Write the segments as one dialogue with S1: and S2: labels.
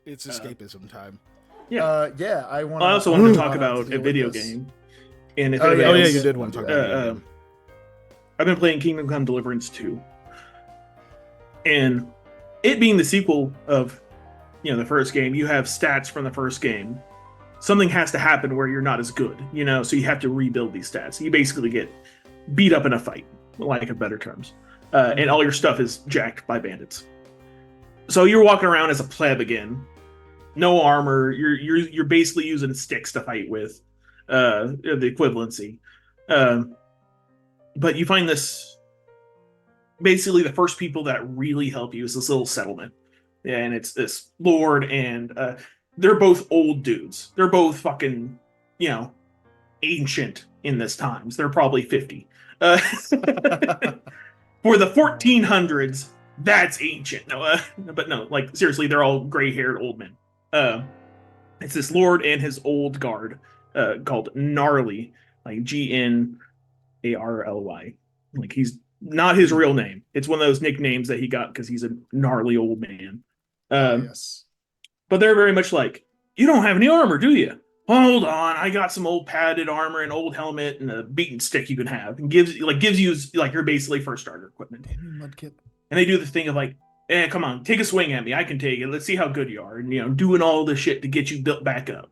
S1: It's escapism time.
S2: Yeah.
S3: Yeah, I want.
S2: I also wanted to talk about a video game. And if anybody
S1: Oh yeah,
S2: else,
S1: you did want to talk about a video game.
S2: I've been playing Kingdom Come Deliverance 2. And it being the sequel of, the first game, you have stats from the first game. Something has to happen where you're not as good, so you have to rebuild these stats. You basically get beat up in a fight, lack of better terms. And all your stuff is jacked by bandits. So you're walking around as a pleb again. No armor. You're basically using sticks to fight with, the equivalency. But you find this, basically the first people that really help you is this little settlement. And it's this lord, and they're both old dudes. They're both fucking, ancient in this times. They're probably 50. For the 1400s, that's ancient. No, but no, like seriously, they're all gray-haired old men. It's this lord and his old guard, called Gnarly, like Gnarly. Like, he's not his real name. It's one of those nicknames that he got because he's a gnarly old man.
S3: Yes.
S2: But they're very much like, you don't have any armor, do you? Hold on, I got some old padded armor, an old helmet, and a beaten stick you can have, and gives you like your basically first starter equipment.
S3: Mudkip.
S2: And they do the thing of like, come on, take a swing at me. I can take it. Let's see how good you are. And doing all this shit to get you built back up.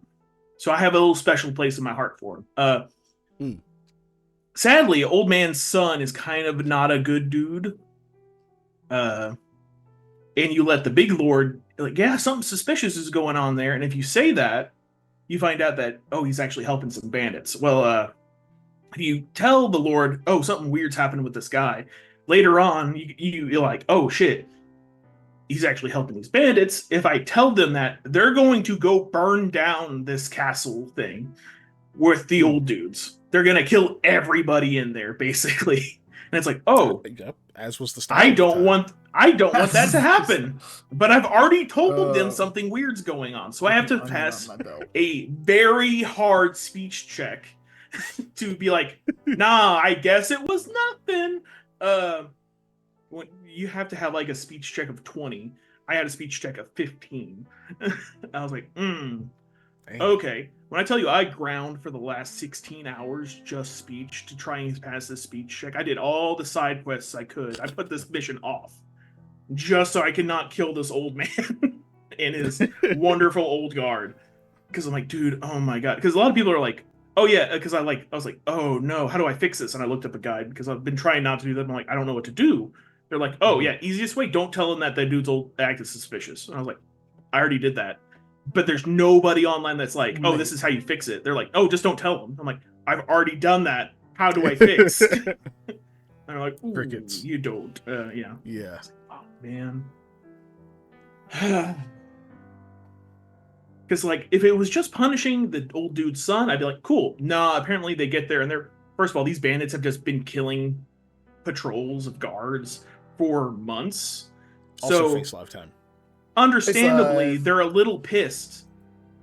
S2: So I have a little special place in my heart for him. Sadly, old man's son is kind of not a good dude. And you let the big lord, like, yeah, something suspicious is going on there. And if you say that, you find out that, he's actually helping some bandits. Well, if you tell the lord, something weird's happening with this guy, later on, you're like, oh shit, he's actually helping these bandits. If I tell them that, they're going to go burn down this castle thing with the old dudes. They're going to kill everybody in there, basically. And it's like,
S1: as was the style.
S2: I don't want that to happen. But I've already told them something weird's going on. So I have to pass a very hard speech check to be like, nah, I guess it was nothing. When you have to have like a speech check of 20. I had a speech check of 15. I was like, okay. When I tell you I ground for the last 16 hours just speech to try and pass this speech check, I did all the side quests I could. I put this mission off just so I could not kill this old man and his wonderful old guard. Because I'm like, dude, oh my god. Because a lot of people are like, oh yeah, because I was like, oh no, how do I fix this? And I looked up a guide because I've been trying not to do that. I'm like, I don't know what to do. They're like, oh yeah, easiest way, don't tell them that the dude's old act is suspicious. And I was like, I already did that. But there's nobody online that's like, oh, this is how you fix it. They're like, oh, just don't tell them. I'm like, I've already done that. How do I fix? And they're like, crickets. You don't. Yeah.
S1: Yeah.
S2: Oh man. Because like, if it was just punishing the old dude's son, I'd be like, cool. No, apparently they get there and they're, first of all, these bandits have just been killing patrols of guards for months.
S1: Also face lifetime.
S2: Understandably, they're a little pissed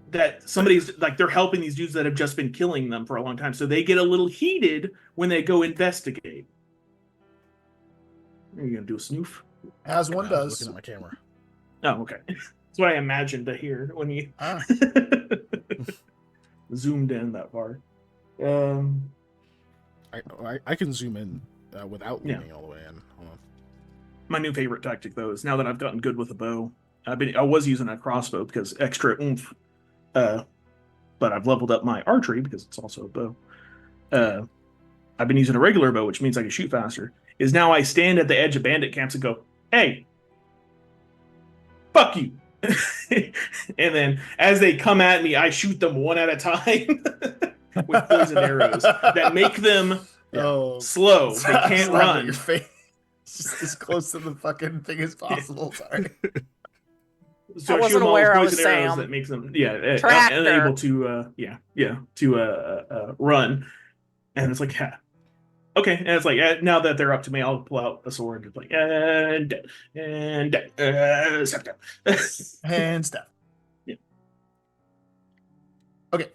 S2: that somebody's like, they're helping these dudes that have just been killing them for a long time. So they get a little heated when they go investigate. Are you gonna do a snoof?
S3: As one does.
S1: Looking at my camera.
S2: Oh, okay. That's what I imagined to hear when you zoomed in that far.
S1: I can zoom in without leaning all the way in. Hold on.
S2: My new favorite tactic, though, is now that I've gotten good with a bow. I was using a crossbow because extra oomph. But I've leveled up my archery because it's also a bow. I've been using a regular bow, which means I can shoot faster. Is now I stand at the edge of bandit camps and go, hey, fuck you. And then as they come at me, I shoot them one at a time with poison arrows that make them slow. They can't run.
S3: Your face. Just as close to the fucking thing as possible. Sorry.
S2: So I wasn't aware I was Sam. That makes them unable to run. And it's like, yeah. Okay, and it's like, now that they're up to me, I'll pull out a sword and like, and step down.
S3: And step.
S2: Yeah.
S3: Okay.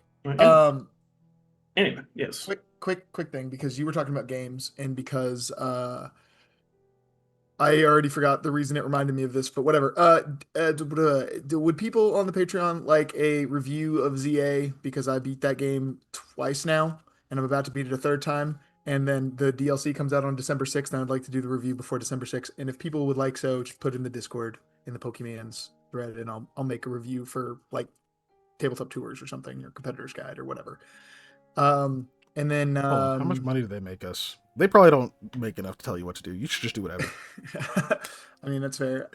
S2: Anyway, yes.
S3: Quick thing, because you were talking about games, and because I already forgot the reason it reminded me of this, but whatever. Would people on the Patreon like a review of ZA, because I beat that game twice now, and I'm about to beat it a third time, and then the DLC comes out on December 6th, and I'd like to do the review before December 6th. And if people would like so, just put in the Discord in the Pokemans thread, and I'll make a review for like Tabletop Tours or something, or Competitor's Guide or whatever. And then
S1: how much money do they make us? They probably don't make enough to tell you what to do. You should just do whatever.
S3: I mean, that's fair.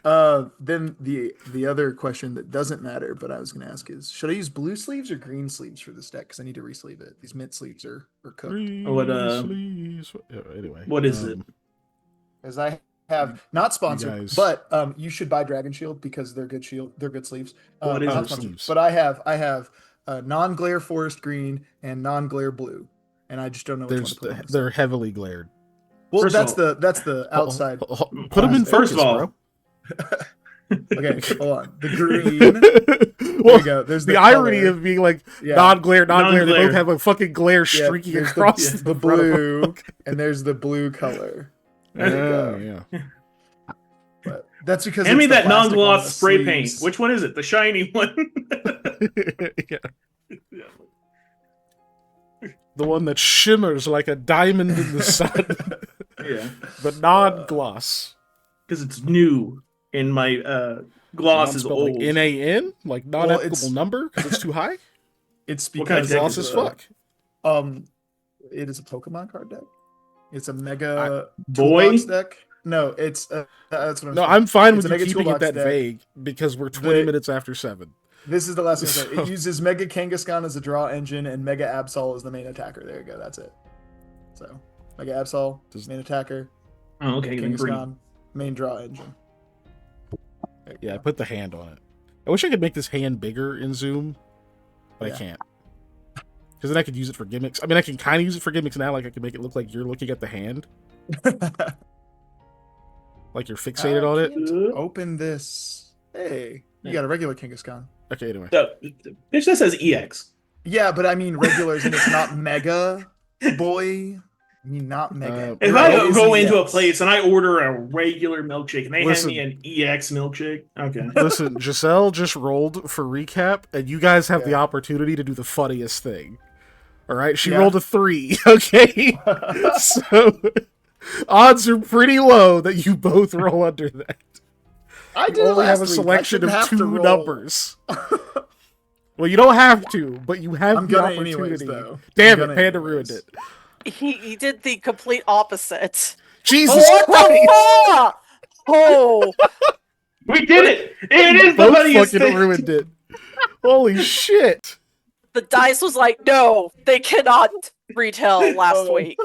S3: Then the other question that doesn't matter, but I was going to ask is, should I use blue sleeves or green sleeves for this deck? Because I need to re-sleeve it. These mint sleeves are cooked.
S1: Green sleeves. Anyway,
S2: what is it?
S3: As I have not sponsored,
S1: guys...
S3: but you should buy Dragon Shield because they're good shield. They're good sleeves.
S2: What is
S3: not sponsored, but I have non-glare forest green and non-glare blue. And I just don't know which one to put on.
S1: They're heavily glared.
S3: Well, that's the outside.
S1: Put them in focus,
S2: first of all,
S1: bro.
S3: Okay, hold on. The green. There you go. There's
S1: the irony of being like non-glare. They both have a fucking glare streaking across
S3: the blue, and there's the blue color. There you go. But that's because
S2: hand me that non-gloss spray paint. Which one is it? The shiny one.
S1: The one that shimmers like a diamond in the sun.
S2: Yeah.
S1: But non-gloss.
S2: Because it's new, and my gloss is old.
S1: Like NaN? Like non-applicable number? Because it's too high?
S3: It's because
S1: gloss is fuck.
S3: It is a Pokemon card deck. It's a Mega
S2: Boy
S3: Toolbox deck. No, it's that's what I'm saying.
S1: I'm fine with you
S3: Mega
S1: keeping it that
S3: deck.
S1: vague, because we're 20 minutes after 7.
S3: This is the last thing I said. It uses Mega Kangaskhan as a draw engine and Mega Absol as the main attacker. There you go. That's it. So, Mega Absol, main attacker.
S2: Oh, okay.
S3: Kangaskhan, main draw engine.
S1: Yeah, I put the hand on it. I wish I could make this hand bigger in Zoom, but I can't. Because then I could use it for gimmicks. I mean, I can kind of use it for gimmicks now. Like, I can make it look like you're looking at the hand. Like you're fixated on it.
S3: Open this. Hey, you got a regular Kangaskhan.
S1: Okay, anyway.
S2: Bitch, that says EX.
S3: Yeah, but I mean regulars, and it's not Mega Boy. I mean, not Mega.
S2: If I go into a place and I order a regular milkshake and they hand me an EX milkshake, okay.
S1: Listen, Giselle just rolled for recap, and you guys have the opportunity to do the funniest thing. All right? She rolled a 3, okay? So, odds are pretty low that you both roll under that.
S3: I
S1: you only have a selection of 2 numbers. Well, you don't have to, but you have the opportunity. Damn it, Panda ruined it.
S4: He did the complete opposite.
S1: Jesus
S4: Christ!
S2: Oh, we did it! It is the funniest
S3: fucking
S2: thing.
S3: ruined it.
S1: Holy shit!
S4: The dice was like, no, they cannot retail last week.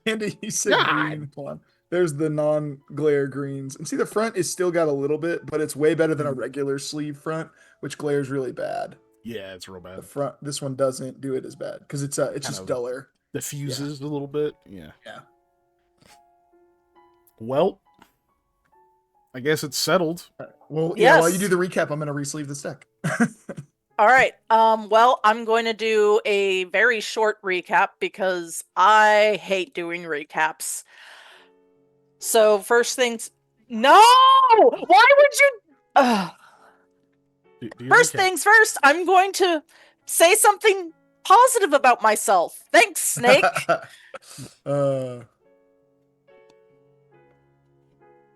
S3: Andy, you said green. Hold on. There's the non-glare greens. And see, the front is still got a little bit, but it's way better than a regular sleeve front, which glares really bad.
S1: Yeah, it's real bad.
S3: The front, this one doesn't do it as bad because it's just duller.
S1: Diffuses a little bit. Yeah.
S3: Yeah.
S1: Well, I guess it's settled.
S3: Well, yeah. While you do the recap, I'm going to re-sleeve this deck.
S4: All right. Well, I'm going to do a very short recap because I hate doing recaps. So first things, no! Why would you? First things first, I'm going to say something positive about myself. Thanks, Snake.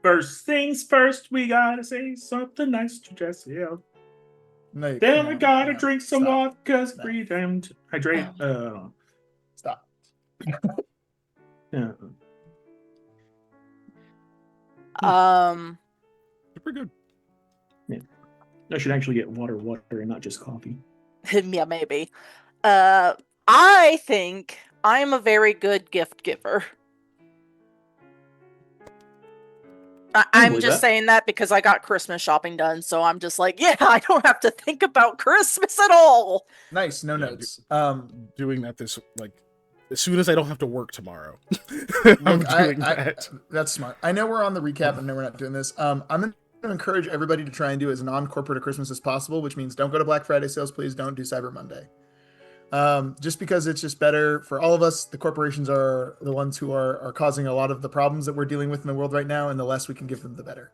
S2: First things first, we gotta say something nice to Jesse.
S3: No,
S2: then we gotta drink some water because breathe and hydrate.
S3: Stop.
S2: Yeah.
S1: Super good.
S2: Yeah. I should actually get water and not just coffee.
S4: Yeah, maybe. I think I'm a very good gift giver. I'm just saying that because I got Christmas shopping done, so I'm just like, yeah, I don't have to think about Christmas at all.
S3: Nice, no notes.
S1: Doing that as soon as I don't have to work tomorrow. I'm doing that.
S3: That's smart. I know we're on the recap. I know we're not doing this. I'm going to encourage everybody to try and do as non-corporate a Christmas as possible, which means don't go to Black Friday sales, please. Don't do Cyber Monday. Just because it's just better for all of us. The corporations are the ones who are causing a lot of the problems that we're dealing with in the world right now, and the less we can give them, the better.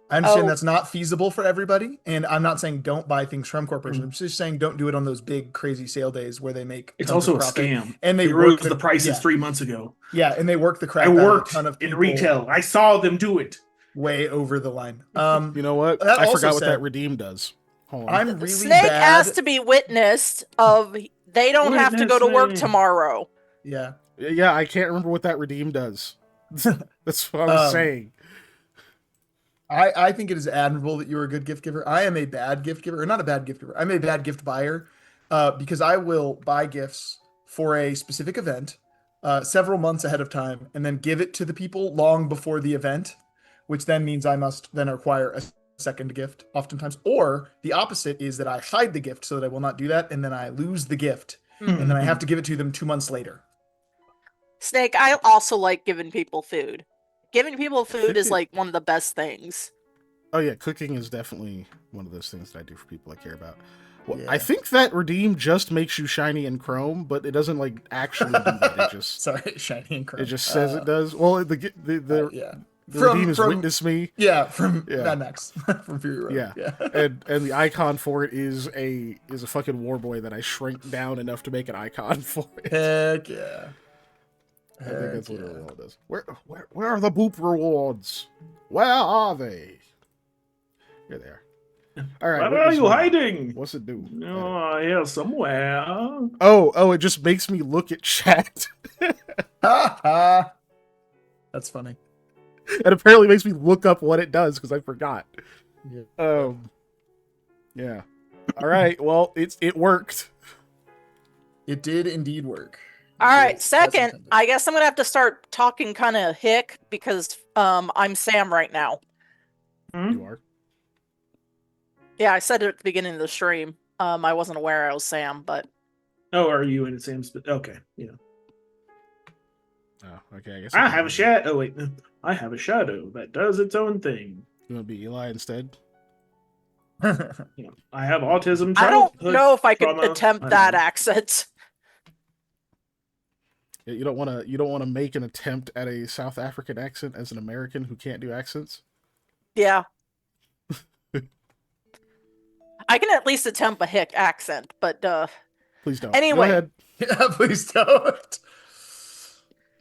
S3: I understand that's not feasible for everybody, and I'm not saying don't buy things from corporations. I'm just saying don't do it on those big crazy sale days where they make.
S2: It's also a scam,
S3: and they
S2: rose the prices 3 months ago.
S3: Yeah, and they work the crap.
S2: I
S3: out
S2: worked
S3: of a ton of
S2: in retail. I saw them do it
S3: way over the line.
S1: You know what? I forgot what that redeem does. Hold on.
S3: I'm really
S4: Snake
S3: bad.
S4: has to be witnessed of. They don't have to go to work tomorrow.
S3: Yeah.
S1: Yeah, I can't remember what that redeem does. That's what I was saying.
S3: I think it is admirable that you're a good gift giver. I am a bad gift giver, or not a bad gift giver. I'm a bad gift buyer, because I will buy gifts for a specific event several months ahead of time, and then give it to the people long before the event, which then means I must then acquire a second gift oftentimes. Or the opposite is that I hide the gift so that I will not do that, and then I lose the gift, and then I have to give it to them 2 months later.
S4: Snake, I also like giving people food. Giving people food is like one of the best things.
S1: Oh yeah, cooking is definitely one of those things that I do for people I care about. Well,
S3: Yeah.
S1: I think that redeem just makes you shiny and chrome, but it doesn't like actually do that. It just
S3: Sorry, shiny and chrome.
S1: It just says it does. Well, the
S3: the
S1: redeem is Witness Me.
S3: Yeah, from Mad Max, from Fury Road.
S1: Yeah. and the icon for it is a fucking war boy that I shrank down enough to make an icon for it.
S3: Heck yeah.
S1: I think that's literally all it does. Where are the boop rewards? Where are they? Here they are. All right.
S2: Where are you hiding?
S1: What's it do?
S2: Oh, yeah, somewhere.
S1: Oh, it just makes me look at chat.
S3: That's funny.
S1: It apparently makes me look up what it does because I forgot.
S3: Yeah.
S1: Yeah. All right. Well, it worked.
S3: It did indeed work.
S4: All right. Second, I guess I'm gonna have to start talking kind of hick because I'm Sam right now.
S1: You are.
S4: Yeah, I said it at the beginning of the stream. I wasn't aware I was Sam, but.
S2: Oh, are you in Sam's? Okay, yeah.
S1: Oh, okay. I guess
S2: I have a shadow. Oh wait, I have a shadow that does its own thing.
S1: You want to be Eli instead?
S2: Yeah, I have autism.
S4: I don't know if I could attempt that accent.
S1: You don't want to make an attempt at a South African accent as an American who can't do accents?
S4: Yeah. I can at least attempt a hick accent, but
S1: please don't.
S4: Anyway.
S1: Go ahead.
S3: Yeah, please don't.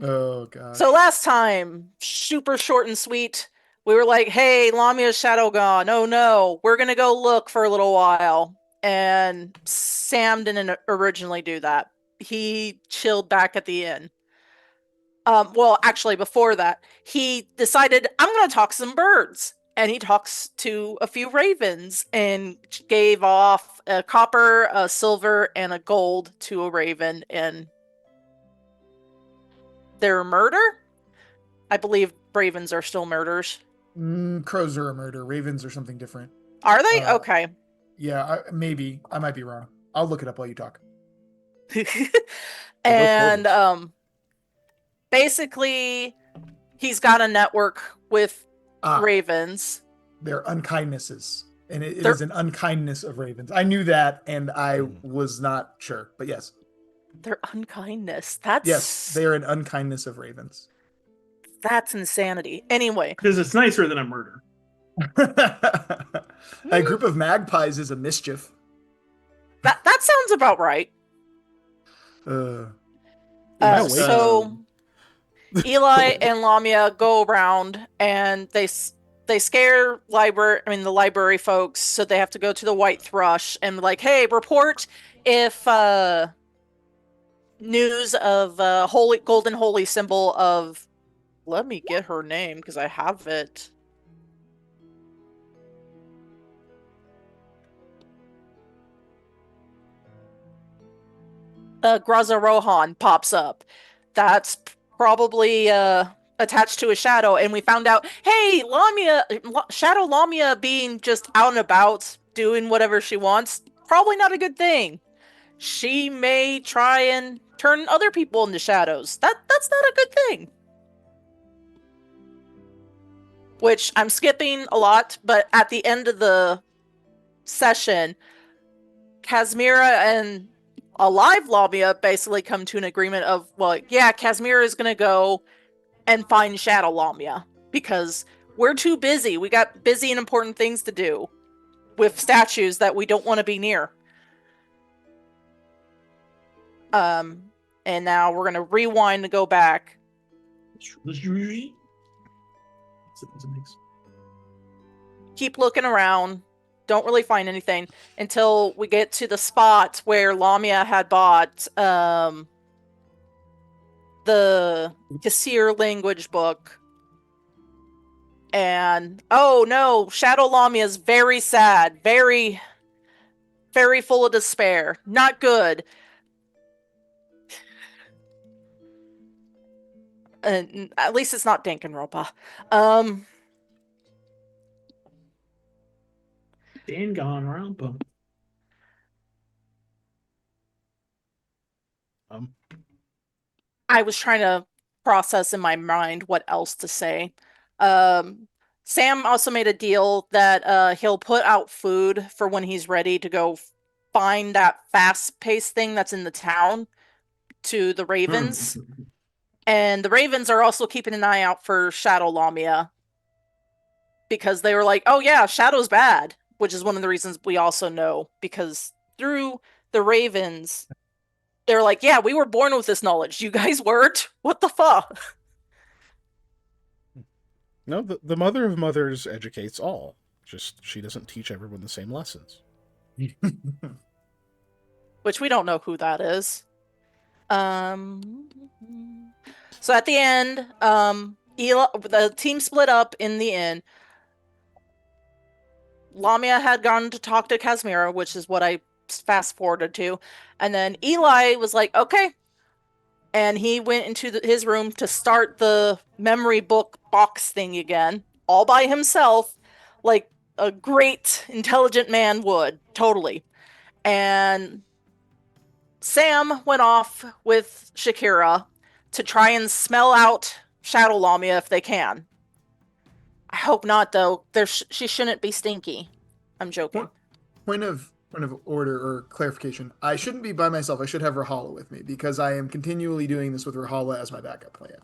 S3: Oh god.
S4: So last time, super short and sweet, we were like, hey, Lamia's shadow gone. Oh no, we're gonna go look for a little while. And Sam didn't originally do that. He chilled back at the inn. Well, actually, before that, he decided, I'm gonna talk some birds. And he talks to a few ravens and gave off a copper, a silver, and a gold to a raven in their murder. I believe ravens are still murders.
S3: Crows are a murder. Ravens are something different.
S4: Are they? Okay.
S3: Yeah, maybe. I might be wrong. I'll look it up while you talk.
S4: And basically, he's got a network with ravens.
S3: They're unkindnesses. And it is an unkindness of ravens. I knew that, and I was not sure. But yes.
S4: They're unkindness. That's...
S3: Yes, they are an unkindness of ravens.
S4: That's insanity. Anyway.
S2: Because it's nicer than a murder.
S3: A group of magpies is a mischief.
S4: That sounds about right.
S3: So
S4: Eli and Lamia go around and they scare the library folks, so they have to go to the White Thrush and like, hey, report if news of golden holy symbol of, let me get her name because I have it. Graza Rohan pops up. That's probably attached to a shadow, and we found out, hey, Shadow Lamia being just out and about doing whatever she wants, probably not a good thing. She may try and turn other people into shadows. That's not a good thing. Which I'm skipping a lot, but at the end of the session, Kazmira and alive Lamia basically come to an agreement of, well, yeah, Kazmira is going to go and find Shadow Lamia because we're too busy. We got busy and important things to do with statues that we don't want to be near. And now we're going to rewind and go back. Keep looking around. Don't really find anything until we get to the spot where Lamia had bought the Kassir language book. And, oh no, Shadow Lamia is very sad. Very, very full of despair. Not good. At least it's not Danganronpa.
S2: Danganronpa.
S4: I was trying to process in my mind what else to say. Sam also made a deal that he'll put out food for when he's ready to go find that fast-paced thing that's in the town to the Ravens. And the Ravens are also keeping an eye out for Shadow Lamia. Because they were like, oh yeah, Shadow's bad. Which is one of the reasons we also know. Because through the Ravens, they're like, yeah, we were born with this knowledge. You guys weren't? What the fuck?
S1: No, the mother of mothers educates all. Just she doesn't teach everyone the same lessons.
S4: Which we don't know who that is. So at the end, the team split up in the end. Lamia had gone to talk to Kazmira, which is what I fast forwarded to. And then Eli was like, okay. And he went into his room to start the memory book box thing again, all by himself, like a great, intelligent man would. Totally. And Sam went off with Shakira to try and smell out Shadow Lamia if they can. I hope not, though. She shouldn't be stinky. I'm joking.
S3: Point of order or clarification. I shouldn't be by myself. I should have Rahala with me because I am continually doing this with Rahala as my backup plan.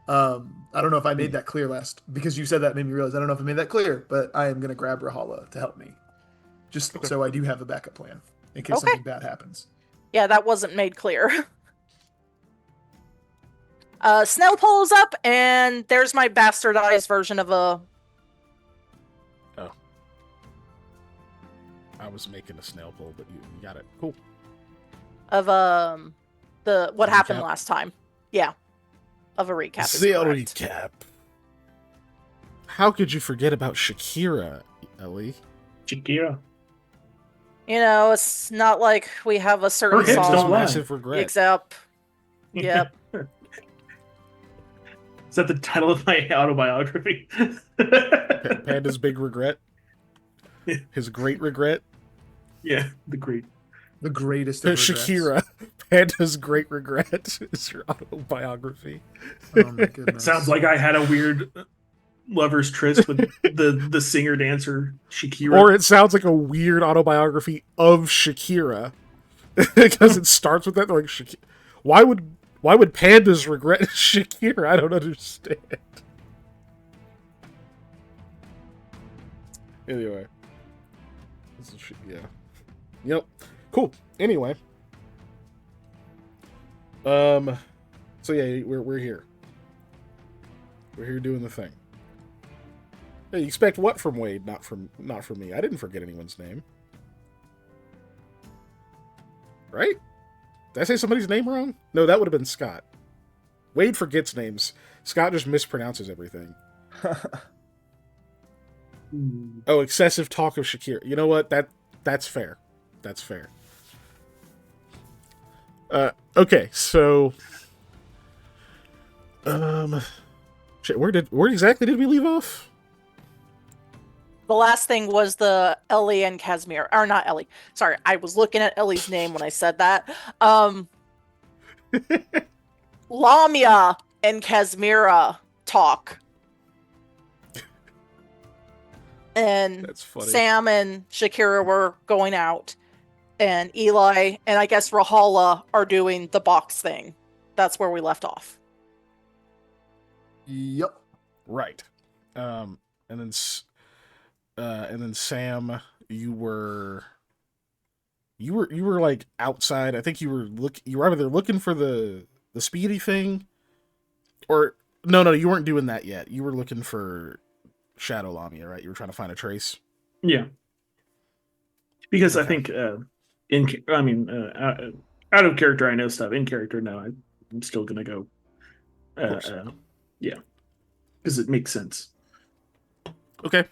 S3: I don't know if I made that clear because you said that made me realize I don't know if I made that clear, but I am going to grab Rahala to help me. Just so I do have a backup plan in case something bad happens.
S4: Yeah, that wasn't made clear. Snell pulls up, and there's my bastardized version of a...
S1: Oh. I was making a snail pull, but you got it. Cool.
S4: Of, what happened last time. Yeah. Of a recap.
S1: Snail recap. How could you forget about Shakira, Ellie?
S2: Shakira.
S4: You know, it's not like we have a certain song.
S1: Massive regret.
S4: Except, yep.
S2: Is that the title of my autobiography?
S1: Panda's big regret. His great regret.
S2: Yeah, the
S3: greatest of regrets.
S1: Shakira, Panda's great regret is your autobiography.
S3: Oh my goodness.
S2: Sounds like I had a weird lover's tryst with the singer dancer Shakira.
S1: Or it sounds like a weird autobiography of Shakira because it starts with that. Like, why would pandas regret Shakira? I don't understand. Anyway, yeah, yep, cool. Anyway, so yeah, we're here. We're here doing the thing. Hey, you expect what from Wade? Not from me. I didn't forget anyone's name. Right? Did I say somebody's name wrong? No, that would have been Scott. Wade forgets names. Scott just mispronounces everything. Oh, excessive talk of Shakira. You know what? That's fair. That's fair. Okay, so shit, where exactly did we leave off?
S4: The last thing was the Ellie and Casimir. Or not Ellie. Sorry, I was looking at Ellie's name when I said that. Lamia and Casimira talk. And
S1: That's funny.
S4: Sam and Shakira were going out. and Eli and I guess Rahala are doing the box thing. That's where we left off.
S3: Yep.
S1: Right. And then Sam, you were like outside. I think you were either looking for the speedy thing, or no, you weren't doing that yet. You were looking for Shadow Lamia, right? You were trying to find a trace.
S2: Yeah. Because
S1: Okay.
S2: I think out of character I know stuff. In character, no, I'm still gonna go. Yeah, because it makes sense.
S1: Okay.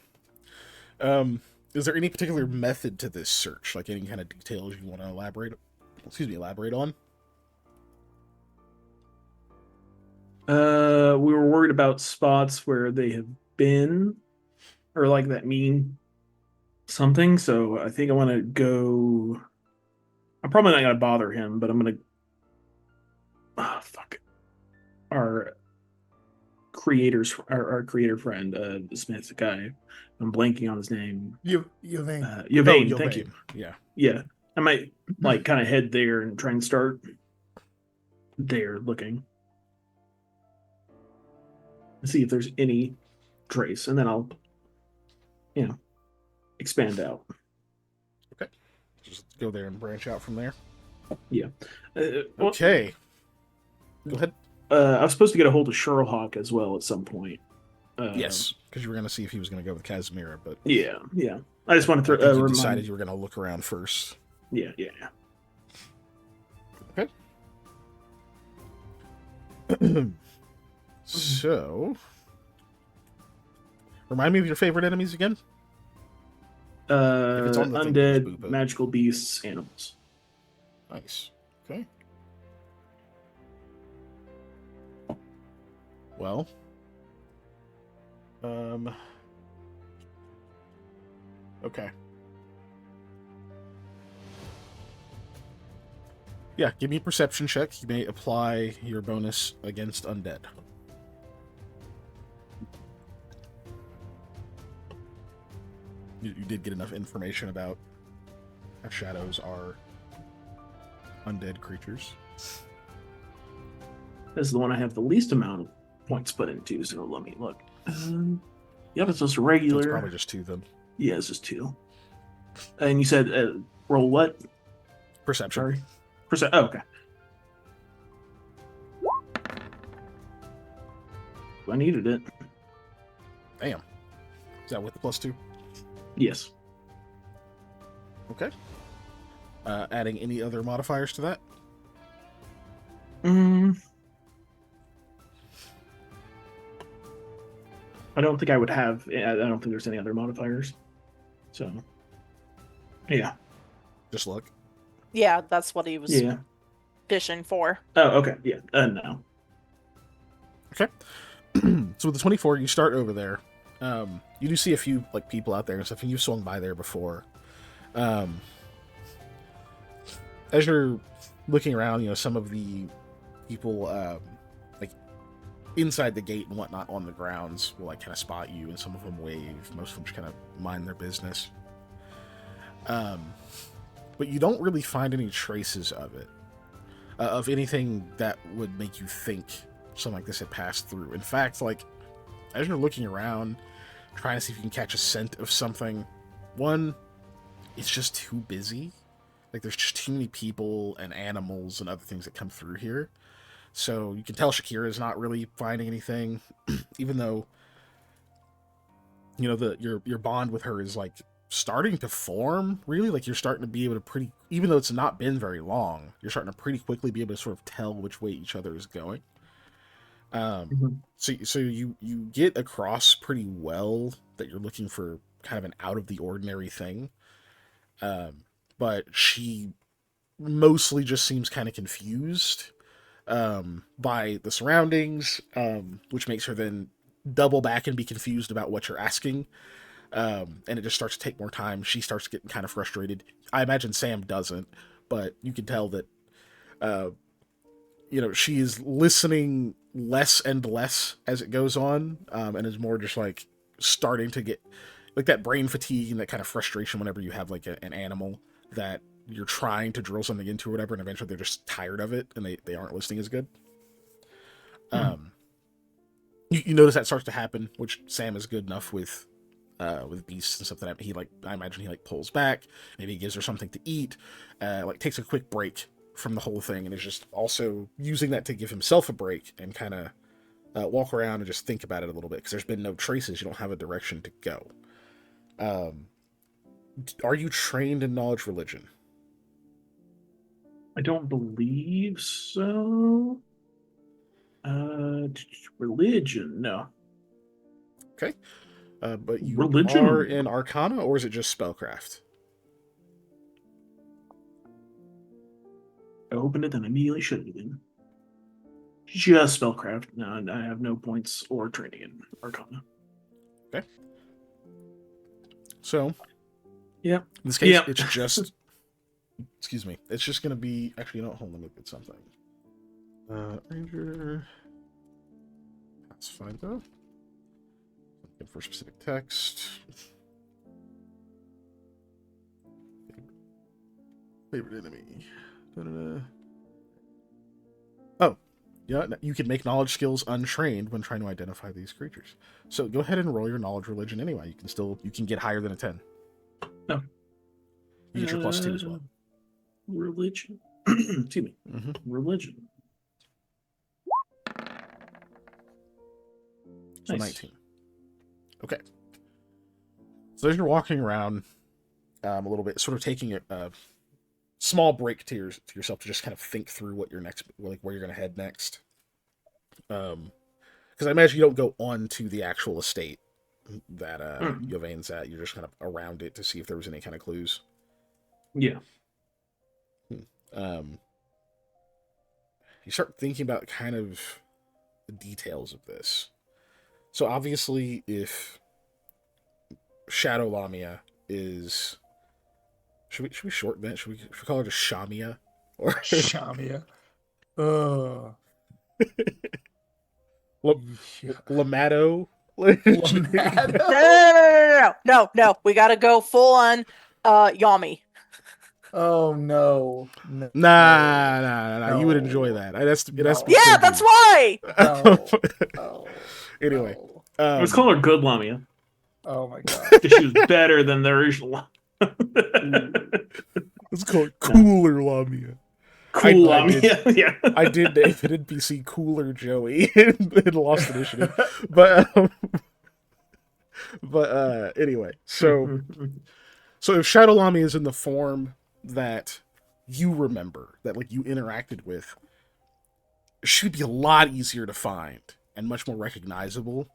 S1: Is there any particular method to this search? Like any kind of details you want to elaborate on?
S2: We were worried about spots where they have been, or like that mean something. So I think I want to go. I'm probably not gonna bother him, but I'm gonna. Fuck. Our creator friend, Smith guy. I'm blanking on his name.
S3: Yvain.
S2: Yvain, thank you.
S1: Yeah.
S2: I might like kind of head there and try and start there looking. See if there's any trace, and then I'll, expand out.
S1: Okay. Just go there and branch out from there.
S2: Yeah.
S1: Okay. Go ahead.
S2: I was supposed to get a hold of Sherlock as well at some point.
S1: Yes, because you were going to see if he was going to go with Casimira, but
S2: yeah. I just wanted to
S1: you decided you were going to look around first.
S2: Yeah.
S1: Okay. So, remind me of your favorite enemies again.
S2: If it's on the undead, magical beasts, animals.
S1: Nice. Okay. Well, okay. Yeah, give me a perception check. You may apply your bonus against undead. You did get enough information about how shadows are undead creatures.
S2: This is the one I have the least amount of points put into, so let me look. Yep, it's just regular.
S1: It's probably just 2 then.
S2: Yeah, it's just 2. And you said roll what?
S1: Perception.
S2: Sorry. Oh, okay. I needed it.
S1: Damn. Is that with the +2?
S2: Yes.
S1: Okay. Adding any other modifiers to that?
S2: I don't think I would have. I don't think there's any other modifiers. So, yeah.
S1: Just luck.
S4: Yeah, that's what he was fishing for.
S2: Oh, okay. Yeah. No.
S1: Okay. So with the 24, you start over there. You do see a few like people out there and stuff, and you've swung by there before. As you're looking around, some of the people like inside the gate and whatnot on the grounds will like kind of spot you, and some of them wave. Most of them just kind of mind their business. But you don't really find any traces of it, of anything that would make you think something like this had passed through. In fact, like as you're looking around, trying to see if you can catch a scent of something, one, it's just too busy. Like there's just too many people and animals and other things that come through here. So you can tell Shakira is not really finding anything, even though your bond with her is like starting to form. Really, like you're starting to be able to even though it's not been very long, you're starting to pretty quickly be able to sort of tell which way each other is going. So you get across pretty well that you're looking for kind of an out of the ordinary thing. But she mostly just seems kind of confused by the surroundings, which makes her then double back and be confused about what you're asking. And it just starts to take more time. She starts getting kind of frustrated. I imagine Sam doesn't, but you can tell that she is listening less and less as it goes on, and is more just like starting to get like that brain fatigue and that kind of frustration whenever you have like an animal that you're trying to drill something into or whatever, and eventually they're just tired of it and they aren't listening as good. You notice that starts to happen, which Sam is good enough with beasts and stuff that he like. I imagine he like pulls back, maybe he gives her something to eat, like takes a quick break from the whole thing, and is just also using that to give himself a break and kind of walk around and just think about it a little bit, because there's been no traces. You don't have a direction to go. Are you trained in knowledge religion?
S2: I don't believe so. Religion, no.
S1: Okay. But you
S2: Religion
S1: are in Arcana, or is it just spellcraft?
S2: I opened it and immediately shut it in. Just spellcraft. No, I have no points or training in Arcana.
S1: Okay. So,
S2: yeah.
S1: In this case, it's just. Excuse me. It's just going to be. Actually, you know what? Hold on, let me look at something. Ranger. Pathfinder. Looking for specific text. Favorite enemy. Da-da-da. Oh, yeah. You can make knowledge skills untrained when trying to identify these creatures. So go ahead and roll your knowledge religion anyway. You can get higher than a 10.
S2: No.
S1: You get your +2 as well.
S2: Religion. Excuse me. Religion.
S1: So nice. 19. Okay. So as you're walking around a little bit, sort of taking a small break to yourself to just kind of think through what your next, like where you're going to head next. Because I imagine you don't go on to the actual estate that Yvain's at. You're just kind of around it to see if there was any kind of clues.
S2: Yeah.
S1: You start thinking about kind of the details of this. So obviously, if Shadow Lamia is, should we shorten that? Should we call her just Shamia or
S3: Shamia?
S1: Lamato?
S4: No. We gotta go full on Yami.
S3: Oh no!
S1: Nah. You would enjoy that. That's
S4: why.
S1: Anyway,
S2: let's call her Good Lamia.
S3: Oh my god!
S2: Because she was better than the original.
S1: Let's call it Cooler Lamia.
S2: Cool Lamia. Yeah.
S1: I did name an NPC Cooler Joey in Lost Initiative, but anyway, so if Shadow Lamia is in the form that you remember, that like you interacted with, she'd be a lot easier to find and much more recognizable.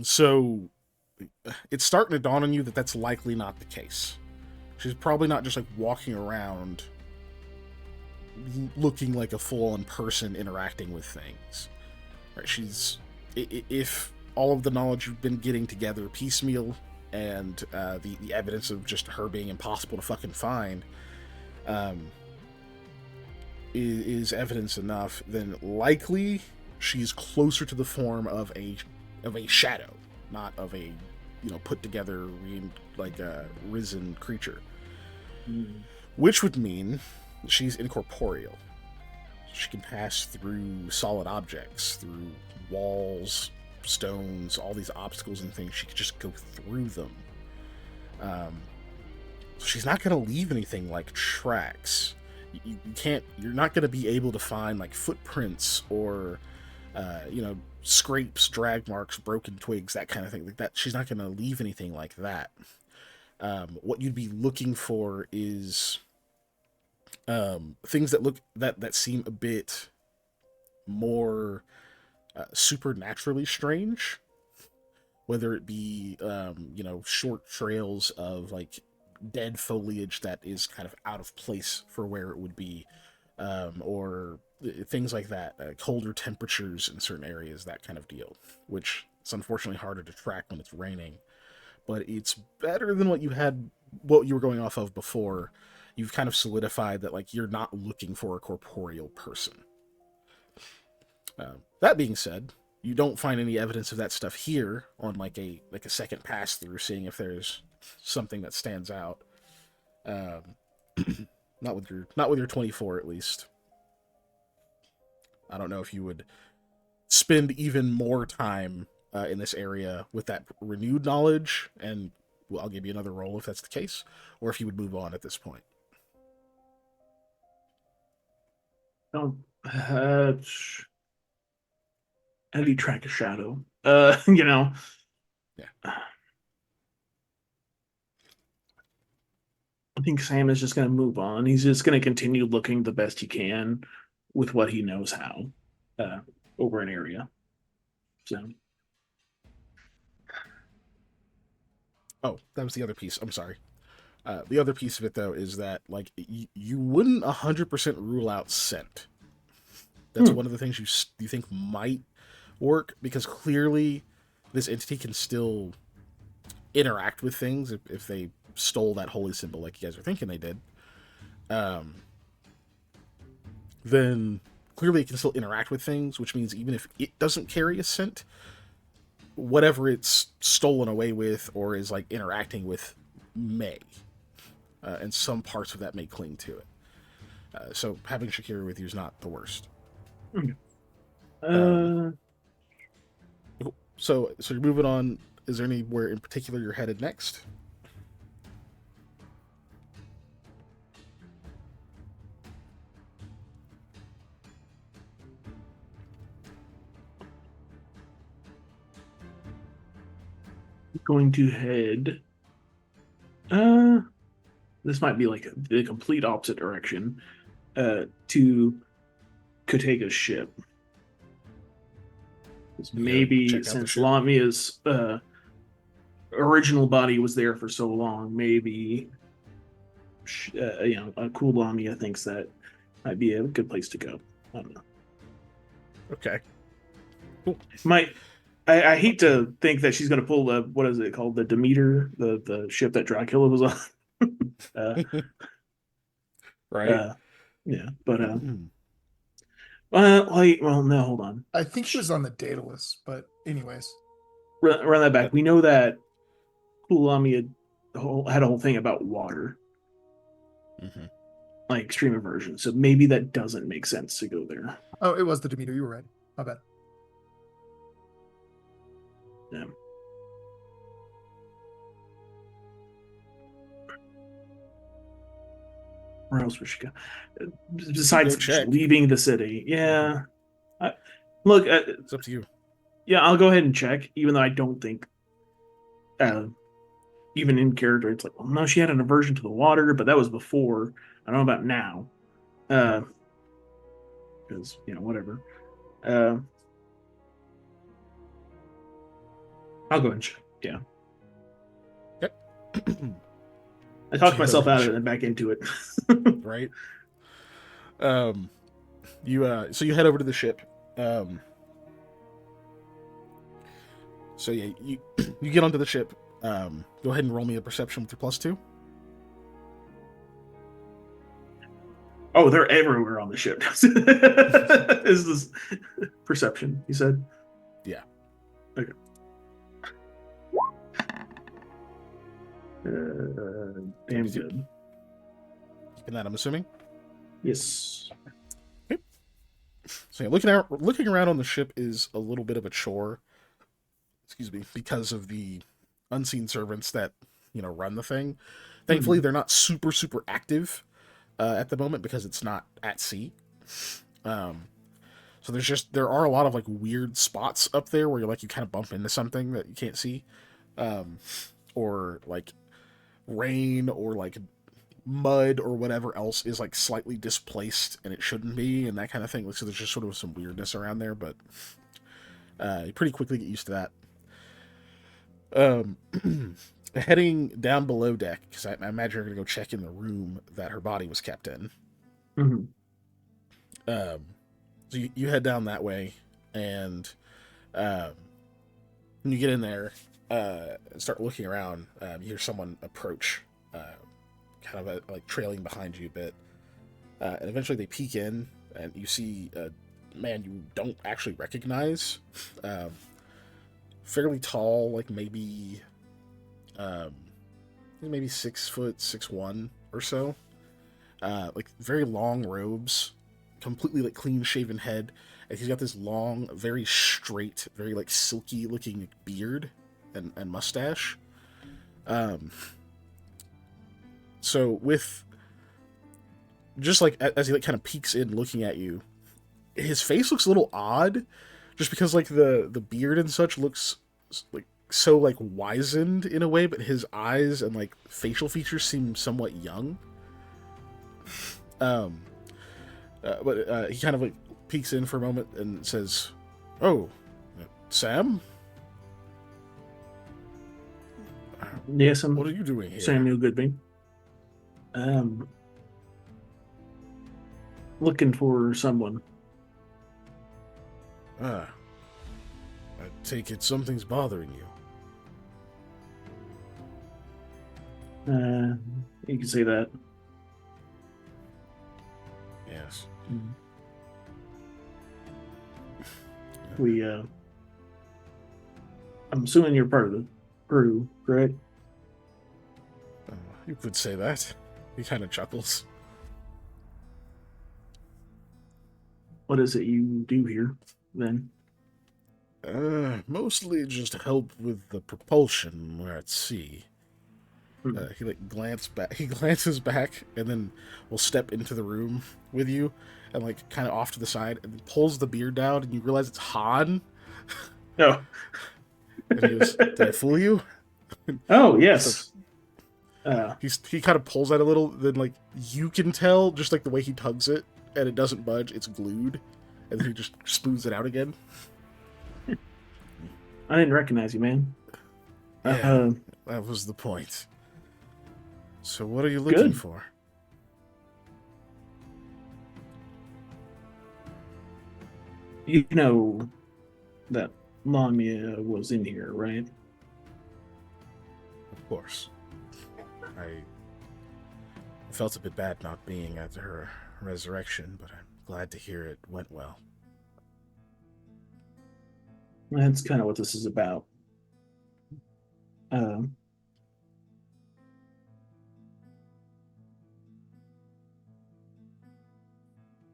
S1: So it's starting to dawn on you that that's likely not the case. She's probably not just like walking around looking like a full-on person interacting with things. Right? She's, if all of the knowledge you've been getting together piecemeal and the evidence of just her being impossible to fucking find is evidence enough, then likely she's closer to the form of a shadow, not of a put together like a risen creature, which would mean she's incorporeal. She can pass through solid objects, through walls, stones, all these obstacles and things. She could just go through them. So she's not going to leave anything like tracks. You're not going to be able to find like footprints or scrapes, drag marks, broken twigs, that kind of thing like that. She's not going to leave anything like that. What you'd be looking for is things that seem a bit more supernaturally strange, whether it be short trails of like dead foliage that is kind of out of place for where it would be, or things like that, colder temperatures in certain areas, that kind of deal, which it's unfortunately harder to track when it's raining, but it's better than what you were going off of before. You've kind of solidified that like you're not looking for a corporeal person. That being said, you don't find any evidence of that stuff here on like a second pass through, seeing if there's something that stands out. Um, not with your 24 at least. I don't know if you would spend even more time in this area with that renewed knowledge, and well, I'll give you another roll if that's the case, or if you would move on at this point.
S2: Oh, how do you track a shadow? You know.
S1: Yeah.
S2: I think Sam is just going to move on. He's just going to continue looking the best he can with what he knows how uh, over an area. So,
S1: Oh, that was the other piece. I'm sorry. The other piece of it though is that like you wouldn't 100% rule out scent. That's one of the things you think might work, because clearly this entity can still interact with things if they stole that holy symbol like you guys are thinking they did. Then clearly it can still interact with things, which means even if it doesn't carry a scent, whatever it's stolen away with or is like interacting with may. And some parts of that may cling to it. So having Shakira with you is not the worst. So you're moving on. Is there anywhere in particular you're headed next?
S2: going to head. This might be like the complete opposite direction. To Kotega's ship. Maybe since Lamia's original body was there for so long, maybe a cool Lamia thinks that might be a good place to go. I don't know.
S1: Okay.
S2: Cool. I hate to think that she's going to pull the, what is it called, the Demeter, the ship that Dracula was on.
S1: Right.
S2: Yeah, but well, no, hold on.
S3: I think she was on the Daedalus, but anyways,
S2: Run that back. We know that Kulami had a whole thing about water, like extreme aversion. So maybe that doesn't make sense to go there.
S3: Oh, it was the Demeter. You were right. My bad.
S2: Yeah. Where else would she go? Besides leaving the city. Yeah. Look,
S1: it's up to you.
S2: Yeah, I'll go ahead and check, even though I don't think, even in character, it's like, well, no, she had an aversion to the water, but that was before. I don't know about now. Because, whatever. I'll go ahead and check. Yeah.
S1: Yep.
S2: I talked myself out of it and back into it.
S1: Right. So you head over to the ship. So yeah, you get onto the ship. Go ahead and roll me a perception with your +2.
S2: Oh, they're everywhere on the ship. Is this perception, you said?
S1: Yeah.
S2: Okay. Damn good.
S1: Keeping that, I'm assuming?
S2: Yes.
S1: Okay. So yeah, looking around on the ship is a little bit of a chore. Excuse me, because of the unseen servants that, run the thing. Thankfully, they're not super, super active at the moment because it's not at sea. So there are a lot of like weird spots up there where you kind of bump into something that you can't see. Or like rain or like mud or whatever else is like slightly displaced and it shouldn't be, and that kind of thing. So there's just sort of some weirdness around there, but you pretty quickly get used to that. Heading down below deck, because I imagine you're gonna go check in the room that her body was kept in. So you head down that way, and when you get in there and start looking around, you hear someone approach, kind of like trailing behind you a bit, and eventually they peek in, and you see a man you don't actually recognize. Fairly tall, like maybe 6'1" or so. Like very long robes, completely like clean shaven head, and he's got this long, very straight, very like silky looking beard and mustache. Um, so with just like as he like kind of peeks in looking at you, his face looks a little odd, just because like the beard and such looks like so like wizened in a way, but his eyes and like facial features seem somewhat young. Um, but he kind of like peeks in for a moment and says, "Oh, Sam,
S2: Yes, I'm
S1: what are you doing here?"
S2: Samuel Goodby. Looking for someone.
S1: Ah, I take it something's bothering you.
S2: You can say that.
S1: Yes.
S2: We, I'm assuming you're part of the crew, correct?
S1: You could say that. He kind of chuckles.
S2: What is it you do here, then?
S1: Mostly just help with the propulsion when we're at sea. He like glance back. He glances back, and then will step into the room with you, and like kind of off to the side, and pulls the beard down, and you realize it's Han.
S2: Oh.
S1: And he goes, "Did I fool you?"
S2: Oh, yes.
S1: He kind of pulls that a little. Then like you can tell just like the way he tugs it, and it doesn't budge. It's glued, and then he just smooths it out again.
S2: I didn't recognize you, man.
S1: Yeah, that was the point. So what are you looking for?
S2: You know that Lamia was in here, right?
S1: Of course. I felt a bit bad not being at her resurrection, but I'm glad to hear it went well.
S2: That's kind of what this is about.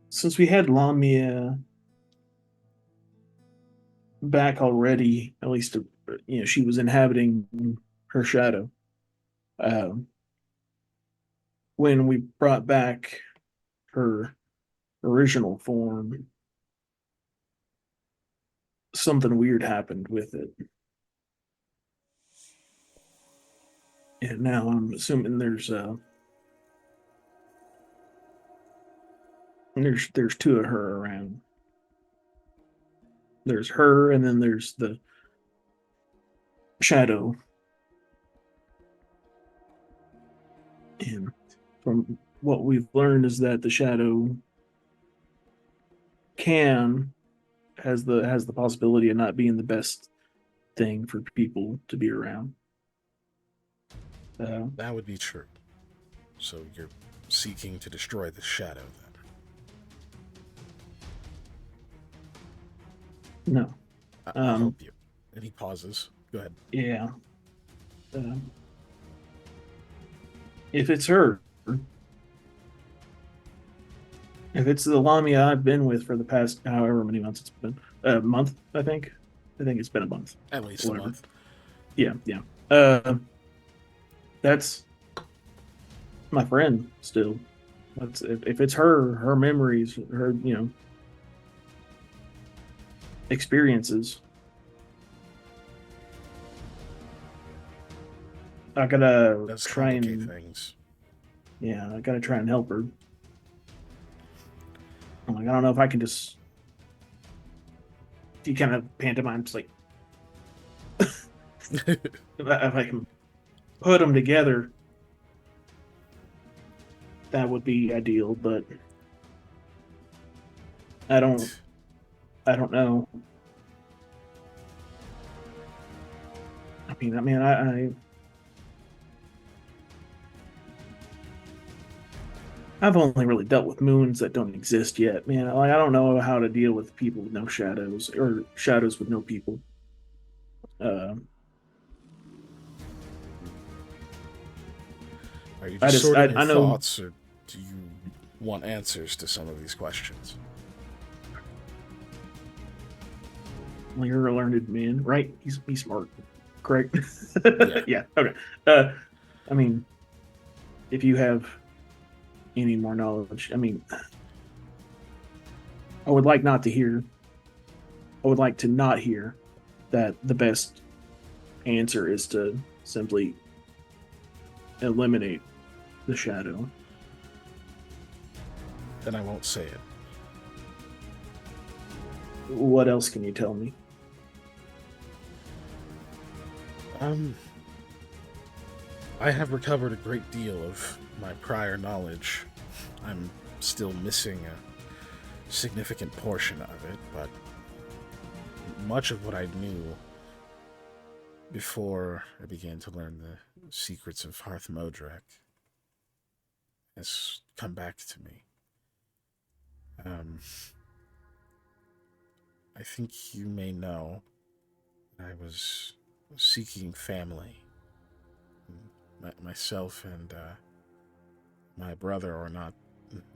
S2: Since we had Lamia back already, at least she was inhabiting her shadow. When we brought back her original form, something weird happened with it. And now I'm assuming there's two of her around. There's her, and then there's the shadow. And from what we've learned is that the shadow has the possibility of not being the best thing for people to be around.
S1: That would be true. So you're seeking to destroy the shadow, then?
S2: No.
S1: I'll help you. And he pauses. Go ahead.
S2: Yeah. If it's her, if it's the Lamia I've been with for the past however many months it's been, a month, I think it's been a month.
S1: At least a month.
S2: Yeah. That's my friend still. If it's her memories, her experiences. I gotta try and
S1: things.
S2: Yeah, I gotta try and help her. I'm like, I don't know if I can just. He kind of pantomimes like, if I can put them together, that would be ideal. But I don't know. I've only really dealt with moons that don't exist yet, man. Like, I don't know how to deal with people with no shadows or shadows with no people.
S1: Are you just sorting your
S2: I know.
S1: thoughts, or do you want answers to some of these questions?
S2: Well, you're a learned man, right? He's smart, correct?
S1: Yeah.
S2: Yeah. Okay. I mean, if you have any more knowledge, I mean, I would like not to hear. I would like to not hear that the best answer is to simply eliminate the shadow.
S1: Then I won't say it.
S2: What else can you tell me?
S1: I have recovered a great deal of my prior knowledge. I'm still missing a significant portion of it, but much of what I knew before I began to learn the secrets of Hearth Modrak has come back to me. I think you may know I was seeking family. Myself and my brother are not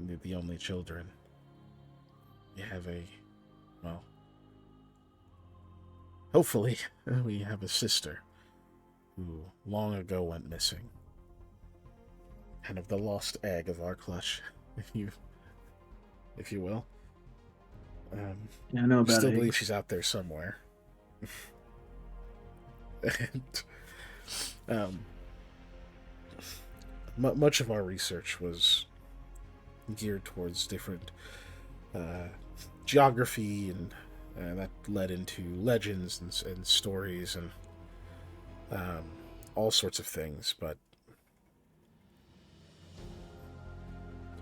S1: the only children. We have hopefully, we have a sister who long ago went missing. Kind of the lost egg of our clutch, if you will.
S2: Yeah, I know about
S1: Still
S2: it.
S1: believe she's out there somewhere. And much of our research was geared towards different geography, and that led into legends and stories and all sorts of things. But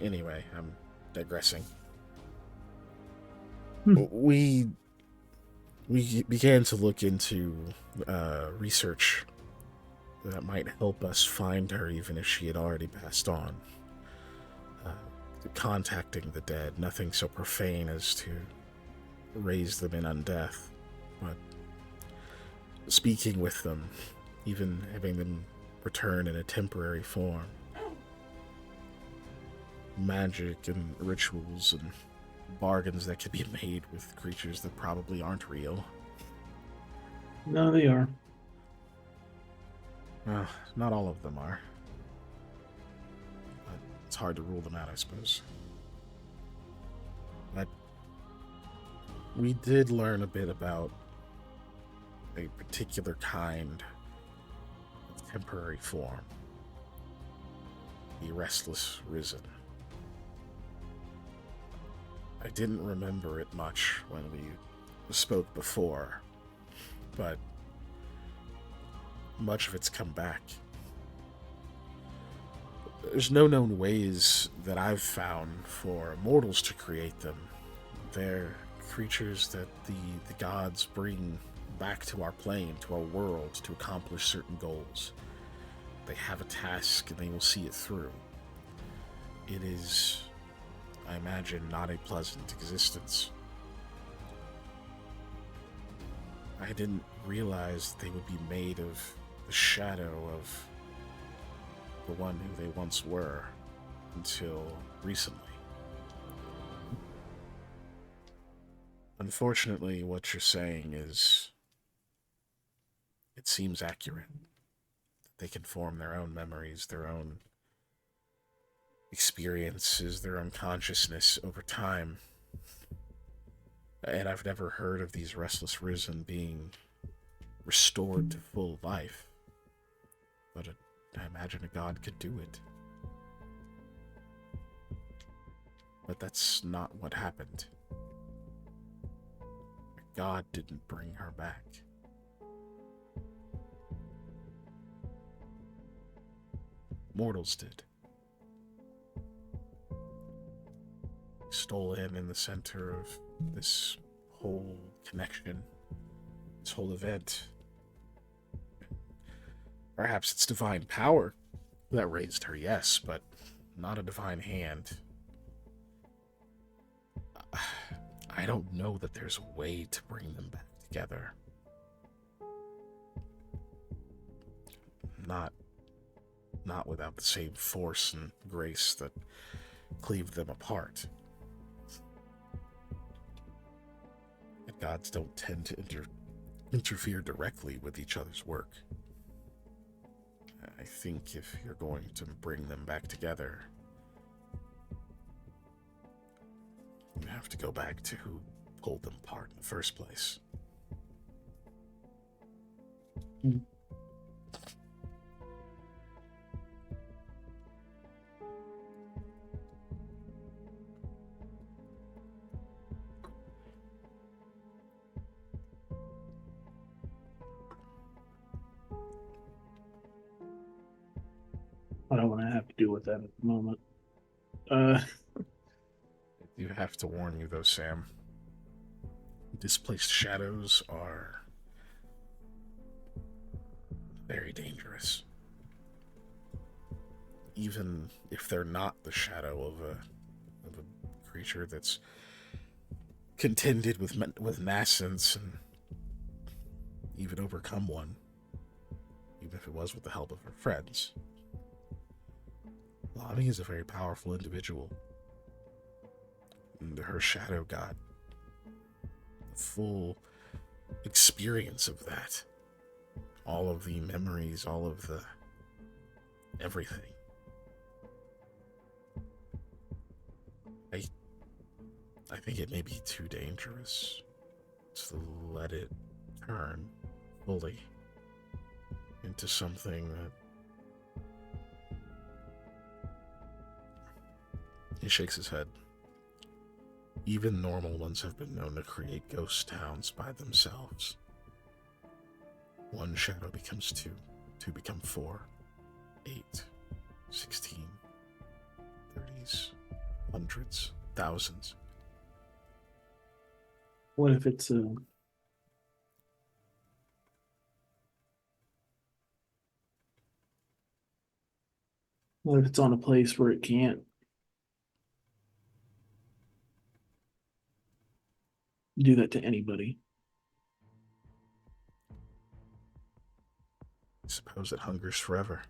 S1: anyway, I'm digressing. We began to look into research that might help us find her, even if she had already passed on. Contacting the dead, nothing so profane as to raise them in undeath, but speaking with them, even having them return in a temporary form. Magic and rituals and bargains that could be made with creatures that probably aren't real.
S2: No, they are.
S1: Well, not all of them are. But it's hard to rule them out, I suppose. But we did learn a bit about a particular kind of temporary form. The Restless Risen. I didn't remember it much when we spoke before, but much of it's come back. There's no known ways that I've found for mortals to create them. They're creatures that the gods bring back to our plane, to our world, to accomplish certain goals. They have a task and they will see it through. It is, I imagine, not a pleasant existence. I didn't realize they would be made of the shadow of the one who they once were until recently. Unfortunately, what you're saying is, it seems accurate. They can form their own memories, their own experiences, their own consciousness over time. And I've never heard of these Restless Risen being restored to full life. But I imagine a god could do it. But that's not what happened. A god didn't bring her back. Mortals did. Stole in the center of this whole connection, this whole event. Perhaps it's divine power that raised her, yes, but not a divine hand. I don't know that there's a way to bring them back together. Not not without the same force and grace that cleaved them apart. And gods don't tend to interfere directly with each other's work. I think if you're going to bring them back together, you have to go back to who pulled them apart in the first place.
S2: I don't want to have to deal with that at the moment.
S1: You have to warn you, though, Sam. Displaced shadows are very dangerous. Even if they're not the shadow of a creature that's contended with nascence and even overcome one, even if it was with the help of her friends. Lonnie is a very powerful individual. And her shadow got the full experience of that. All of the memories, all of the everything. I think it may be too dangerous to let it turn fully into something that... He shakes his head. Even normal ones have been known to create ghost towns by themselves. One shadow becomes two, two become 4, 8, 16, 30s, hundreds, thousands.
S2: What if it's what if it's on a place where it can't do that to anybody?
S1: I suppose it hungers forever.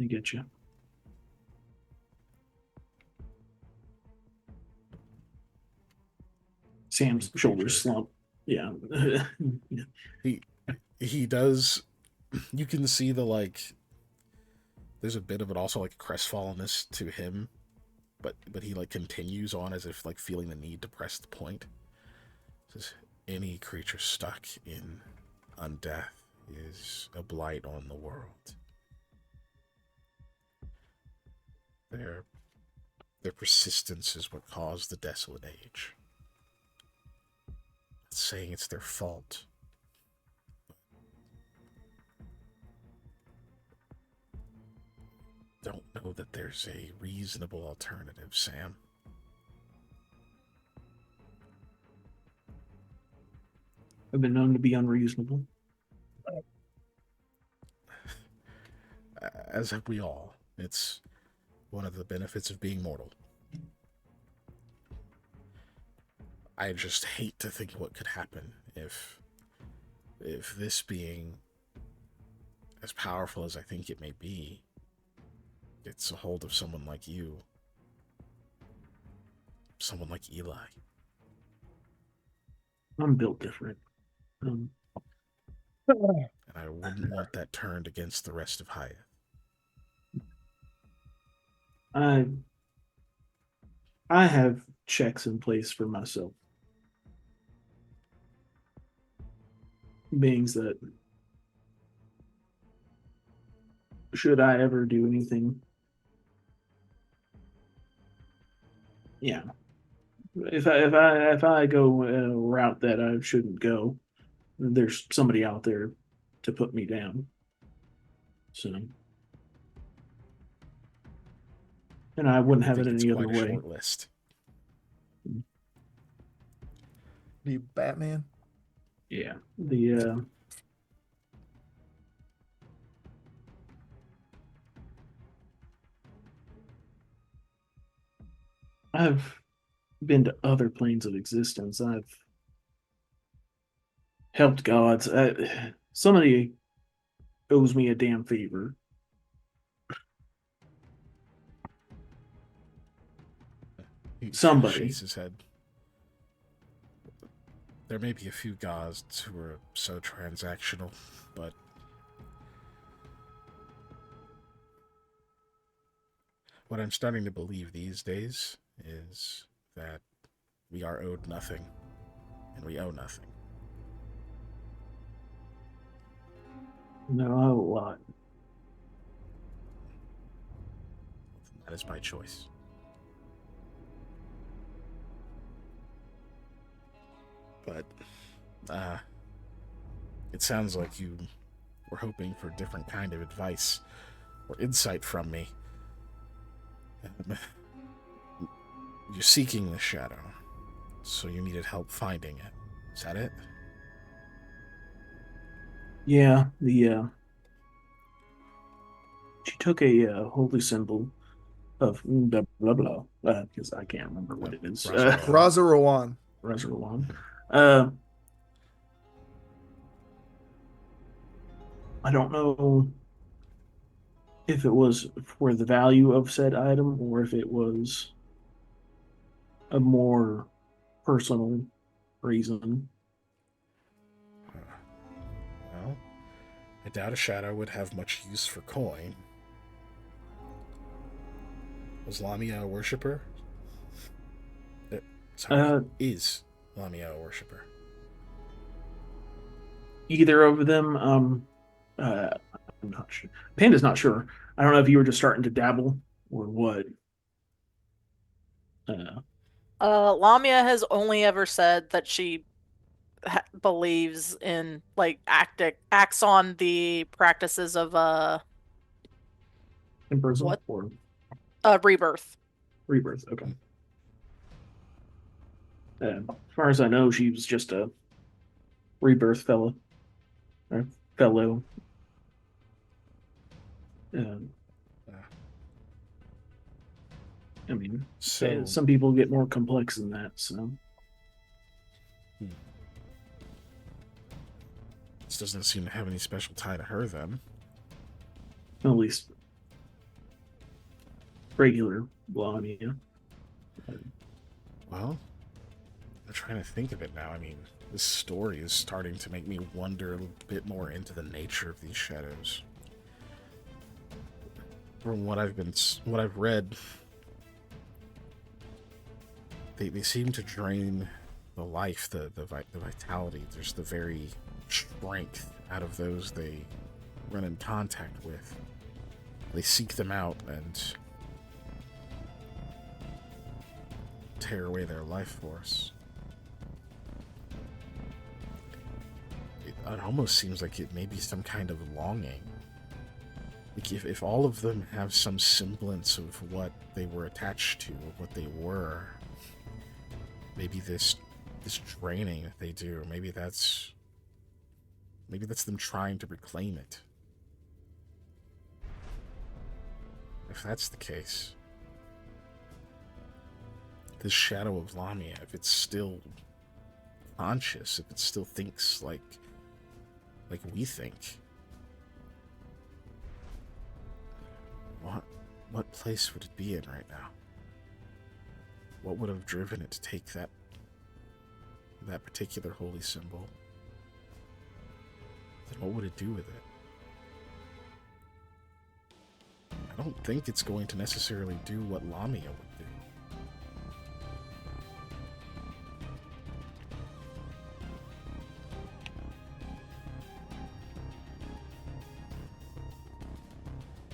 S2: I get you. Sam's shoulders slump. Yeah.
S1: He does. You can see the there's a bit of it also crestfallenness to him, but he continues on as if feeling the need to press the point. Says any creature stuck in undeath is a blight on the world. Their persistence is what caused the desolate age. Not saying it's their fault. Don't know that there's a reasonable alternative, Sam.
S2: I've been known to be unreasonable.
S1: As have we all. It's one of the benefits of being mortal. I just hate to think what could happen if this being, as powerful as I think it may be, gets a hold of someone like you. Someone like Eli.
S2: I'm built different.
S1: And I wouldn't want that turned against the rest of Hayethe.
S2: I have checks in place for myself. Beings that, should I ever do anything, yeah, if I go a route that I shouldn't go, there's somebody out there to put me down. So, and I wouldn't have it any other way.
S1: Short list.
S3: You Batman?
S2: Yeah, been to other planes of existence. I've helped gods. Somebody owes me a damn favor.
S1: He
S2: Somebody.
S1: shakes his head. There may be a few gods who are so transactional, but what I'm starting to believe these days is that we are owed nothing, and we owe nothing.
S2: No, a lot.
S1: That is my choice. But, it sounds like you were hoping for a different kind of advice or insight from me. You're seeking the shadow, so you needed help finding it. Is that it?
S2: Yeah, she took a holy symbol of blah blah blah because I can't remember what it is.
S3: Raza Rowan.
S2: Reservoir. I don't know if it was for the value of said item or if it was a more personal reason.
S1: Well, I doubt a shadow would have much use for coin. Was Lamia a worshipper? Is Lamia a worshipper?
S2: Either of them, I'm not sure. Panda's not sure. I don't know if you were just starting to dabble or what.
S4: Lamia has only ever said that she believes in like acts on the practices of
S2: In person
S4: what
S2: or
S4: rebirth.
S2: rebirth. Okay. As far as I know, she was just a rebirth fellow. Or fellow. I mean, some people get more complex than that, so.
S1: This doesn't seem to have any special tie to her, then.
S2: At least regular Lamia.
S1: Well, I'm trying to think of it now. I mean, this story is starting to make me wonder a little bit more into the nature of these shadows. From what I've read, they seem to drain the life, the vitality, just the very strength out of those they run in contact with. They seek them out and tear away their life force. It almost seems like it may be some kind of longing. Like if all of them have some semblance of what they were attached to, of what they were, maybe this draining that they do, maybe that's them trying to reclaim it. If that's the case, this shadow of Lamia, if it's still conscious, if it still thinks like we think, what place would it be in right now? What would have driven it to take that particular holy symbol? Then what would it do with it? I don't think it's going to necessarily do what Lamia would do.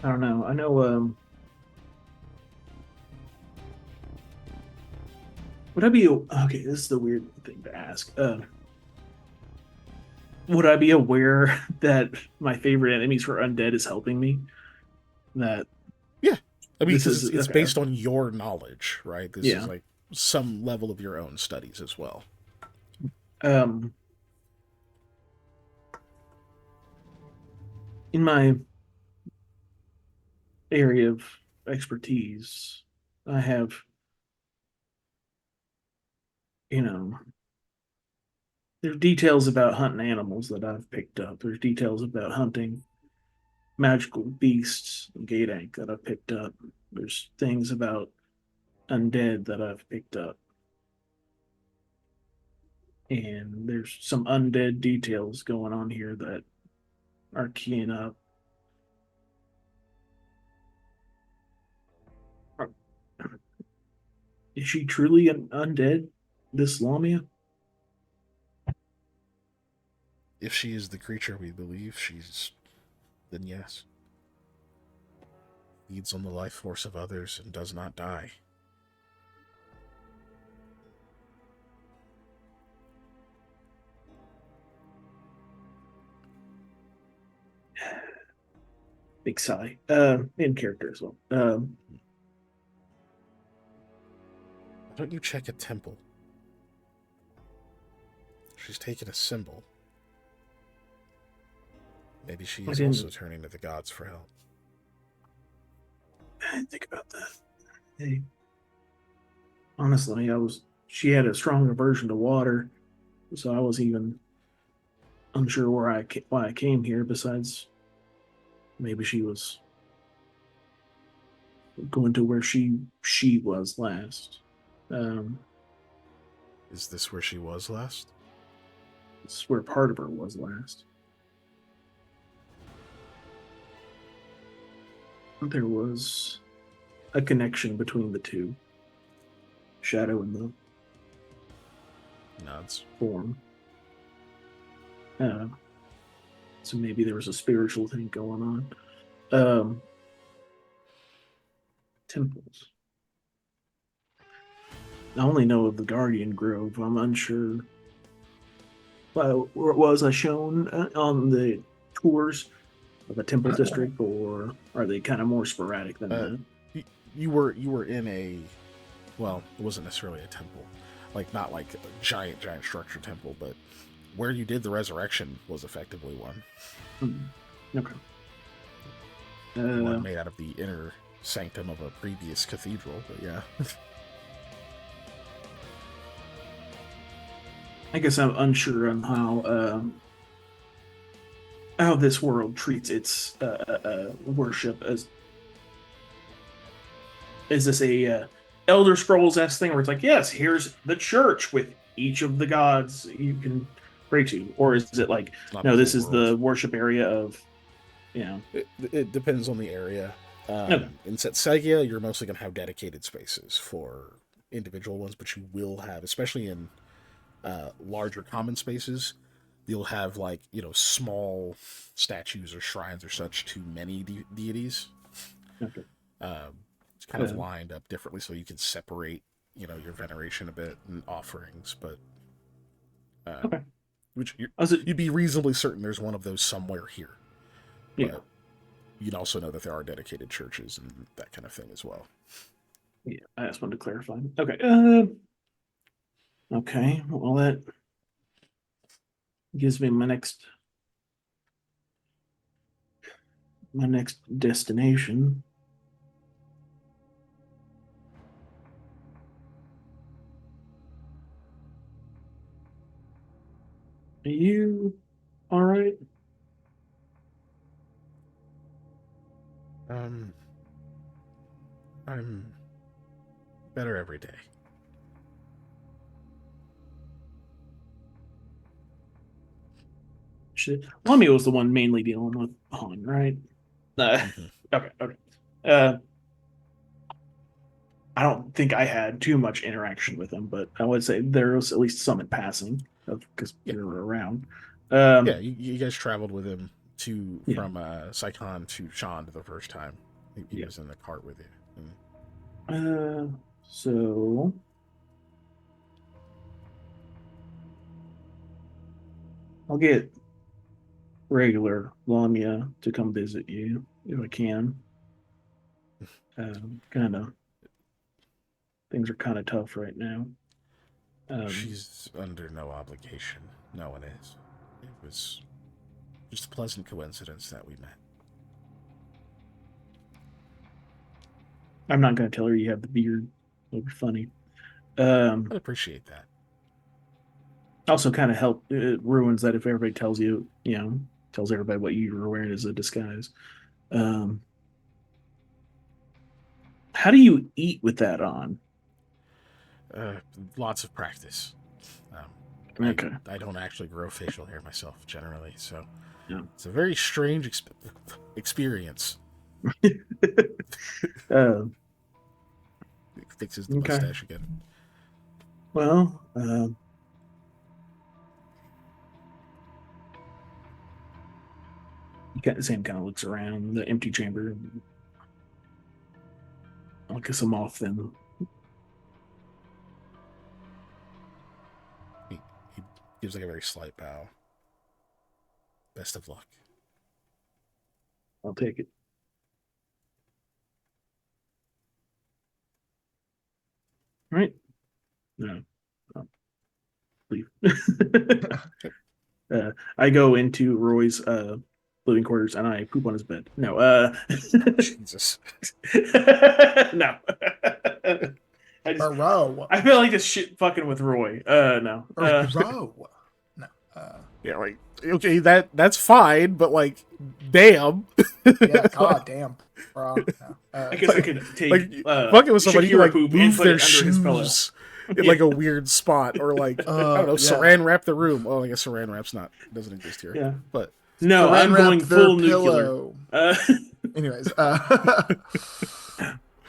S2: I don't know. I know. Would I be okay? This is the weird thing to ask. Would I be aware that my favorite enemies for undead is helping me? That
S1: yeah, I mean, it's
S2: okay.
S1: based on your knowledge, right? This is like some level of your own studies as well.
S2: In my area of expertise, I have you know, there's details about hunting animals that I've picked up. There's details about hunting magical beasts and gate ink that I've picked up. There's things about undead that I've picked up. And there's some undead details going on here that are keying up. Is she truly an undead, this Lamia?
S1: If she is the creature we believe then yes. Feeds on the life force of others and does not die.
S2: Big sigh. In character as well.
S1: Why don't you check a temple? She's taken a symbol. Maybe she is also turning to the gods for help.
S2: I didn't think about that. Hey, honestly, she had a strong aversion to water, so I was even unsure why I came here. Besides, maybe she was going to where she was last.
S1: Is this where she was last?
S2: This is where part of her was last. There was a connection between the two. Shadow and the
S1: Nods.
S2: Form. So maybe there was a spiritual thing going on. Temples. I only know of the Guardian Grove. I'm unsure. Was I shown on the tours of a temple district, or are they kind of more sporadic than that?
S1: You were in a, well, it wasn't necessarily a temple, like not like a giant structure temple, but where you did the resurrection was effectively one.
S2: Okay.
S1: One made out of the inner sanctum of a previous cathedral, but yeah.
S2: I guess I'm unsure on how this world treats its worship. Is this a Elder Scrolls-esque thing where it's like, yes, here's the church with each of the gods you can pray to, or is it like, no, this is the worship area of,
S1: It depends on the area. In Setsegia, you're mostly going to have dedicated spaces for individual ones, but you will have, especially in larger common spaces, you'll have small statues or shrines or such to many deities.
S2: Okay.
S1: It's kind of lined up differently so you can separate your veneration a bit and offerings, but
S2: okay.
S1: Which you'd be reasonably certain there's one of those somewhere here.
S2: Yeah.
S1: But you'd also know that there are dedicated churches and that kind of thing as well.
S2: Yeah, I just wanted to clarify. Okay. Okay. Well, that gives me my next destination. Are you all right?
S1: I'm better every day.
S2: Lummy was the one mainly dealing with Han, right? Okay. I don't think I had too much interaction with him, but I would say there was at least some in passing because we were around.
S1: Yeah, you guys traveled with him from Saikan to Shand the first time. He was in the cart with you.
S2: So I'll get regular Lamia to come visit you if I can. Kind of things are kind of tough right now.
S1: She's under no obligation. No one is. It was just a pleasant coincidence that we met.
S2: I'm not going to tell her you have the beard. It'll be funny.
S1: I'd appreciate that.
S2: Also, kind of help it ruins that if everybody tells you, tells everybody what you were wearing as a disguise. Um, how do you eat with that on?
S1: Uh, Lots of practice. Um,
S2: Okay.
S1: I don't actually grow facial hair myself generally, so
S2: Yeah.
S1: it's a very strange experience.
S2: uh,
S1: It fixes the
S2: okay.
S1: mustache again.
S2: Well, Sam kind of looks around the empty chamber. I'll kiss him off then.
S1: He gives like a very slight bow. Best of luck.
S2: I'll take it. All right. No. I'll leave. I go into Roy's living quarters and I poop on his bed. No.
S1: Jesus.
S2: No.
S3: Bro.
S2: I feel like this shit fucking with Roy. No.
S3: Bro. No.
S1: Yeah, like okay, that's fine, but like, damn.
S3: Yeah, god damn, bro. No.
S2: I guess I could take
S1: fucking with somebody who
S2: Shakira
S1: like
S2: poop and
S1: move
S2: put
S1: their
S2: it under his pillow.
S1: shoes in like a weird spot, or like I don't know,
S3: yeah.
S1: saran wrap the room. Oh, I guess saran wrap's doesn't exist here.
S2: Yeah.
S1: But
S2: no,
S3: Saran
S2: I'm
S3: wrap
S2: going
S3: their
S2: full
S3: pillow.
S2: nuclear.
S3: Anyways,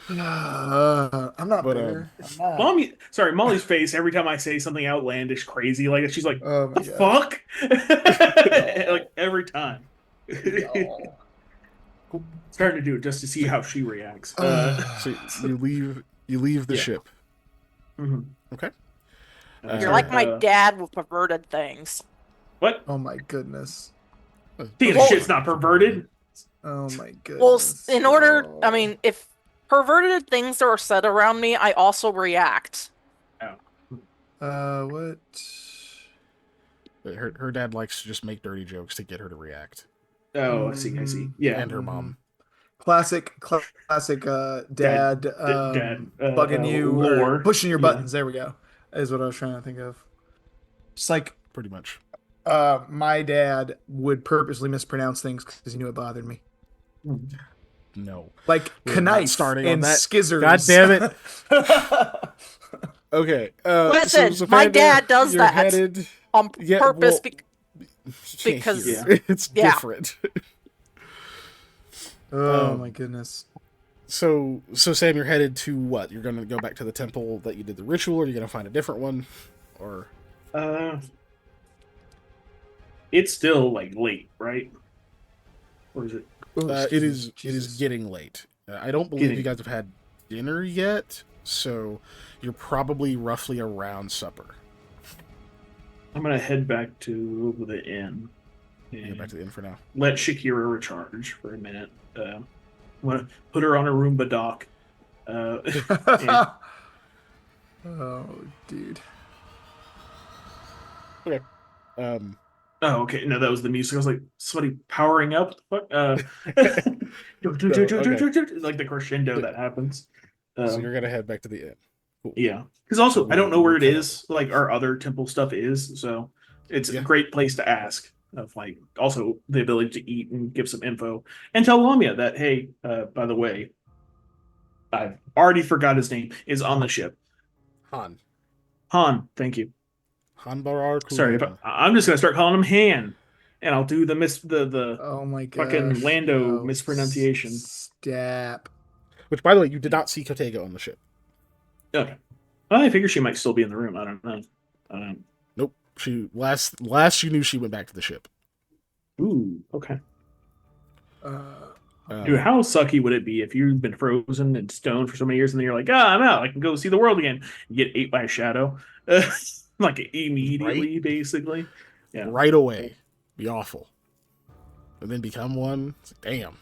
S3: I'm not bitter. I'm not.
S2: Molly's face every time I say something outlandish, crazy like that, she's like,
S3: Oh my
S2: "The
S3: god.
S2: fuck?" Like every time.
S3: Y'all.
S2: Starting to do it just to see how she reacts.
S1: so you leave the
S2: Yeah.
S1: ship.
S2: Mhm.
S1: Okay.
S4: You're like my dad with perverted things.
S2: What?
S3: Oh my goodness.
S2: Taking a shit's not perverted.
S3: Oh my
S4: Well,
S3: goodness.
S4: in order, I mean, if perverted things are said around me, I also react.
S3: What?
S1: Her dad likes to just make dirty jokes to get her to react.
S2: Oh, I see. Yeah.
S1: And her mom.
S3: Classic dad bugging you
S2: lore.
S3: or pushing your buttons. There we go. Is what I was trying to think of. It's like
S1: Pretty much.
S3: my dad would purposely mispronounce things because he knew it bothered me.
S1: No.
S3: Like knife
S1: starting
S3: and
S1: on that.
S3: skizzers.
S1: God damn it. Okay.
S4: Listen,
S1: so
S4: my
S1: Panda,
S4: dad does
S1: you're
S4: that
S1: headed...
S4: on purpose
S1: Can't
S4: because
S1: hear. It's different.
S3: Oh my goodness.
S1: So Sam, you're headed to what? You're going to go back to the temple that you did the ritual, or are you going to find a different one? Or
S2: it's still like late, right? Or is it?
S1: It is getting late. I don't believe you guys have had dinner yet, so you're probably roughly around supper.
S2: I'm gonna head back to the inn.
S1: Go back to the inn for now.
S2: Let Shakira recharge for a minute. I'm gonna put her on a Roomba dock.
S3: Oh, dude.
S1: Okay.
S2: Oh, okay. No, that was the music. I was like, somebody powering up. What the fuck? Like the crescendo that happens.
S1: So you're gonna head back to the inn. Cool.
S2: Yeah, because also I don't know where it is. Like our other temple stuff is, so it's a great place to ask. Of like also the ability to eat and give some info and tell Lamia that hey, by the way, I've already forgot his name is on the ship. Han, thank you.
S1: Han Barar.
S2: Sorry, I'm just gonna start calling him Han, and I'll do the
S3: oh my god
S2: fucking Lando mispronunciation.
S3: Step.
S1: Which, by the way, you did not see Kotego on the ship.
S2: Okay, well, I figure she might still be in the room. I don't know.
S1: Nope. She last you knew she went back to the ship.
S2: Ooh, okay.
S3: Uh,
S2: Dude, how sucky would it be if you've been frozen and stoned for so many years and then you're like, I'm out. I can go see the world again. You get ate by a shadow. Like immediately, right? Basically. Yeah.
S1: Right away. Be awful. And then become one. Damn.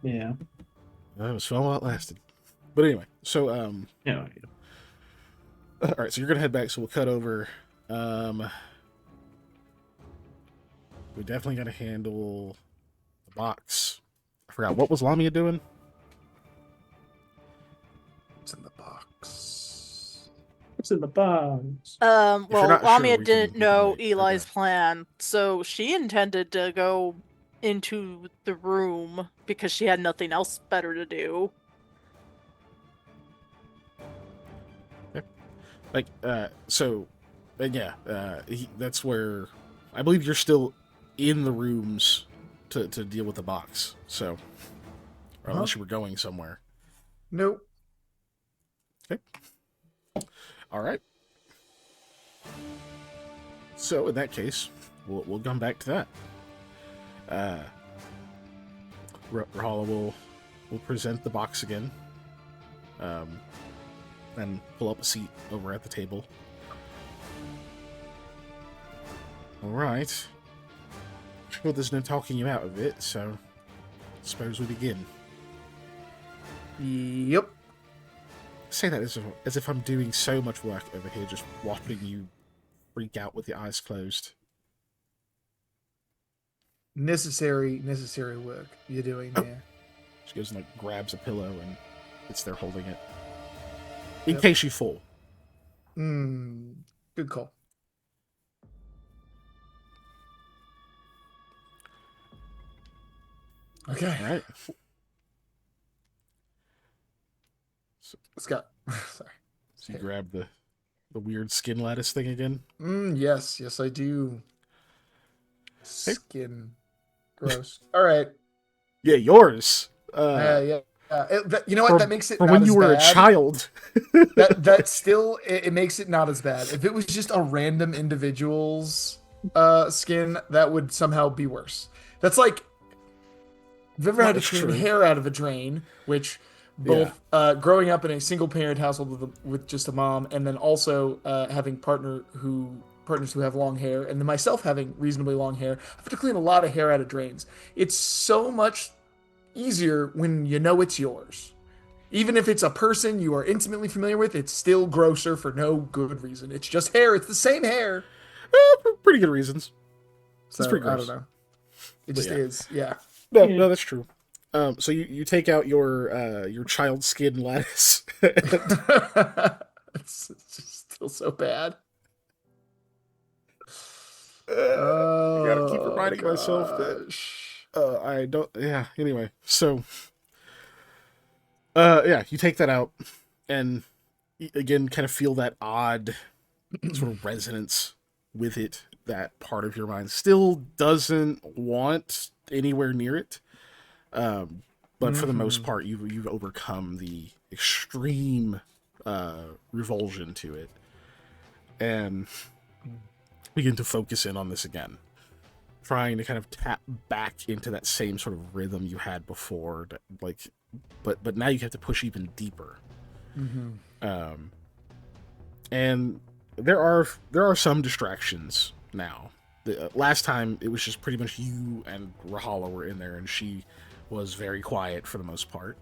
S2: Yeah.
S1: That was fun while it lasted. But anyway, so
S2: yeah.
S1: All right, so you're gonna head back. So we'll cut over. We definitely gotta handle the box. I forgot, what was Lamia doing?
S3: It's in the box.
S2: What's in the box?
S4: Well,
S1: not sure,
S4: Lamia
S1: we
S4: didn't
S1: can
S4: know
S1: wait.
S4: Eli's
S1: Okay.
S4: plan, so she intended to go into the room because she had nothing else better to do.
S1: Like, that's where I believe you're still in the rooms to deal with the box. So, or unless you were going somewhere.
S3: Nope.
S1: Okay. All right. So in that case, we'll come back to that. Rahala will present the box again, and pull up a seat over at the table. All right. Well, there's no talking you out of it, so suppose we begin.
S3: Yep.
S1: Say that as if I'm doing so much work over here, just watching you freak out with your eyes closed.
S3: Necessary work you're doing there.
S1: She goes and grabs a pillow and sits there holding it. In case you fall.
S3: Good call. Okay.
S1: All right.
S3: Let's go. Sorry.
S1: So you grab the weird skin lattice thing again?
S3: Yes, I do. Skin. Gross. All right.
S1: Yeah, yours.
S3: Yeah. You know what? That makes it
S1: for
S3: not
S1: when
S3: as
S1: you were
S3: bad.
S1: a child.
S3: that still it makes it not as bad. If it was just a random individual's skin, that would somehow be worse. That's like, have you ever had to clean hair out of a drain? Which both growing up in a single parent household with just a mom, and then also having partners who have long hair, and then myself having reasonably long hair, I have to clean a lot of hair out of drains. It's so much easier when you know it's yours. Even if it's a person you are intimately familiar with, it's still grosser for no good reason. It's just hair. It's the same hair.
S1: For pretty good reasons.
S3: So,
S1: it's pretty gross.
S3: I don't know. It just is. Yeah.
S1: No, that's true. So you take out your child skin lattice.
S3: It's just still so bad.
S1: I gotta keep reminding myself that I don't. Yeah. Anyway, so you take that out, and again, kind of feel that odd sort of resonance with it. That part of your mind still doesn't want anywhere near it. But for the most part, you've overcome the extreme revulsion to it, and begin to focus in on this again, trying to kind of tap back into that same sort of rhythm you had before, but now you have to push even deeper. And there are some distractions now. Last time it was just pretty much you and Rahala were in there, and she was very quiet for the most part.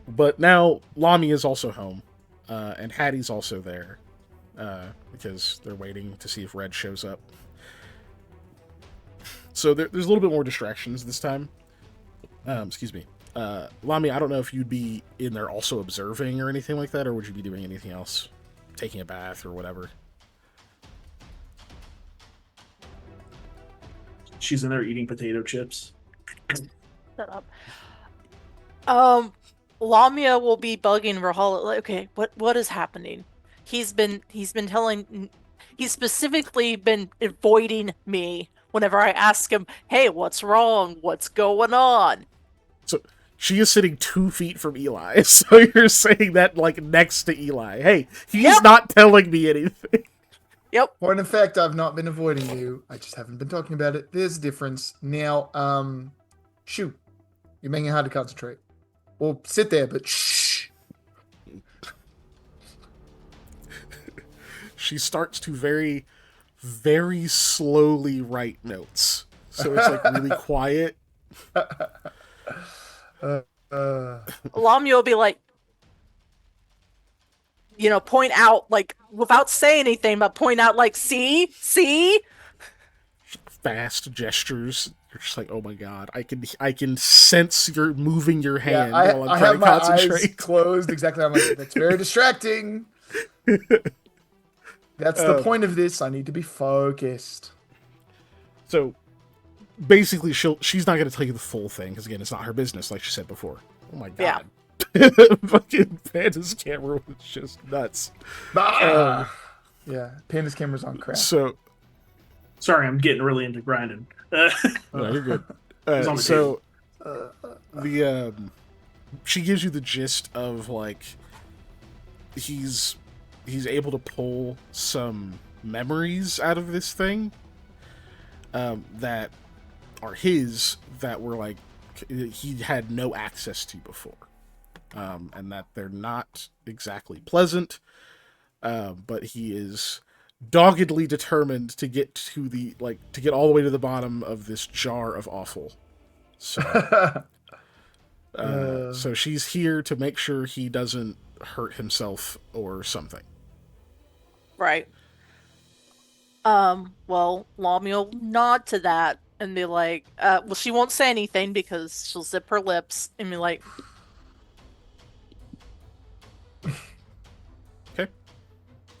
S1: But now Lami is also home, and Hattie's also there, because they're waiting to see if Red shows up. So there's a little bit more distractions this time. Excuse me. Lami, I don't know if you'd be in there also observing or anything like that, or would you be doing anything else? Taking a bath or whatever?
S2: She's in there eating potato chips.
S4: Shut up. Lamia will be bugging Rahala. Like, okay, what is happening? He's specifically been avoiding me whenever I ask him, hey, what's wrong? What's going on?
S1: So she is sitting 2 feet from Eli. So you're saying that next to Eli. Hey, he's not telling me anything.
S4: Yep.
S3: Point of fact, I've not been avoiding you. I just haven't been talking about it. There's a difference. Now, shoot. You're making it hard to concentrate. Well, sit there, but shh.
S1: She starts to very, very slowly write notes. So it's really quiet.
S4: Lamia will be like, point out, without saying anything, but point out, see?
S1: Fast gestures. You're just like, oh my god, I can sense you're moving your hand
S3: Yeah,
S1: while I'm
S3: I
S1: trying
S3: have
S1: to
S3: my eyes
S1: concentrate.
S3: closed. Exactly. I'm like, that's very distracting. That's the point of this. I need to be focused.
S1: So basically, she's not going to tell you the full thing because again, it's not her business, like she said before. Oh my
S4: Yeah.
S1: god. Fucking Panda's camera was just nuts.
S3: Yeah, Panda's camera's on crack.
S1: So,
S2: Sorry, I'm getting really into grinding.
S1: no, you're good.
S2: It's on the
S1: So, the she gives you the gist of like he's able to pull some memories out of this thing that are his that were like he had no access to before, and that they're not exactly pleasant. But he is doggedly determined to get to to get all the way to the bottom of this jar of awful. So, so she's here to make sure he doesn't hurt himself or something.
S4: Right. Well, Lami will nod to that and be like, well, she won't say anything because she'll zip her lips and be like,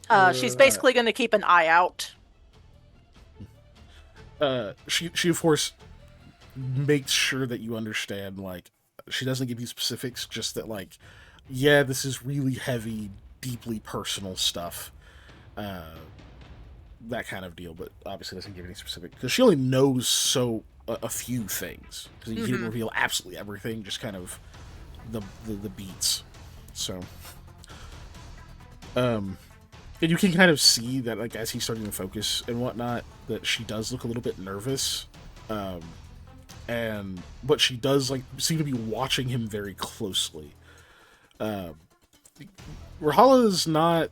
S1: Okay.
S4: She's basically going to keep an eye out.
S1: She of course makes sure that you understand, like, she doesn't give you specifics, just that, like, yeah, this is really heavy, deeply personal stuff. That kind of deal, but obviously doesn't give any specific, because she only knows a few things, because he didn't reveal absolutely everything, just kind of the beats. So, and you can kind of see that, like, as he's starting to focus and whatnot, that she does look a little bit nervous, but she does, like, seem to be watching him very closely. Rahala is not.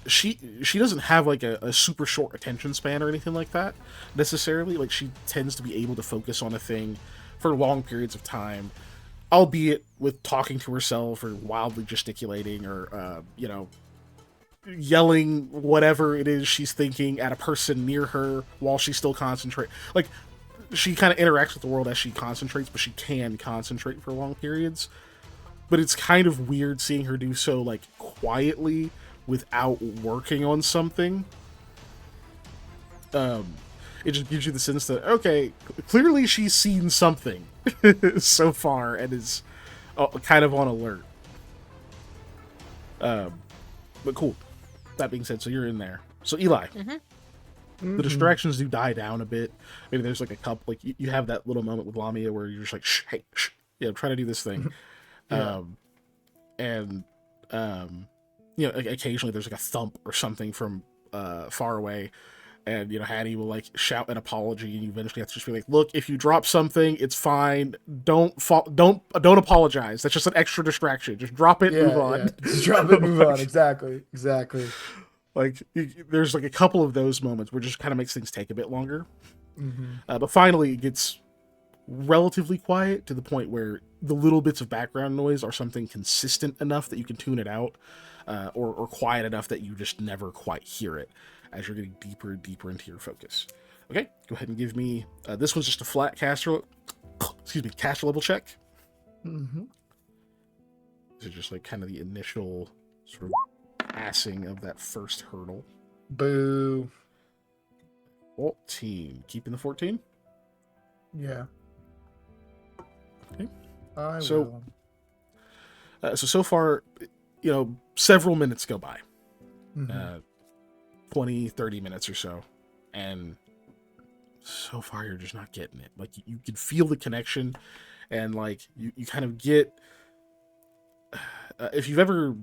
S1: She doesn't have like a super short attention span or anything like that necessarily. Like, she tends to be able to focus on a thing for long periods of time, albeit with talking to herself or wildly gesticulating or yelling whatever it is she's thinking at a person near her while she still concentrates. Like, she kind of interacts with the world as she concentrates, but she can concentrate for long periods. But it's kind of weird seeing her do so, like, quietly without working on something. It just gives you the sense that, okay, clearly she's seen something so far and is kind of on alert. But cool. That being said, so you're in there. So Eli, the distractions do die down a bit. Maybe there's like a couple, like you have that little moment with Lamia where you're just like, shh, hey, shh, yeah, I'm trying to do this thing.
S3: Yeah.
S1: Occasionally there's like a thump or something from far away, and Hattie will like shout an apology, and you eventually have to just be like, look, if you drop something, it's fine. Don't apologize. That's just an extra distraction. Just drop it, move on.
S3: Yeah. Just drop it, move on. Exactly.
S1: Like, there's like a couple of those moments where it just kind of makes things take a bit longer. But finally it gets relatively quiet to the point where the little bits of background noise are something consistent enough that you can tune it out, or quiet enough that you just never quite hear it as you're getting deeper and deeper into your focus. Okay, go ahead and give me, this one's just a flat caster level check. So just like kind of the initial sort of passing of that first hurdle.
S3: Boo.
S1: 14. Keeping the 14?
S3: Yeah.
S1: Okay.
S3: I
S1: So
S3: will.
S1: So far, several minutes go by. 20, 30 minutes or so. And so far you're just not getting it. Like, you can feel the connection, and like you kind of get if you've ever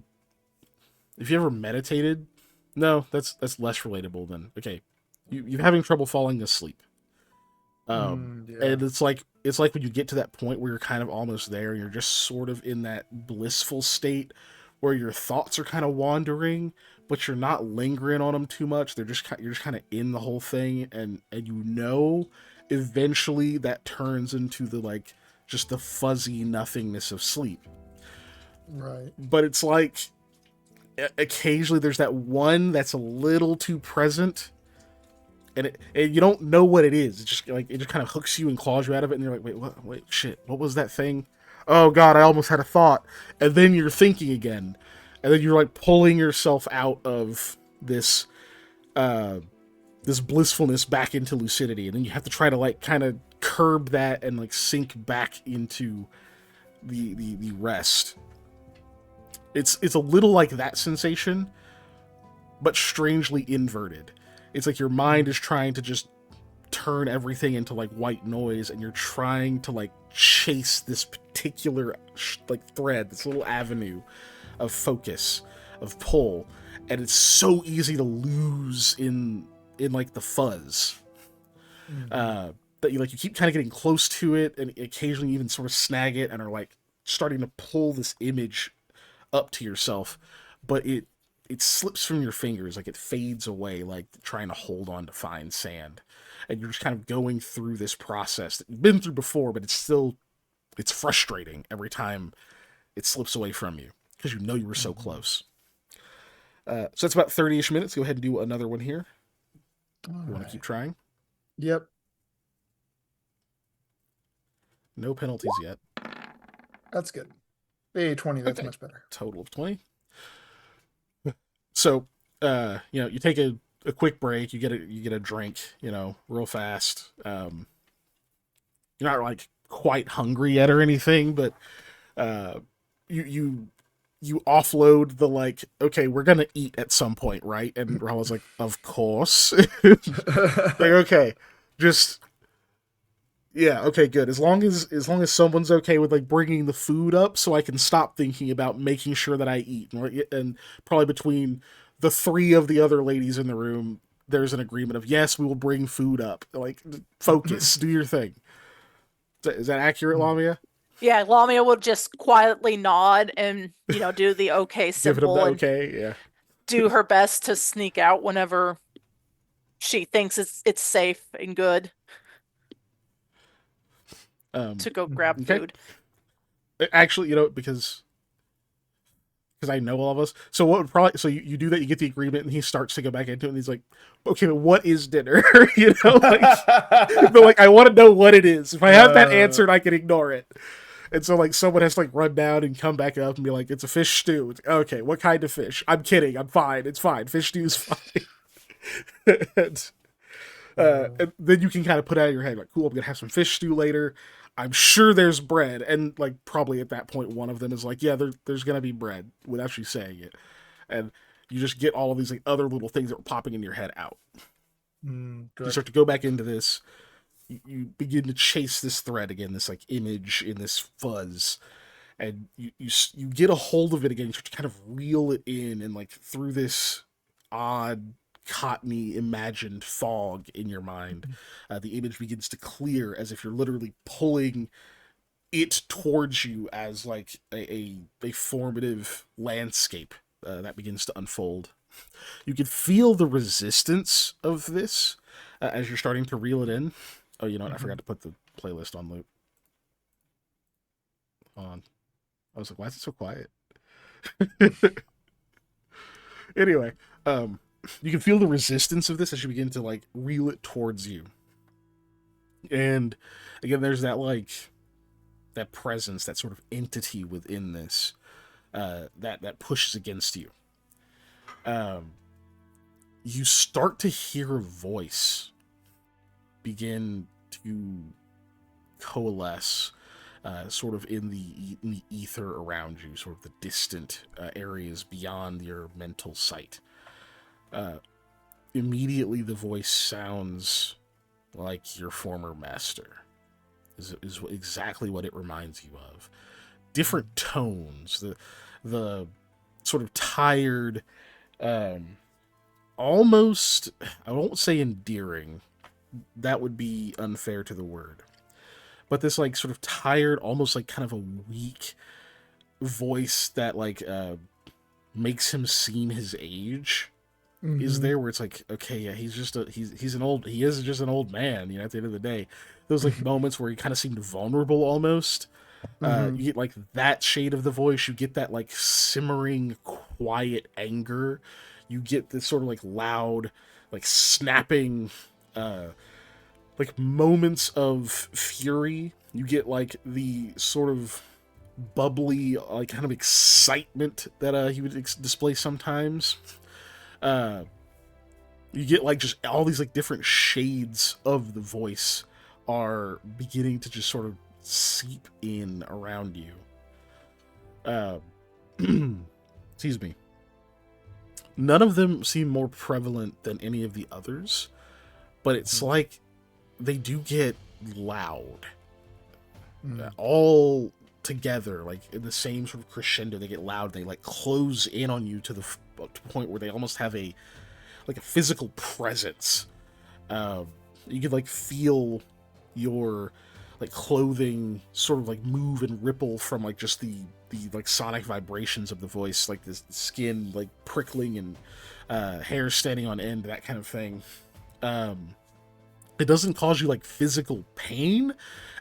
S1: meditated, no, that's less relatable than, okay, you're having trouble falling asleep. And it's like when you get to that point where you're kind of almost there, you're just sort of in that blissful state where your thoughts are kind of wandering, but you're not lingering on them too much. You're just kind of in the whole thing, and eventually that turns into the, like, just the fuzzy nothingness of sleep.
S3: Right.
S1: But it's like occasionally there's that one that's a little too present, and you don't know what it is. It's just like it just kind of hooks you and claws you out of it, and you're like, wait, what? Wait, shit, what was that thing? Oh god, I almost had a thought. And then you're thinking again, and then you're like pulling yourself out of this this blissfulness back into lucidity, and then you have to try to like kind of curb that and like sink back into the rest. It's a little like that sensation, but strangely inverted. It's like your mind is trying to just turn everything into like white noise, and you're trying to like chase this particular like thread, this little avenue of focus, of pull, and it's so easy to lose in like the fuzz. That you keep kind of getting close to it, and occasionally even sort of snag it and are like starting to pull this image up to yourself, but it slips from your fingers, like it fades away, like trying to hold on to fine sand. And you're just kind of going through this process that you've been through before, but it's frustrating every time it slips away from you, because you know you were so close. So that's about 30-ish minutes. Go ahead and do another one here. You want to keep trying?
S3: Yep.
S1: No penalties yet.
S3: That's good. Hey, 20, that's
S1: Okay.
S3: much better.
S1: Total of 20. So, you take a quick break, you get a drink, real fast. You're not like quite hungry yet or anything, but you offload the like, okay, we're gonna eat at some point, right? And Rahula's like, of course. Like, okay, just yeah, okay, good. As long as someone's okay with like bringing the food up, so I can stop thinking about making sure that I eat, and probably between the three of the other ladies in the room, there's an agreement of yes, we will bring food up. Like, focus, do your thing. Is that accurate, Lamia?
S4: Yeah, Lamia will just quietly nod and do the okay
S1: Give it a
S4: symbol and
S1: okay, yeah.
S4: do her best to sneak out whenever she thinks it's safe and good to go grab food.
S1: Actually, because I know all of us. So what would probably you do that, you get the agreement, and he starts to go back into it, and he's like, okay, but what is dinner? But like, I want to know what it is. If I have that answered, I can ignore it. And so like someone has to like run down and come back up and be like, it's a fish stew. It's, okay, what kind of fish? I'm kidding. I'm fine. It's fine. Fish stew is fine. And then you can kind of put out of your head like, cool, I'm gonna have some fish stew later. I'm sure there's bread, and like probably at that point one of them is like, yeah, there's gonna be bread, without you saying it, and you just get all of these like other little things that were popping in your head out. You start to go back into this. You begin to chase this thread again, this like image in this fuzz, and you get a hold of it again. You start to kind of reel it in, and like through this odd cottony imagined fog in your mind, the image begins to clear, as if you're literally pulling it towards you as like a formative landscape that begins to unfold. You can feel the resistance of this as you're starting to reel it in. Oh, you know what? I forgot to put the playlist on loop. Hold on. I was like, why is it so quiet? Anyway, you can feel the resistance of this as you begin to like reel it towards you. And again, there's that like that presence, that sort of entity within this that pushes against you. You start to hear a voice begin to coalesce sort of in the ether around you, sort of the distant areas beyond your mental sight. Immediately the voice sounds like your former master. Is exactly what it reminds you of. Different tones, the sort of tired, almost, I won't say endearing, that would be unfair to the word, but this like sort of tired, almost like kind of a weak voice that like makes him seem his age is there, where it's like, okay, yeah, he is just an old man, at the end of the day. Those like moments where he kind of seemed vulnerable almost. You get like that shade of the voice. You get that like simmering, quiet anger. You get this sort of like loud, like snapping like moments of fury. You get like the sort of bubbly, like kind of excitement that he would display sometimes. You get like just all these like different shades of the voice are beginning to just sort of seep in around you. Excuse me. None of them seem more prevalent than any of the others, but it's like they do get loud. All together, like in the same sort of crescendo, they get loud. They like close in on you to the point where they almost have a physical presence. You could like feel your like clothing sort of like move and ripple from like just the like sonic vibrations of the voice, like this skin like prickling and hair standing on end, that kind of thing. It doesn't cause you like physical pain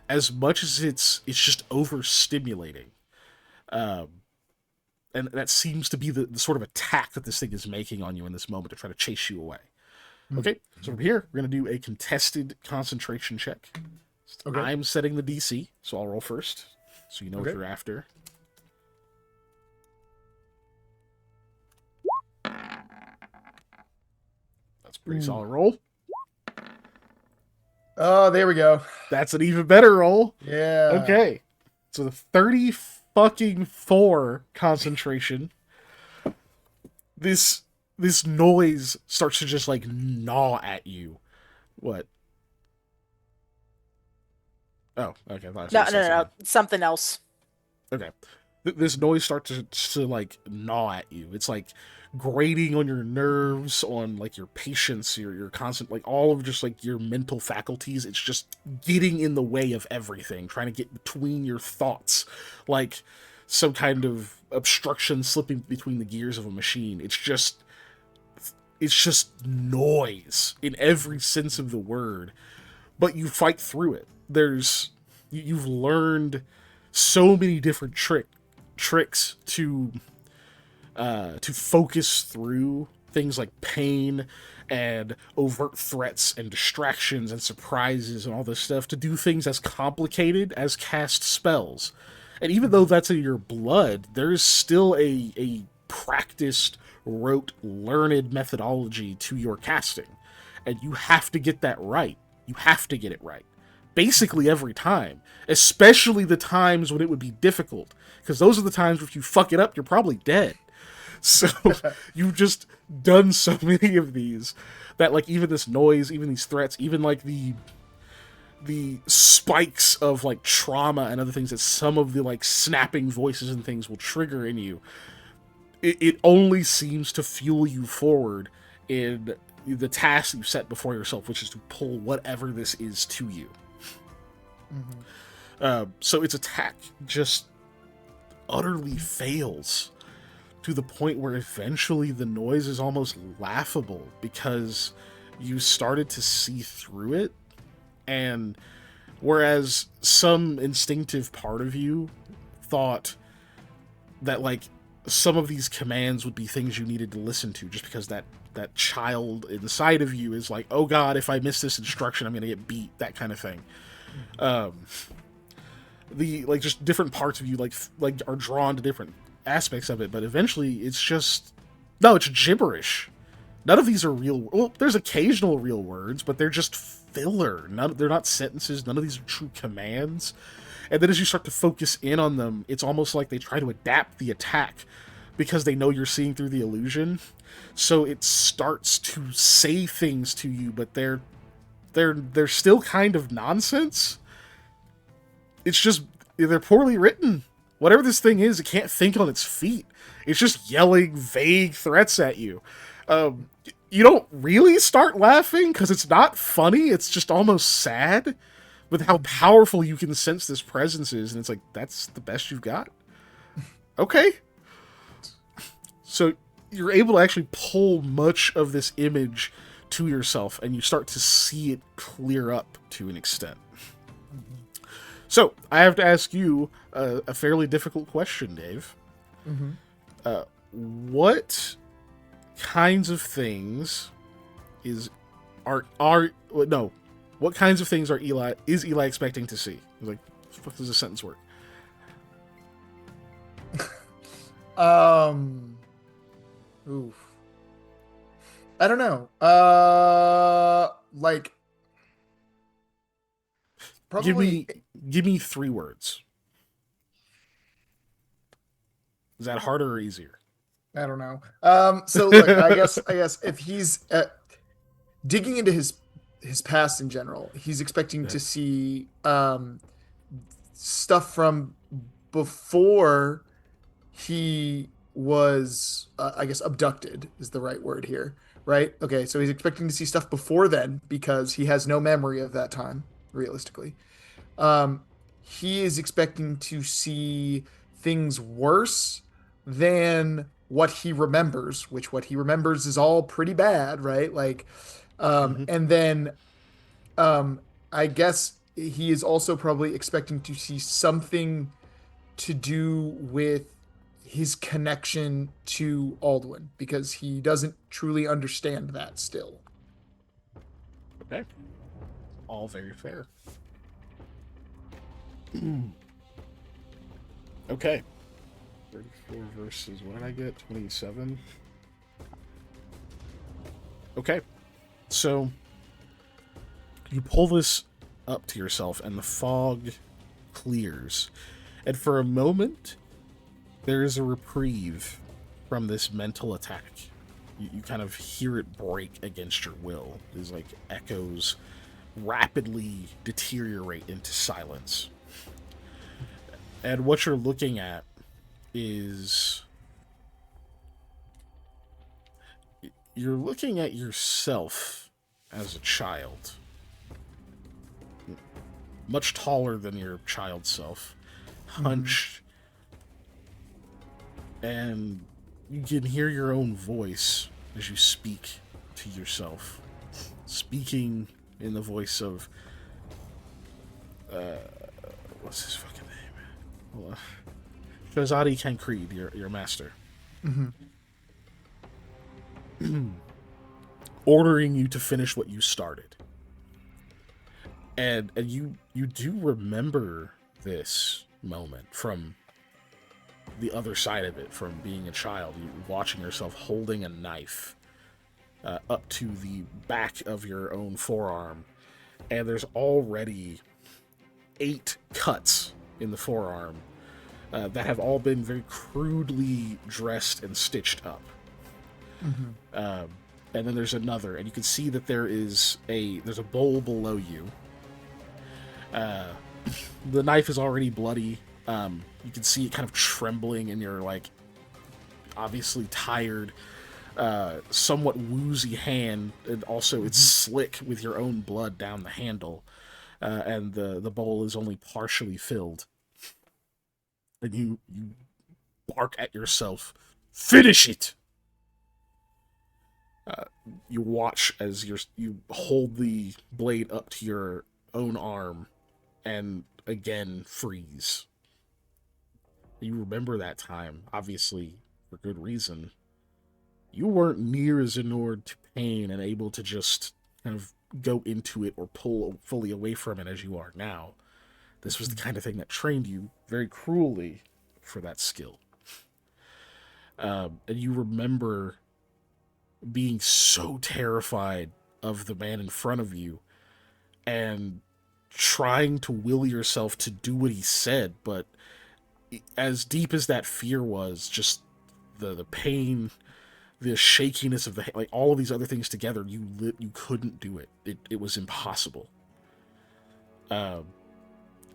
S1: as much as it's just overstimulating. And that seems to be the sort of attack that this thing is making on you in this moment to try to chase you away. Okay, so from here, we're going to do a contested concentration check. Okay. I'm setting the DC, so I'll roll first, so you know what you're after. That's a pretty solid roll.
S3: Oh, there we go.
S1: That's an even better roll.
S3: Yeah.
S1: Okay, so the 34 concentration. This noise starts to just like gnaw at you. What? Oh, okay.
S4: No. Something else.
S1: Okay. This noise starts to like gnaw at you. It's like grating on your nerves, on like your patience, your constant, like all of just like your mental faculties. It's just getting in the way of everything, trying to get between your thoughts, like some kind of obstruction slipping between the gears of a machine. It's just noise in every sense of the word, but you fight through it. You've learned so many different tricks to focus through things like pain and overt threats and distractions and surprises and all this stuff, to do things as complicated as cast spells. And even though that's in your blood, there's still a practiced, rote, learned methodology to your casting. And you have to get that right. You have to get it right. Basically every time. Especially the times when it would be difficult. Because those are the times where if you fuck it up, you're probably dead. So you've just done so many of these that like even this noise, even these threats, even like the spikes of like trauma and other things that some of the like snapping voices and things will trigger in you, it only seems to fuel you forward in the task you set before yourself, which is to pull whatever this is to you. So its attack just utterly fails, to the point where eventually the noise is almost laughable because you started to see through it. And whereas some instinctive part of you thought that like some of these commands would be things you needed to listen to, just because that child inside of you is like, oh god, if I miss this instruction, I'm gonna get beat, that kind of thing. The like just different parts of you like are drawn to different aspects of it, but eventually it's gibberish. None of these are real. Well, there's occasional real words, but they're just filler. They're not sentences. None of these are true commands. And then as you start to focus in on them, it's almost like they try to adapt the attack because they know you're seeing through the illusion. So it starts to say things to you, but they're still kind of nonsense. It's just, they're poorly written. Whatever this thing is, it can't think on its feet. It's just yelling vague threats at you. You don't really start laughing because it's not funny. It's just almost sad with how powerful you can sense this presence is. And it's like, that's the best you've got? Okay. So you're able to actually pull much of this image to yourself, and you start to see it clear up to an extent. So I have to ask you a fairly difficult question, Dave. What kinds of things is no, what kinds of things is Eli expecting to see? Like, what the fuck does this sentence work?
S3: Oof. I don't know. Like probably.
S1: Give me 3 words. Is that harder or easier?
S3: I don't know. So look, I guess if he's digging into his past in general, he's expecting to see stuff from before he was, I guess, abducted is the right word here, right? Okay, so he's expecting to see stuff before then because he has no memory of that time, realistically. Um, he is expecting to see things worse than what he remembers, which what he remembers is all pretty bad, right? Like,
S1: Mm-hmm.
S3: and then um, I guess he is also probably expecting to see something to do with his connection to Aldwin because he doesn't truly understand that still.
S1: Okay. All very fair. Okay. 34 versus, what did I get? 27? Okay. So, you pull this up to yourself, and the fog clears. And for a moment, there is a reprieve from this mental attack. You kind of hear it break against your will. These, like, echoes rapidly deteriorate into silence. And what you're looking at is... You're looking at yourself as a child. Much taller than your child self. Hunched. And you can hear your own voice as you speak to yourself. Speaking in the voice of... what's his fucking name? Hold on. Shazadi Tancred, your master. Ordering you to finish what you started. And you do remember this moment from the other side of it, from being a child. You watching yourself holding a knife up to the back of your own forearm. And there's already 8 cuts in the forearm that have all been very crudely dressed and stitched up. And then there's another, and you can see that there's a bowl below you. The knife is already bloody. You can see it kind of trembling in your, like, obviously tired, somewhat woozy hand, and also it's slick with your own blood down the handle. And the bowl is only partially filled. And you bark at yourself, "Finish it!" You watch as you hold the blade up to your own arm, and again freeze. You remember that time, obviously for good reason. You weren't near as inured to pain and able to just kind of go into it or pull fully away from it as you are now. This was the kind of thing that trained you very cruelly for that skill. And you remember being so terrified of the man in front of you and trying to will yourself to do what he said, but as deep as that fear was, just the pain, the shakiness of like all of these other things together, you couldn't do it. It was impossible.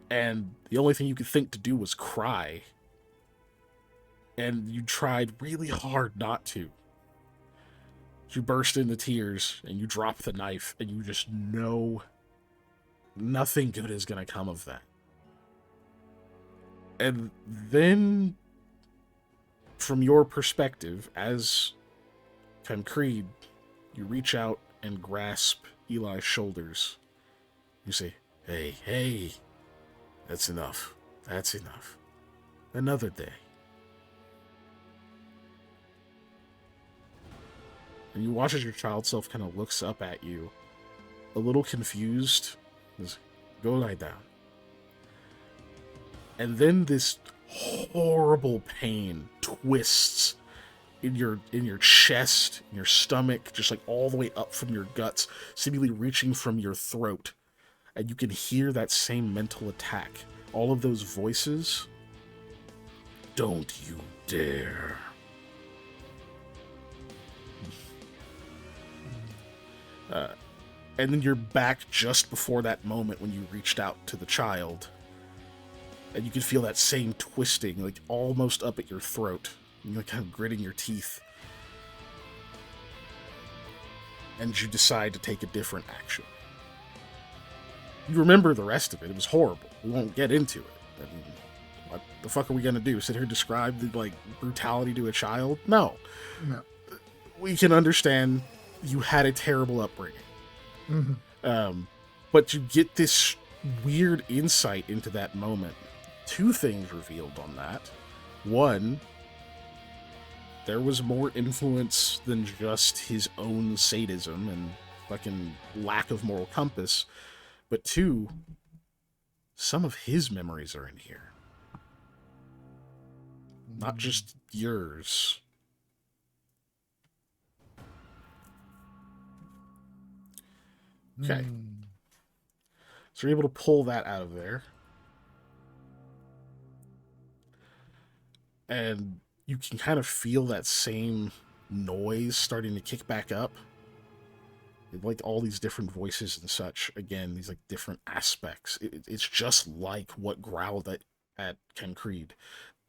S1: And the only thing you could think to do was cry. And you tried really hard not to. You burst into tears, and you drop the knife, and you just know nothing good is going to come of that. And then, from your perspective, as Tancred, you reach out and grasp Eli's shoulders. You say, hey, that's enough. That's enough. Another day. And you watch as your child self kind of looks up at you a little confused, is go lie down. And then this horrible pain twists in your chest, in your stomach, just like all the way up from your guts, seemingly reaching from your throat. And you can hear that same mental attack. All of those voices. Don't you dare. And then you're back just before that moment when you reached out to the child. And you can feel that same twisting, like almost up at your throat. And you're kind of gritting your teeth. And you decide to take a different action. You remember the rest of it. It was horrible. We won't get into it. I mean, what the fuck are we gonna do? Sit here and describe the, like, brutality to a child? No. We can understand you had a terrible upbringing.
S3: Mm-hmm.
S1: But you get this weird insight into that moment. Two things revealed on that. One, there was more influence than just his own sadism and fucking lack of moral compass. But two, some of his memories are in here. Not just yours. Okay. So you're able to pull that out of there. And you can kind of feel that same noise starting to kick back up. Like all these different voices and such. Again, these like different aspects. It's just like what growled at Ken Creed.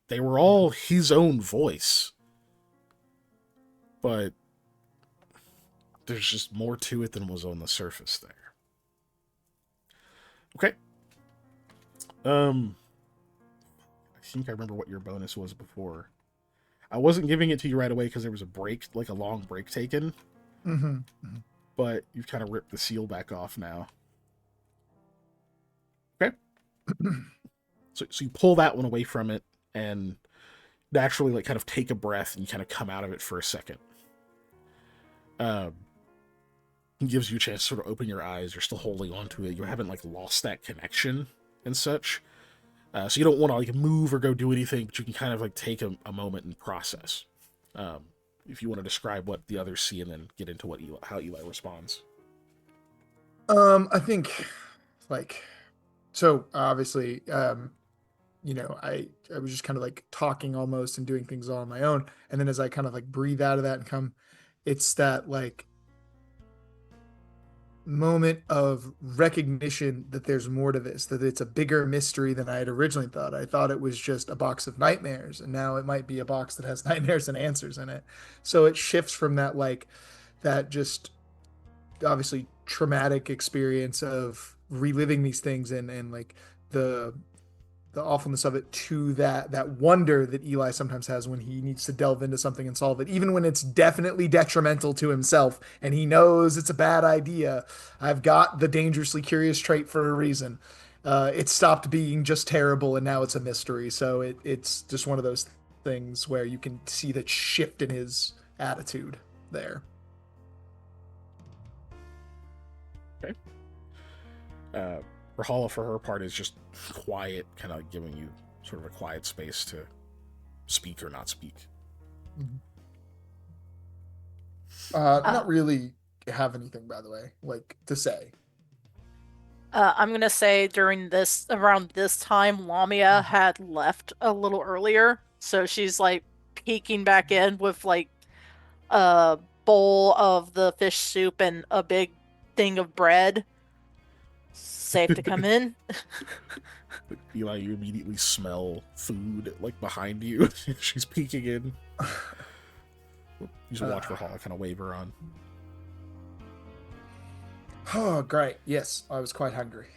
S1: They were all his own voice. But there's just more to it than was on the surface there. Okay. I think I remember what your bonus was before. I wasn't giving it to you right away because there was a break, like a long break taken.
S3: Mm-hmm.
S1: But you've kind of ripped the seal back off now. Okay. So you pull that one away from it and naturally like kind of take a breath and you kind of come out of it for a second. It gives you a chance to sort of open your eyes. You're still holding on to it. You haven't like lost that connection and such. So you don't want to like move or go do anything, but you can kind of like take a moment and process. If you want to describe what the others see and then get into what how Eli responds.
S3: I think like, so obviously, you know, I was just kind of like talking almost and doing things all on my own. And then as I kind of like breathe out of that and come, it's that like moment of recognition that there's more to this, that it's a bigger mystery than I had originally thought. I thought it was just a box of nightmares, and now it might be a box that has nightmares and answers in it. So it shifts from that like that just obviously traumatic experience of reliving these things and like the awfulness of it to that wonder that Eli sometimes has when he needs to delve into something and solve it, even when it's definitely detrimental to himself and he knows it's a bad idea. I've got the dangerously curious trait for a reason. It stopped being just terrible and now it's a mystery. So it's just one of those things where you can see that shift in his attitude there.
S1: Okay. Rahala, for her part, is just quiet, kind of giving you sort of a quiet space to speak or not speak.
S3: Not really have anything, by the way, like to say.
S4: I'm gonna say around this time, Lamia had left a little earlier, so she's like peeking back in with like a bowl of the fish soup and a big thing of bread. Safe to come in.
S1: Eli, you immediately smell food like behind you. She's peeking in. You just watch Rahala kind of wave her on.
S3: Oh, great. Yes, I was quite hungry.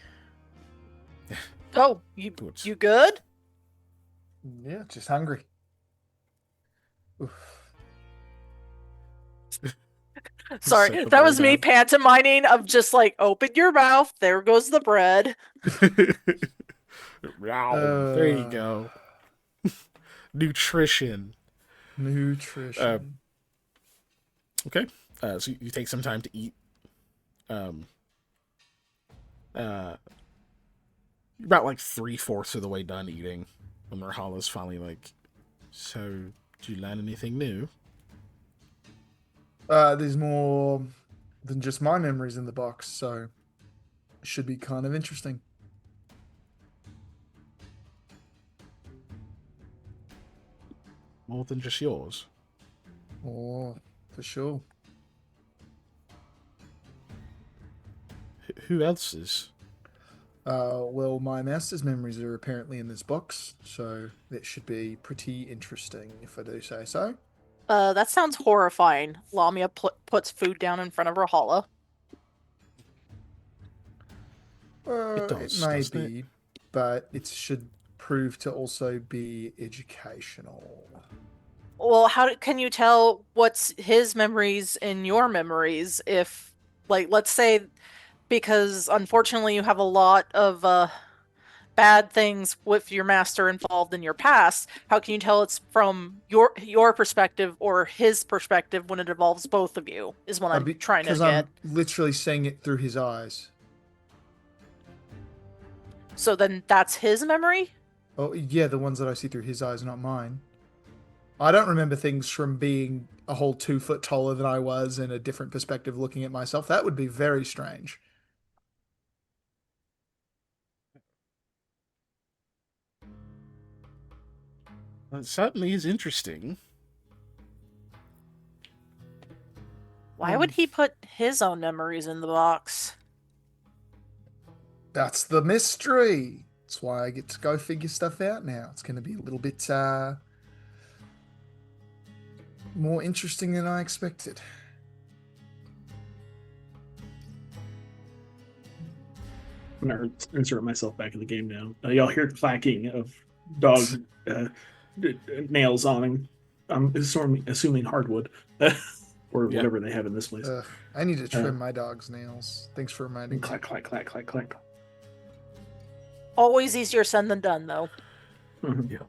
S4: Oh, you good?
S3: Yeah, just hungry. Oof.
S4: Sorry, that was me pantomiming of just like, open your mouth, there goes the bread.
S1: There you go. Nutrition.
S3: Nutrition.
S1: Okay. So you take some time to eat. You're about like 3/4 of the way done eating when Rahala's finally like, "So, did you learn anything new?"
S3: There's more than just my memories in the box, so it should be kind of interesting.
S1: More than just yours.
S3: Oh, for sure.
S1: Who else's?
S3: Well, my master's memories are apparently in this box, so it should be pretty interesting, if I do say so.
S4: That sounds horrifying. Lamia puts food down in front of Rahala.
S1: It
S3: It
S1: does,
S3: may
S1: doesn't it?
S3: be, but it should prove to also be educational.
S4: Well, can you tell what's his memories in your memories if, like, let's say, because unfortunately you have a lot of bad things with your master involved in your past, how can you tell it's from your perspective or his perspective when it involves both of you, is what I'm trying to
S3: Because
S4: get.
S3: I'm literally seeing it through his eyes.
S4: So then that's his memory?
S3: Oh, yeah, the ones that I see through his eyes, not mine. I don't remember things from being a whole 2 foot taller than I was in a different perspective looking at myself. That would be very strange.
S1: It certainly is interesting.
S4: Why would he put his own memories in the box?
S3: That's the mystery. That's why I get to go figure stuff out now. It's going to be a little bit more interesting than I expected.
S2: I'm gonna insert myself back in the game now. Y'all hear clacking of dog nails on him. I'm assuming hardwood or whatever they have in this place.
S3: I need to trim my dog's nails. Thanks for reminding me.
S2: Clack, clack, clack, clack, clack.
S4: Always easier said than done, though.
S1: Yeah.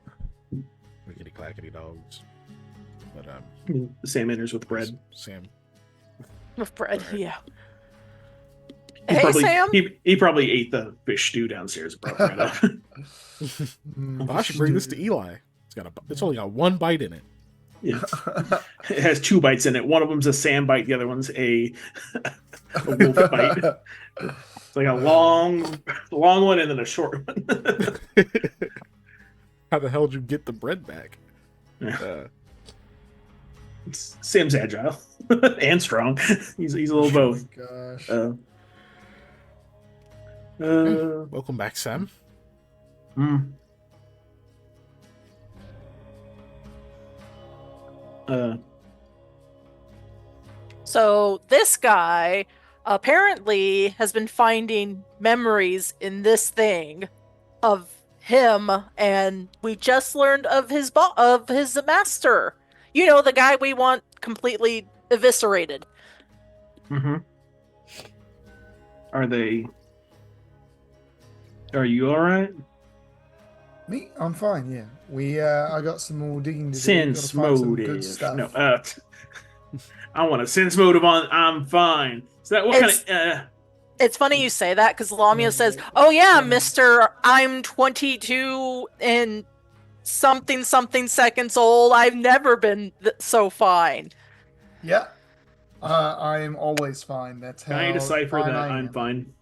S1: Rickety clackety dogs. But
S2: the same enters with bread.
S1: Sam.
S4: With bread,
S1: Right.
S4: yeah.
S2: He
S4: Hey,
S2: probably,
S4: Sam.
S2: He probably ate the fish stew downstairs. And brought bread up.
S1: I should bring this to Eli. It's only got one bite in it.
S2: Yeah. It has 2 bites in it. One of them's a Sam bite. The other one's a wolf bite. It's like a long one and then a short one.
S1: How the hell did you get the bread back?
S2: Yeah. Sam's agile and strong. He's a little both.
S3: Oh my gosh.
S1: Welcome back, Sam.
S4: So this guy apparently has been finding memories in this thing of him, and we just learned of his master. You know, the guy we want completely eviscerated.
S2: Mm-hmm. Are you all right?
S3: Me? I'm fine, yeah. I got some more digging to do.
S2: Sense
S3: Gotta find some good
S2: motive.
S3: stuff.
S2: No, I want a sense motive on I'm fine. Is that what kind of
S4: It's funny you say that because Lamia says, "Oh yeah, Mister, I'm 22 and something seconds old. I've never been so fine."
S3: Yeah. I am always fine. That's how
S2: can I decipher
S3: fine
S2: that
S3: I
S2: I'm
S3: am.
S2: fine?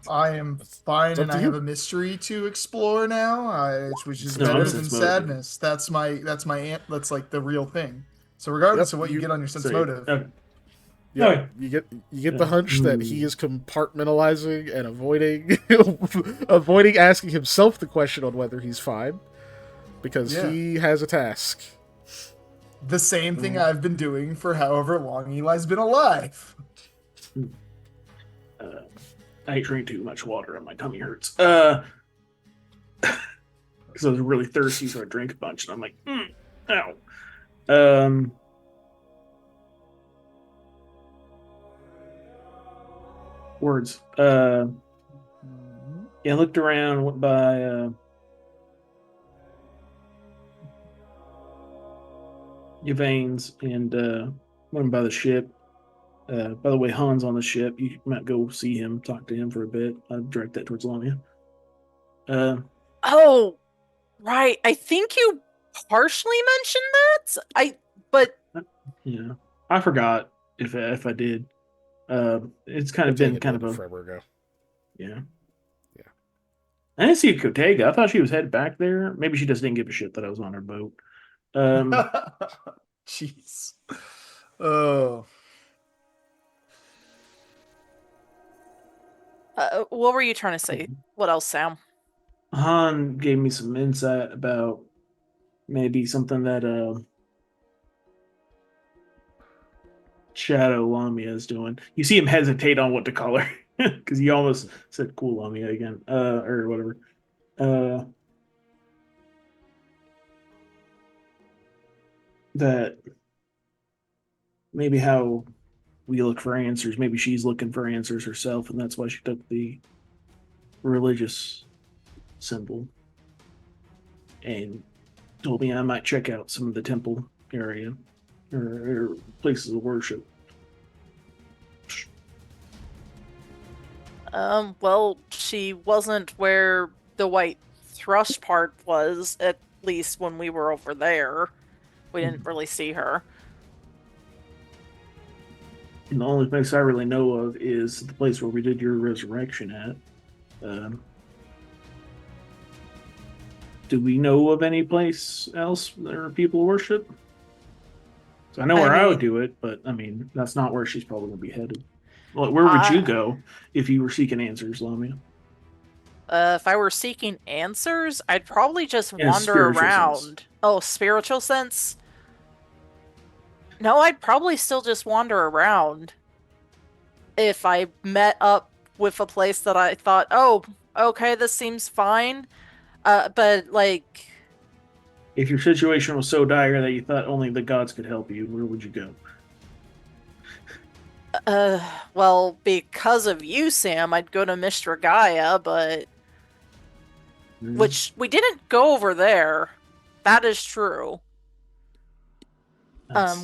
S3: I am fine,
S1: It's up
S3: and
S1: to
S3: I
S1: you.
S3: have a mystery to explore now, which is
S2: No
S3: better
S2: sense
S3: than
S2: motive.
S3: sadness. That's like the real thing. So regardless of what you get on your sense motive,
S1: Yeah,
S2: Okay.
S1: you get the hunch that he is compartmentalizing and avoiding asking himself the question on whether he's fine because he has a task.
S3: the same thing I've been doing for however long Eli's been alive.
S2: I drink too much water and my tummy hurts. Because I was really thirsty, so I drank a bunch, and I'm like, ow. Words. Yeah, I looked around, went by Yvain's, and went by the ship. By the way, Han's on the ship. You might go see him, talk to him for a bit. I'd direct that towards Lamia.
S4: Oh, right. I think you partially mentioned that. But
S2: Yeah, I forgot if I did. It's kind
S1: I
S2: of
S1: take
S2: been
S1: it
S2: kind of
S1: did
S2: a
S1: forever ago.
S2: yeah.
S1: Yeah.
S2: I didn't see Kotega. I thought she was headed back there. Maybe she just didn't give a shit that I was on her boat.
S3: Jeez. Oh.
S4: What were you trying to say? What else, Sam?
S2: Han gave me some insight about maybe something that Shadow Lamia is doing. You see him hesitate on what to call her because he almost said "cool Lamia" again, or whatever. Uh, that maybe how we look for answers. Maybe she's looking for answers herself, and that's why she took the religious symbol and told me I might check out some of the temple area or places of worship.
S4: Well, she wasn't where the white thrush part was, at least when we were over there. We didn't really see her.
S2: And the only place I really know of is the place where we did your resurrection at. Do we know of any place else where people worship? So I know where I would do it, but I mean, that's not where she's probably going to be headed. Well, where would you go if you were seeking answers, Lamia?
S4: If I were seeking answers, I'd probably just
S2: In a
S4: wander
S2: spiritual
S4: around.
S2: sense.
S4: Oh, spiritual sense? No, I'd probably still just wander around. If I met up with a place that I thought, oh, okay, this seems fine. But like,
S2: If your situation was so dire that you thought only the gods could help you, where would you go?
S4: well, because of you, Sam, I'd go to Mr. Gaia, but which we didn't go over there. That is true.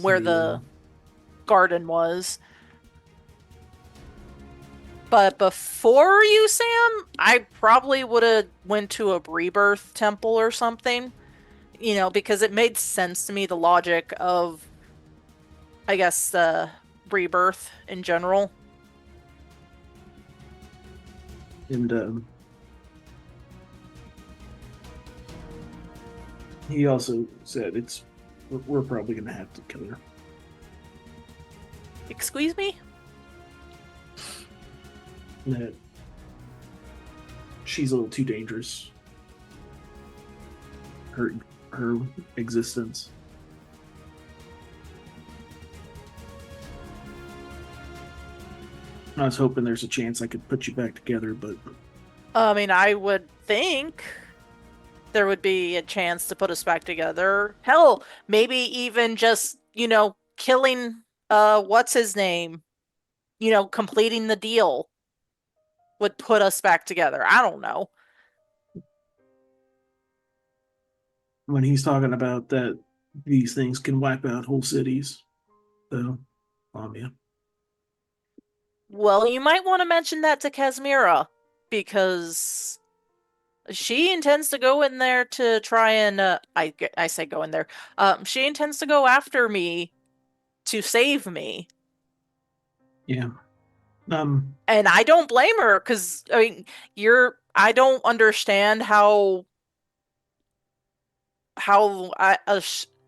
S4: Where the garden was. But before you, Sam, I probably would have went to a rebirth temple or something. You know, because it made sense to me, the logic of, I guess, rebirth in general.
S2: And he also said we're probably going to have to kill her.
S4: Excuse me?
S2: That she's a little too dangerous. Her existence. I was hoping there's a chance I could put you back together, but
S4: I mean, I would think there would be a chance to put us back together. Hell, maybe even just, killing what's his name? Completing the deal would put us back together. I don't know.
S2: when he's talking about that these things can wipe out whole cities, so yeah.
S4: Well, you might want to mention that to Casmira, because she intends to go in there to try and I say go in there. She intends to go after me to save me.
S2: Yeah.
S4: And I don't blame her, because I mean, I don't understand how a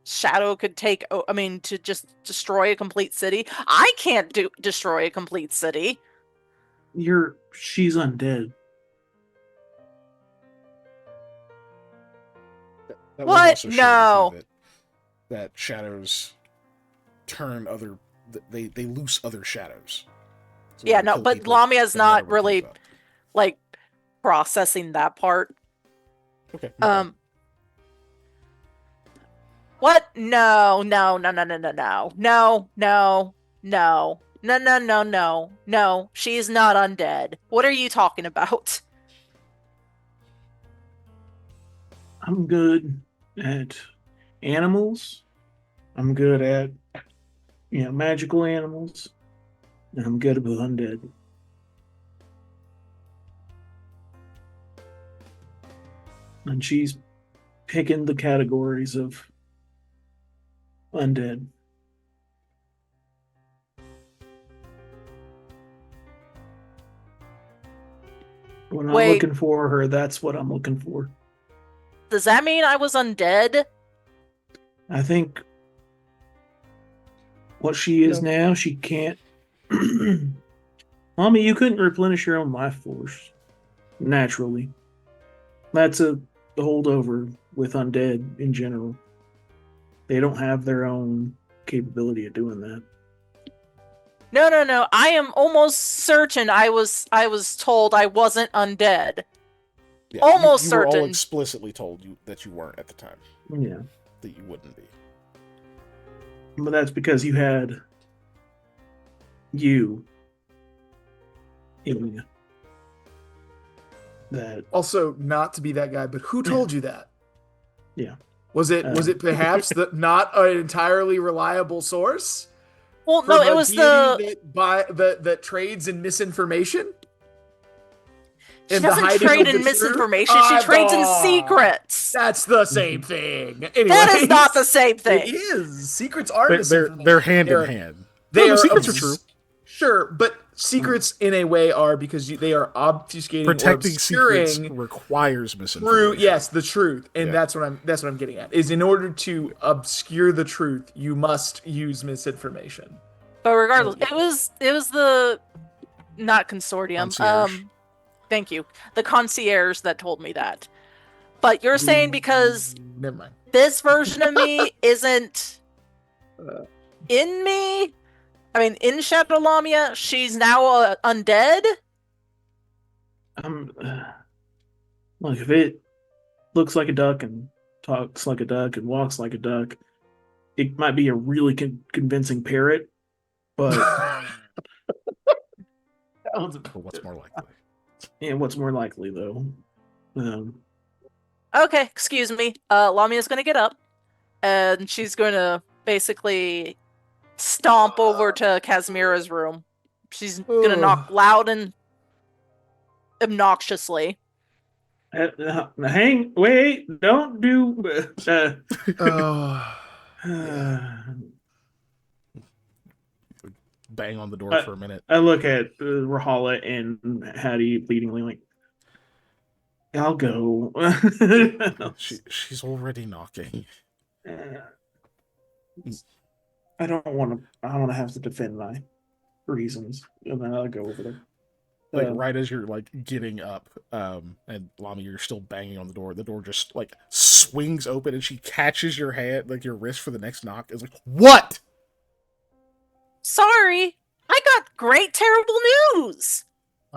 S4: shadow could take, I mean, to just destroy a complete city. I can't destroy a complete city.
S2: She's undead.
S1: That
S4: What?
S1: Was also
S4: No.
S1: that shadows turn other. They loose other shadows. So
S4: yeah, no, but Lamia's not really like processing that part.
S1: Okay.
S4: What? No, no, no, no, no, no, no, no, no, no, no, no, no, no, no. She's not undead. What are you talking about?
S2: I'm good at animals. I'm good at magical animals. I'm good with undead. And she's picking the categories of undead. When I'm
S4: Wait.
S2: looking for her, that's what I'm looking for.
S4: Does that mean I was undead?
S2: I think what she is now, she can't. Mommy, you couldn't replenish your own life force naturally. That's a holdover with undead in general. They don't have their own capability of doing that.
S4: No. I am almost certain I was told I wasn't undead.
S1: Yeah,
S4: Almost
S1: you were all
S4: certain.
S1: explicitly told that you weren't at the time.
S2: Yeah.
S1: That you wouldn't be.
S2: But that's because you had you in you. That
S3: Also, not to be that guy, but who told you that?
S2: Yeah.
S3: Was it perhaps not an entirely reliable source?
S4: Well, no, it was
S3: that trades in misinformation.
S4: She doesn't trade in misinformation. She trades in secrets.
S3: That's the same thing. Anyways,
S4: that is not the same thing.
S3: It is. Secrets are misinformation.
S1: They're hand in hand.
S3: The
S1: secrets are true.
S3: Sure, but secrets in a way are because they are obfuscating,
S1: protecting
S3: or
S1: secrets requires misinformation.
S3: Yes, the truth, and that's what I'm getting at. Is in order to obscure the truth, you must use misinformation.
S4: But regardless, it was the not consortium.
S1: Concierge.
S4: Thank you, the concierge that told me that. But you're saying because
S3: never mind.
S4: This version of me isn't in me. I mean, in Shadow Lamia, she's now undead?
S2: Look, if it looks like a duck and talks like a duck and walks like a duck, it might be a really convincing parrot, but...
S1: what's more likely?
S2: Yeah, what's more likely, though?
S4: Okay, excuse me. Lamia's gonna get up, and she's gonna basically stomp over to Casimira's room. She's gonna knock loud and obnoxiously.
S2: Wait, don't do...
S1: Bang on the door for a minute.
S2: I look at Rahala and Hattie bleedingly like, I'll go.
S1: She's already knocking.
S2: I don't want to have to defend my reasons, and then I'll go over there.
S1: Like right as you're like getting up, and Lamia, you're still banging on the door just like swings open, and she catches your hand, like your wrist for the next knock. Is like, what?
S4: Sorry, I got great, terrible news.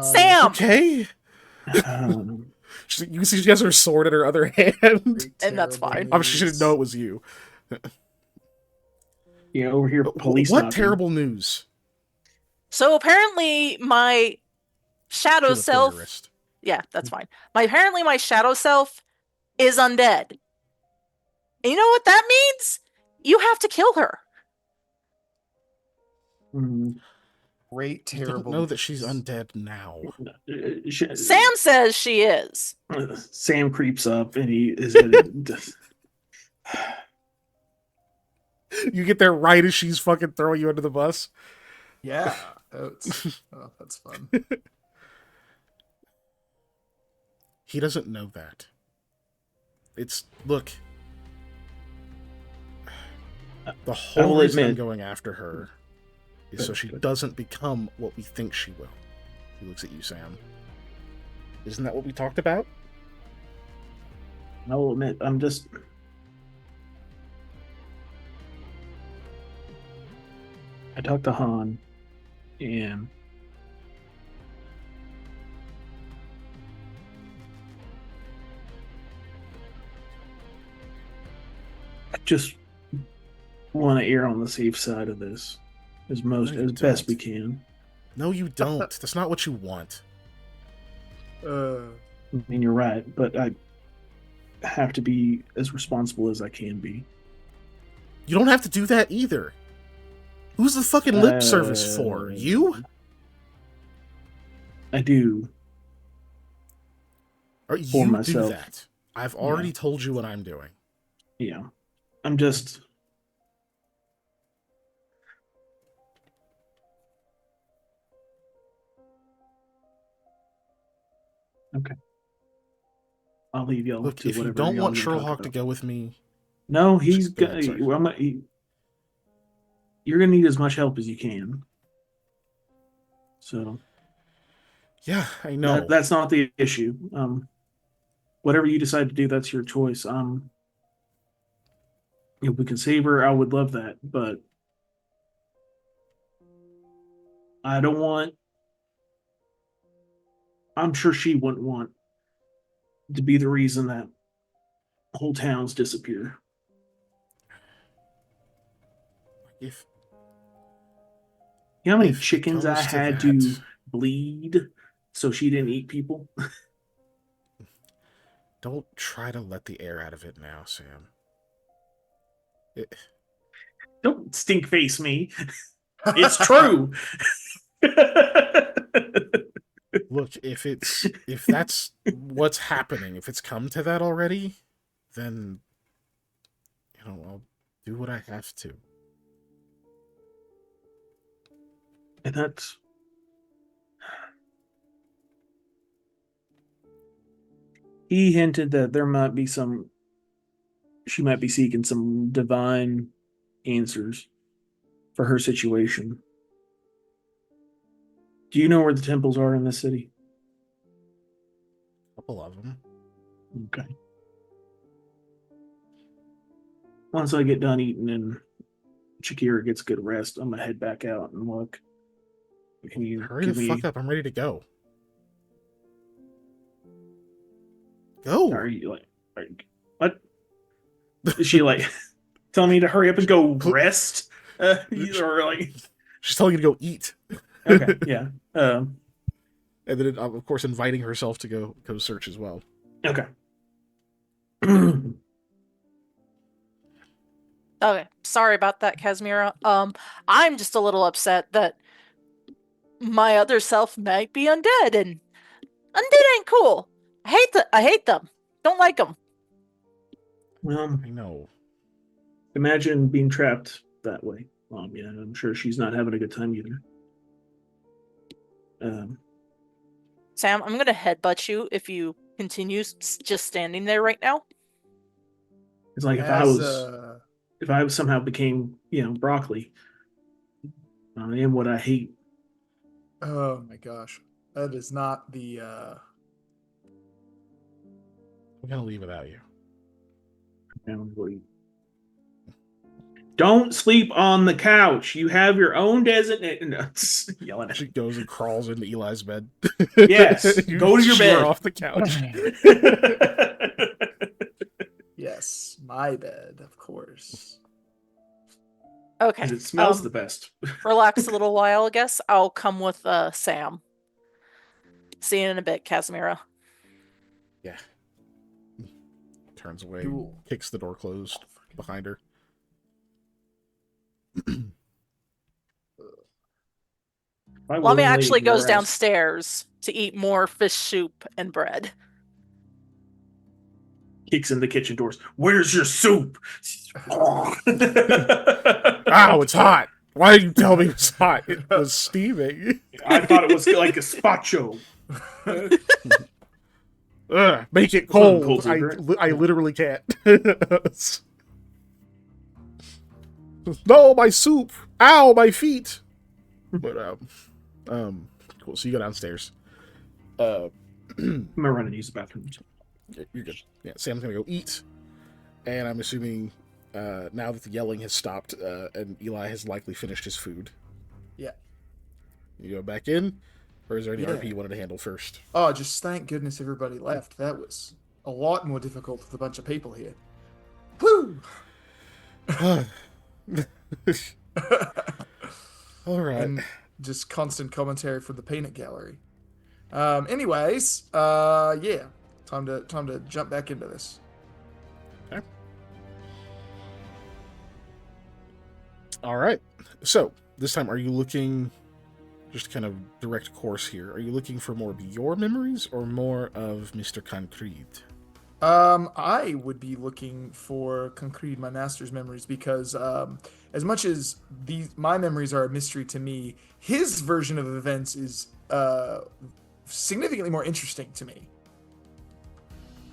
S4: Sam.
S1: Okay. You can see she has her sword in her other hand,
S4: and that's fine.
S1: She didn't know it was you.
S2: Yeah, over here, police.
S1: What terrible news?
S4: So apparently, my shadow self. Yeah, that's fine. Apparently, my shadow self is undead. And you know what that means? You have to kill her.
S3: Great, terrible.
S1: You don't know that she's undead now.
S4: Sam says she is.
S2: Sam creeps up and he is.
S1: You get there right as she's fucking throwing you under the bus.
S3: Yeah, that's fun.
S1: He doesn't know that. Look. The whole reason I'm going after her is so she doesn't become what we think she will. He looks at you, Sam. Isn't that what we talked about?
S2: I will admit, I talked to Han, and I just want to err on the safe side of this as best we can.
S1: No, you don't. That's not what you want.
S2: I mean, you're right, but I have to be as responsible as I can be.
S1: You don't have to do that either. Who's the fucking lip service for? You?
S2: I do.
S1: Or
S2: For
S1: you
S2: myself.
S1: do that. I've already told you what I'm doing.
S2: Yeah. I'm just... Okay. I'll leave y'all
S1: Look,
S2: to
S1: if you
S2: whatever
S1: don't
S2: y'all
S1: want
S2: gonna talk
S1: Sherlock to
S2: about.
S1: go with me,
S2: No, he's
S1: Go
S2: gonna...
S1: ahead, sorry.
S2: Well, you're gonna need as much help as you can. So...
S1: Yeah, I know.
S2: That's not the issue. Whatever you decide to do, that's your choice. If we can save her, I would love that, but I don't want. I'm sure she wouldn't want to be the reason that whole towns disappear.
S1: If
S2: You know how many
S1: If it
S2: chickens I
S1: comes to
S2: had
S1: that-
S2: to bleed so she didn't eat people?
S1: don't try to let the air out of it now, Sam.
S2: Don't stink face me. It's true.
S1: Look, if that's what's happening, if it's come to that already, then I'll do what I have to.
S2: And that's... He hinted that there might be some... She might be seeking some divine answers for her situation. Do you know where the temples are in this city?
S1: A couple of them.
S2: Okay. Once I get done eating and Shakira gets good rest, I'm gonna head back out and look. Can you
S1: Hurry
S2: give
S1: the
S2: me?
S1: fuck up! I'm ready to go. Go.
S2: Are you what? Is she like telling me to hurry up and go rest? Or like
S1: She's telling you to go eat.
S2: okay, yeah.
S1: And then, of course, inviting herself to go search as well.
S2: Okay.
S4: Okay, sorry about that, Casimira. I'm just a little upset that my other self might be undead, and undead ain't cool. I hate them. Don't like them.
S2: Well,
S1: I know.
S2: imagine being trapped that way. Yeah, I'm sure she's not having a good time either.
S4: Sam, I'm gonna headbutt you if you continue just standing there right now.
S2: It's like if I somehow became, broccoli, I am what I hate.
S3: Oh my gosh, that is not the.
S1: I'm gonna leave without you.
S2: Don't sleep on the couch. You have your own designated. No, yelling at
S1: She goes and crawls into Eli's bed.
S2: Yes, go to your
S1: shoo her
S2: bed.
S1: off the couch.
S3: Yes, my bed, of course.
S4: Okay.
S2: Because it smells the best.
S4: Relax a little while, I guess. I'll come with Sam. See you in a bit, Casimira.
S1: Yeah. Turns away,
S3: Cool.
S1: kicks the door closed behind her.
S4: Lummy actually goes downstairs to eat more fish soup and bread.
S2: Kicks in the kitchen doors. Where's your soup?
S1: Ow, it's hot. Why did you tell me it was hot? It was steaming.
S2: I thought it was like a gazpacho.
S1: Make it
S2: Cold
S1: cold.
S2: soup,
S1: I literally can't. No, my soup. Ow, my feet. But cool. So you go downstairs.
S2: I'm gonna run and use the bathroom.
S1: You're good. Yeah, Sam's gonna go eat, and I'm assuming now that the yelling has stopped and Eli has likely finished his food.
S3: Yeah.
S1: You go back in, or is there any RP you wanted to handle first?
S3: Oh, just thank goodness everybody left. That was a lot more difficult with a bunch of people here. Woo!
S1: All right.
S3: And just constant commentary from the peanut gallery. Anyways, yeah, time to jump back into this.
S1: Okay. All right. So this time, are you looking, just to kind of direct course here, are you looking for more of your memories or more of Mr. Concrete?
S3: I would be looking for Concrete, my master's memories, because as much as my memories are a mystery to me, his version of events is significantly more interesting to me.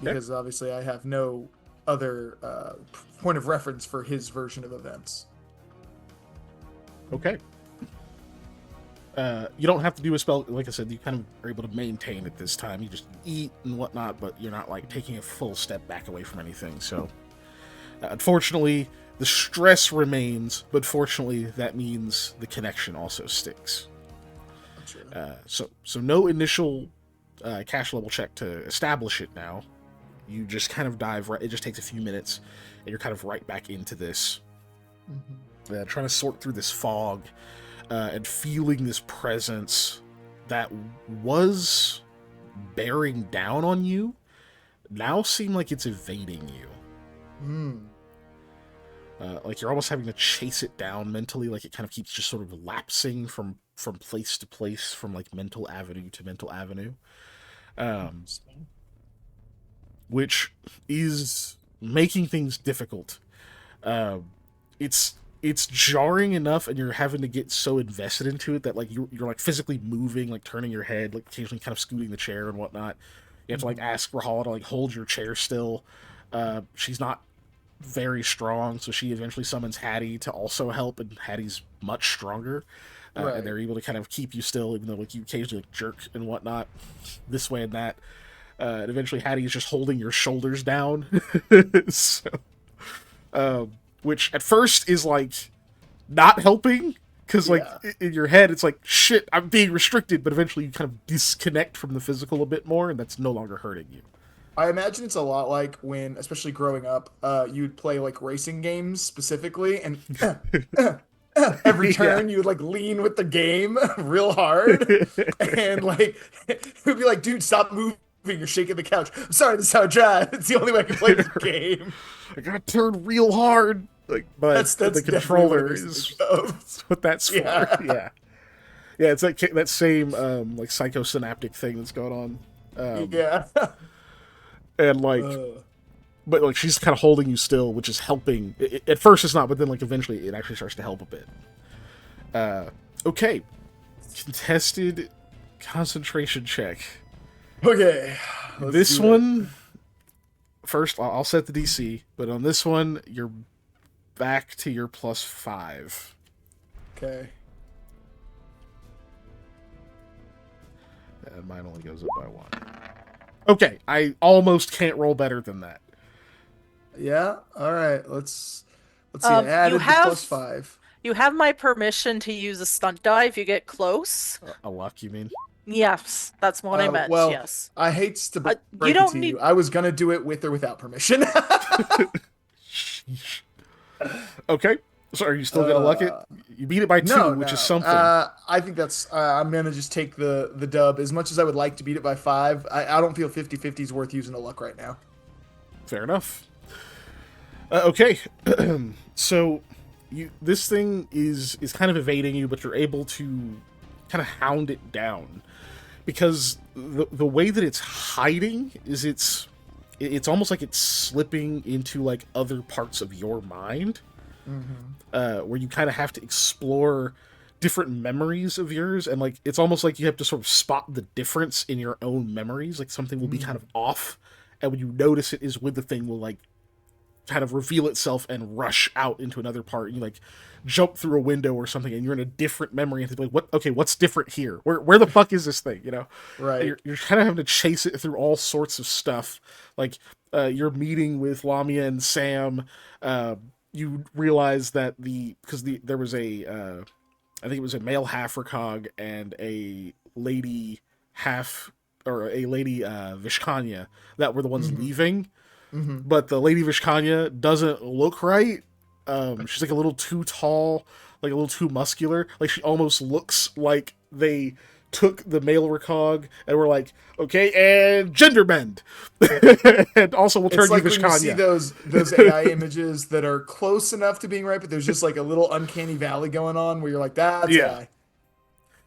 S3: Because obviously I have no other point of reference for his version of events.
S1: Okay. You don't have to do a spell. Like I said, you kind of are able to maintain at this time. You just eat and whatnot, but you're not like taking a full step back away from anything. So, unfortunately, the stress remains, but fortunately, that means the connection also sticks. So no initial cash level check to establish it now. You just kind of dive right. It just takes a few minutes, and you're kind of right back into this. Trying to sort through this fog. And feeling this presence that was bearing down on you now seem like it's evading you. Like you're almost having to chase it down mentally, like it kind of keeps just sort of lapsing from place to place, from like mental avenue to mental avenue. Which is making things difficult. It's jarring enough, and you're having to get so invested into it that like you're like physically moving, like turning your head, like occasionally kind of scooting the chair and whatnot. You have to like ask Rahala to like hold your chair still. She's not very strong, so she eventually summons Hattie to also help, and Hattie's much stronger. And they're able to kind of keep you still, even though like you occasionally like jerk and whatnot, this way and that. And eventually Hattie is just holding your shoulders down. So, which at first is like not helping, because like in your head it's like, shit, I'm being restricted, but eventually you kind of disconnect from the physical a bit more, and that's no longer hurting you.
S3: I imagine it's a lot like when, especially growing up, you'd play like racing games specifically, and every turn you would like lean with the game real hard, and like it would be like, dude, stop moving, you're shaking the couch. I'm sorry, this is how I drive. It's the only way I can play this game.
S1: I gotta turn real hard. Like, but that's the controller is what that's for. Yeah, it's like that same like psychosynaptic thing that's going on. And like, but like she's kind of holding you still, which is helping. At first it's not, but then like eventually it actually starts to help a bit. Okay, contested concentration check.
S3: Okay,
S1: this one. First, I'll set the DC, but on this one, you're back to your +5.
S3: Okay.
S1: And mine only goes up by 1. Okay, I almost can't roll better than that.
S3: Yeah. All right. Let's see. I added the +5.
S4: You have my permission to use a stunt die if you get close.
S1: A luck, you mean?
S4: Yes, that's what I meant.
S3: Well,
S4: yes.
S3: I hate to break it to you. I was gonna do it with or without permission.
S1: Okay. So are you still gonna luck it? You beat it by 2, which is something.
S3: I think that's. I'm gonna just take the dub. As much as I would like to beat it by 5, I don't feel 50-50 is worth using a luck right now.
S1: Fair enough. Okay. So this thing is kind of evading you, but you're able to kind of hound it down, because the way that it's hiding is it's almost like it's slipping into like other parts of your mind, where you kind of have to explore different memories of yours, and like it's almost like you have to sort of spot the difference in your own memories. Like something will be kind of off, and when you notice it is when the thing will like kind of reveal itself and rush out into another part. You like jump through a window or something, and you're in a different memory, and like, what? Okay, what's different here? Where the fuck is this thing? You know,
S3: right?
S1: You're kind of having to chase it through all sorts of stuff. Like you're meeting with Lamia and Sam. You realize that there was a I think it was a male half-recog and a lady Vishkanya that were the ones leaving. But the lady Vishkanya doesn't look right. She's like a little too tall, like a little too muscular. Like she almost looks like they took the male recog and were like, okay, and gender bend. And also we'll turn
S3: it's like
S1: you
S3: when you see
S1: Vishkanya.
S3: those AI images that are close enough to being right, but there's just like a little uncanny valley going on where you're like, that's AI.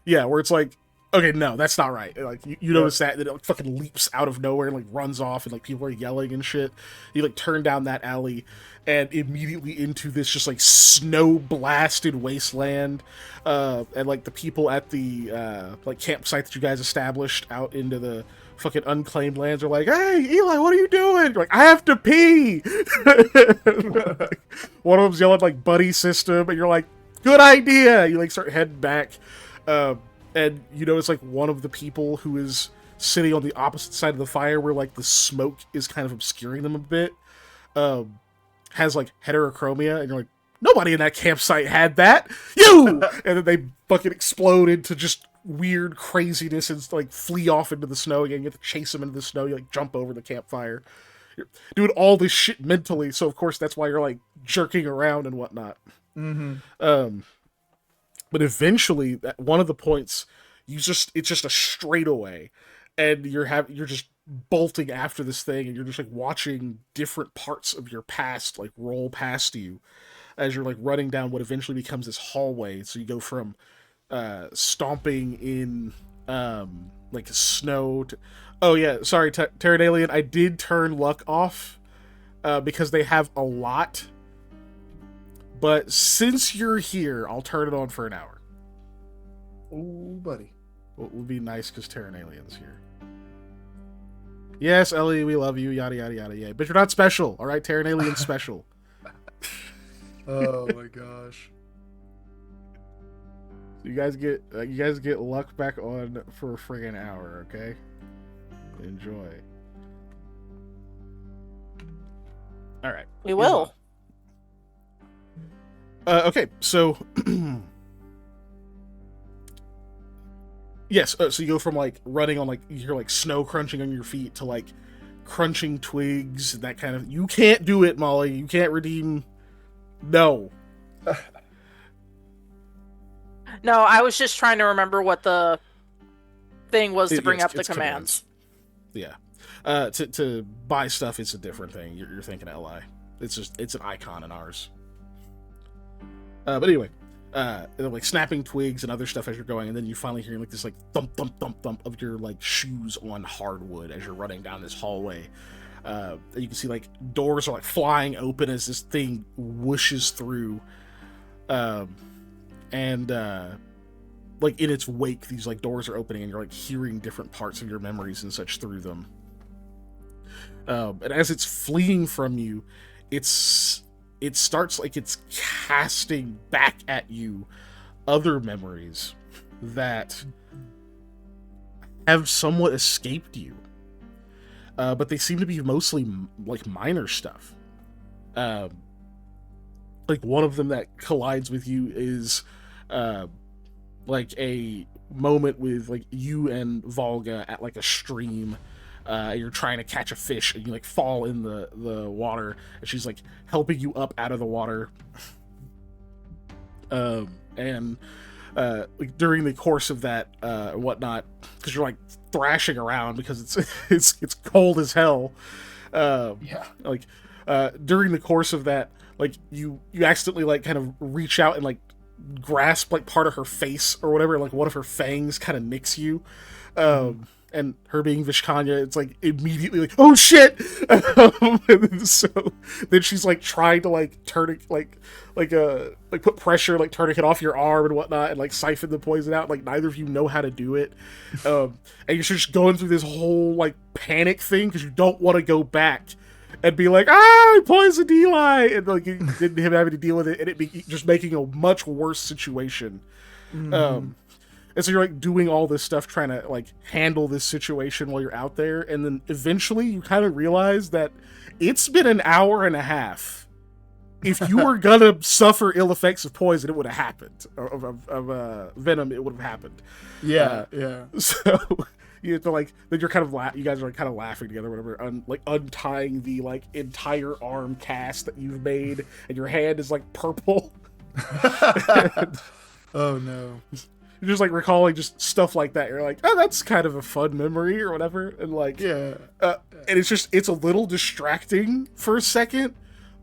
S1: Yeah, where it's like, okay, no, that's not right. Like you notice that it like fucking leaps out of nowhere and like runs off and like people are yelling and shit. You like turn down that alley and immediately into this just like snow blasted wasteland. And like the people at the like campsite that you guys established out into the fucking unclaimed lands are like, hey Eli, what are you doing? You're like, I have to pee. One of them's yelling like buddy system and you're like, good idea. You like start heading back. And you notice like one of the people who is sitting on the opposite side of the fire where like the smoke is kind of obscuring them a bit, has like heterochromia, and you're like, nobody in that campsite had that. You! And then they fucking explode into just weird craziness and like flee off into the snow again. You have to chase them into the snow. You like jump over the campfire. You're doing all this shit mentally, so of course that's why you're like jerking around and whatnot. But eventually, at one of the points, it's just a straightaway, and you're just bolting after this thing, and you're just like watching different parts of your past like roll past you as you're like running down what eventually becomes this hallway. So you go from stomping in like snow to, oh yeah, sorry, Terran Alien, I did turn luck off because they have a lot. But since you're here, I'll turn it on for an hour.
S3: Oh, buddy.
S1: It would be nice because Terran Alien's here. Yes, Ellie, we love you, yada, yada, yada, yeah. But you're not special, all right? Terran Alien's special.
S3: Oh, my gosh.
S1: You guys get luck back on for a friggin' hour, okay? Enjoy. All right.
S4: We will.
S1: Okay, so yes, so you go from like running on like you hear like snow crunching on your feet to like crunching twigs, that kind of. You can't do it, Molly. You can't redeem. No.
S4: No, I was just trying to remember what the thing was to bring up the commands.
S1: Yeah, to buy stuff is a different thing. You're thinking LI. It's an icon in ours. But anyway, they're like snapping twigs and other stuff as you're going, and then you finally hear like this like thump thump thump thump of your like shoes on hardwood as you're running down this hallway. And you can see like doors are like flying open as this thing whooshes through, and like in its wake, these like doors are opening, and you're like hearing different parts of your memories and such through them. And as it's fleeing from you, it starts like it's casting back at you other memories that have somewhat escaped you. But they seem to be mostly like minor stuff. Like one of them that collides with you is like a moment with like you and Volga at like a stream. You're trying to catch a fish and you like fall in the water, and she's like helping you up out of the water. And like during the course of that whatnot, because you're like thrashing around because it's cold as hell. Like during the course of that, like you accidentally like kind of reach out and like grasp like part of her face or whatever, like one of her fangs kind of nicks you. And her being Vishkanya, it's like immediately like, oh shit! And so then she's like trying to like turn it like put pressure, like turning it off your arm and whatnot, and like siphon the poison out. Like neither of you know how to do it, and you're just going through this whole like panic thing because you don't want to go back and be like, I poisoned Eli, and like him having to deal with it, and it be just making a much worse situation. And so you're like doing all this stuff trying to like handle this situation while you're out there, and then eventually you kind of realize that it's been an hour and a half. If you were gonna suffer ill effects of poison, it would have happened. Of venom, it would have happened.
S3: Yeah.
S1: So you have to like, then you're kind of you guys are like kind of laughing together, whatever, like untying the like entire arm cast that you've made, and your hand is like purple.
S3: Oh no.
S1: you're just like recalling just stuff like that. You're like, oh, that's kind of a fun memory or whatever, and like,
S3: Yeah.
S1: And it's a little distracting for a second,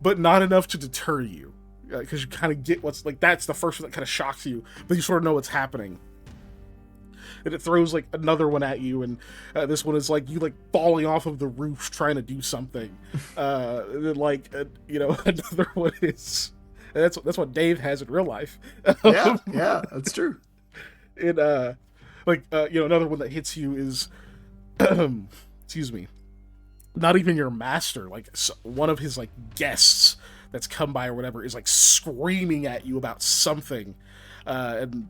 S1: but not enough to deter you, because you kind of get what's like. That's the first one that kind of shocks you, but you sort of know what's happening. And it throws like another one at you, and this one is like you like falling off of the roof trying to do something. And then like another one is, and that's what Dave has in real life.
S3: Yeah, that's true.
S1: And another one that hits you is, excuse me, not even your master. Like one of his like guests that's come by or whatever is like screaming at you about something, and.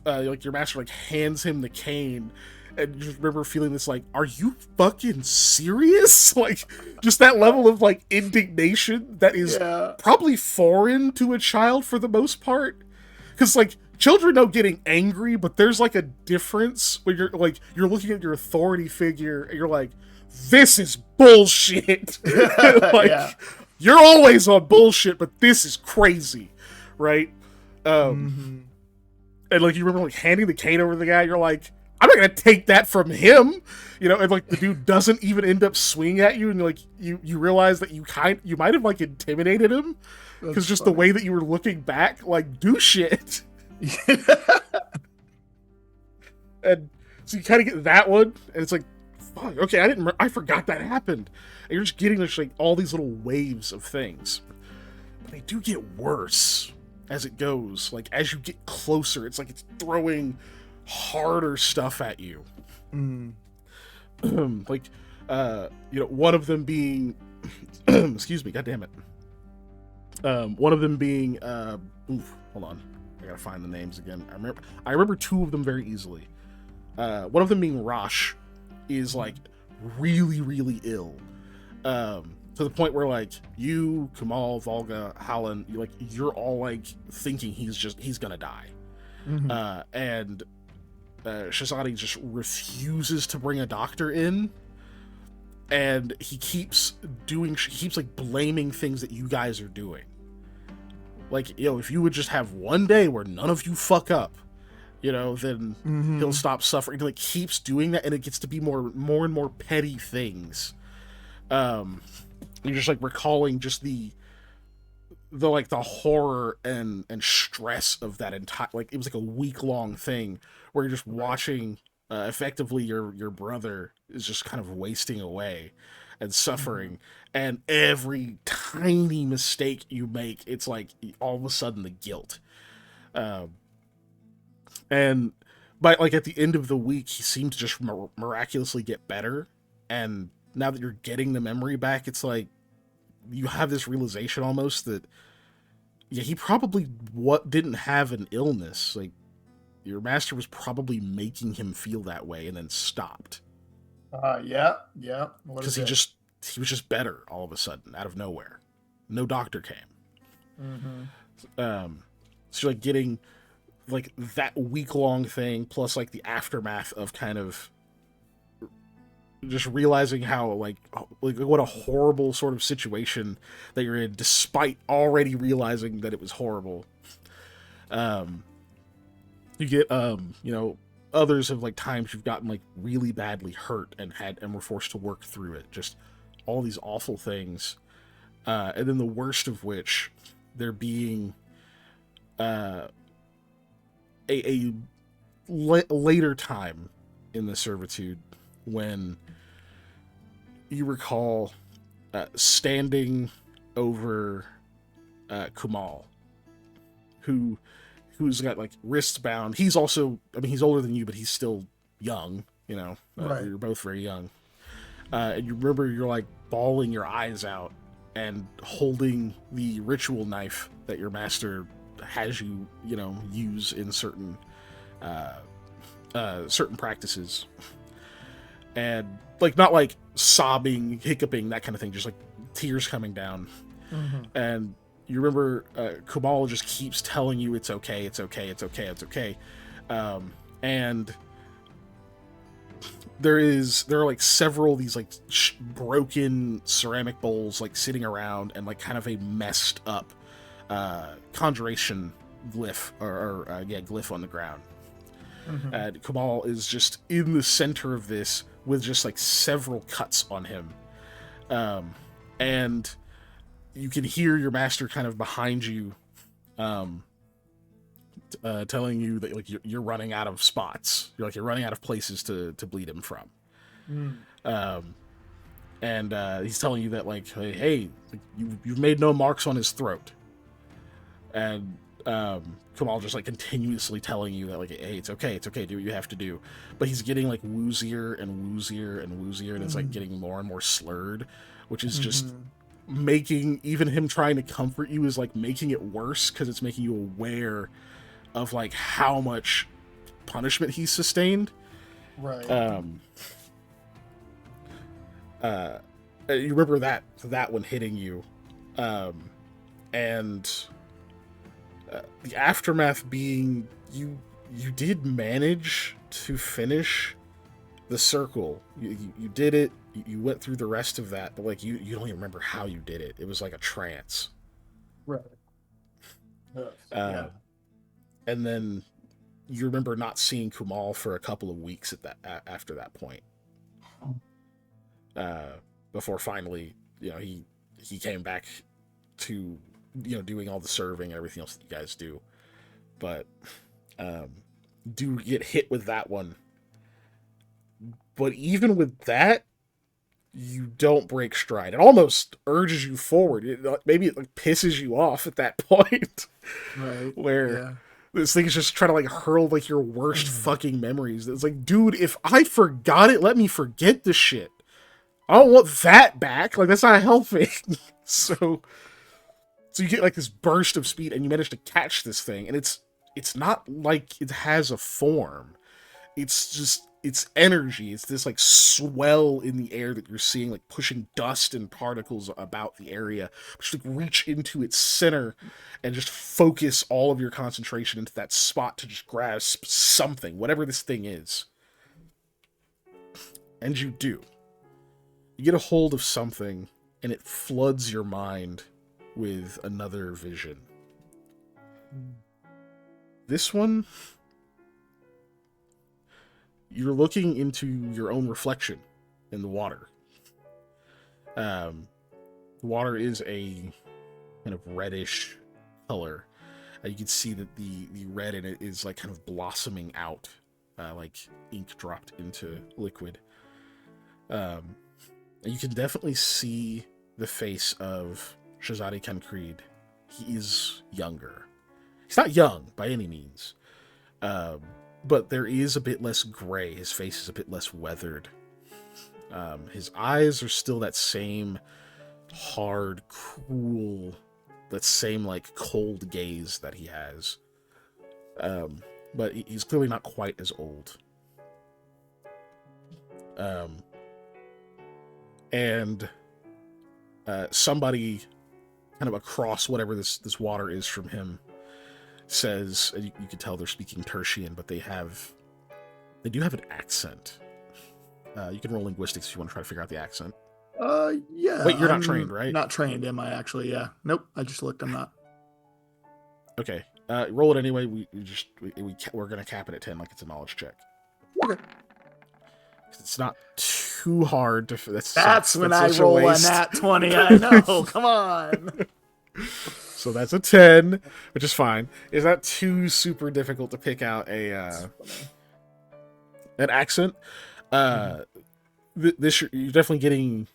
S1: Like your master like hands him the cane, and you just remember feeling this like, are you fucking serious? Like just that level of like indignation that is probably foreign to a child for the most part, because like children know getting angry, but there's like a difference when you're looking at your authority figure and you're like, this is bullshit. Like you're always on bullshit, but this is crazy, right? And like you remember like handing the cane over to the guy, you're like, I'm not gonna take that from him, and like the dude doesn't even end up swinging at you, and like you realize that you might have like intimidated him, because just funny. The way that you were looking back, like, do shit. And so you kind of get that one, and it's like, fuck, okay, I forgot that happened. And you're just getting just like all these little waves of things, but they do get worse as it goes. Like as you get closer, it's like it's throwing harder stuff at you. Like one of them being excuse me, god damn it. One of them being hold on, I gotta find the names again. I remember two of them very easily. One of them being Rosh is like really, really ill. To the point where like you, Kamal, Volga, Hallen, you're all like thinking he's gonna die. And Shazadi just refuses to bring a doctor in, and he keeps like blaming things that you guys are doing. Like, if you would just have one day where none of you fuck up, then he'll stop suffering. He like keeps doing that, and it gets to be more and more petty things. You're just like recalling just the horror and stress of that entire, like, it was like a week-long thing where you're just watching effectively your brother is just kind of wasting away and suffering, and every tiny mistake you make, it's like all of a sudden the guilt. And but like at the end of the week, he seemed to just miraculously get better, and now that you're getting the memory back, it's like you have this realization almost that he probably didn't have an illness. Like your master was probably making him feel that way and then stopped.
S3: Yeah.
S1: Because he was just better all of a sudden out of nowhere. No doctor came. So you're like getting like that week-long thing plus like the aftermath of kind of just realizing how like what a horrible sort of situation that you're in, despite already realizing that it was horrible. You get others of like times you've gotten like really badly hurt and were forced to work through it, just all these awful things, and then the worst of which there being a later time in the servitude when you recall standing over Kumal, who's got like wrists bound. He's also, he's older than you, but he's still young, right. You're both very young. And you remember you're like bawling your eyes out and holding the ritual knife that your master has you, use in certain practices. And like, not like sobbing, hiccuping, that kind of thing, just like tears coming down. And you remember Kumal just keeps telling you it's okay, it's okay, it's okay, it's okay. And there are like several of these like broken ceramic bowls like sitting around, and like kind of a messed up conjuration glyph or glyph on the ground. And Kamal is just in the center of this with just like several cuts on him. And you can hear your master kind of behind you, telling you that like you're running out of spots. You're running out of places to bleed him from. And he's telling you that like, hey, like, you've made no marks on his throat. And Kamal just like continuously telling you that like, hey, it's okay, do what you have to do. But he's getting like woozier and woozier and woozier, and it's like getting more and more slurred, which is just making even him trying to comfort you is like making it worse, because it's making you aware of like how much punishment he's sustained.
S3: Right.
S1: You remember that one hitting you, and the aftermath being you did manage to finish the circle. You did it. You went through the rest of that, but like you don't even remember how you did it. It was like a trance.
S3: Right.
S1: Yeah. And then you remember not seeing Kumal for a couple of weeks after that point. Before finally, he came back to, doing all the serving and everything else that you guys do. But do get hit with that one. But even with that, you don't break stride. It almost urges you forward. Maybe it like pisses you off at that point.
S3: Right.
S1: Where this thing is just trying to like hurl like your worst fucking memories. It's like, dude, if I forgot it, let me forget the shit. I don't want that back. Like, that's not healthy. So you get like this burst of speed, and you manage to catch this thing, and it's not like it has a form. It's just it's energy. It's this like swell in the air that you're seeing, like pushing dust and particles about the area. Just like reach into its center and just focus all of your concentration into that spot to just grasp something, whatever this thing is. And you do. You get a hold of something, and it floods your mind with another vision. This one, you're looking into your own reflection in the water. The water is a kind of reddish color. You can see that the red in it is like kind of blossoming out, like ink dropped into liquid. You can definitely see the face of Shahzadi Khankreed. He is younger. He's not young by any means, but there is a bit less gray. His face is a bit less weathered. His eyes are still that same hard, cruel, that same like cold gaze that he has. But he's clearly not quite as old. And somebody kind of across whatever this water is from him says, and you can tell they're speaking Tertian, but they do have an accent. You can roll linguistics if you want to try to figure out the accent.
S3: Yeah.
S1: Wait, you're not trained, right?
S3: Not trained, am I actually? Yeah. Nope. I just looked. I'm not.
S1: Okay. Roll it anyway. We're gonna cap it at 10, like it's a knowledge check.
S3: Okay.
S1: It's not too hard to.
S3: That's when I roll a nat 20. I know. Come on.
S1: So that's a 10, which is fine. Is that too super difficult to pick out an accent? This you're definitely getting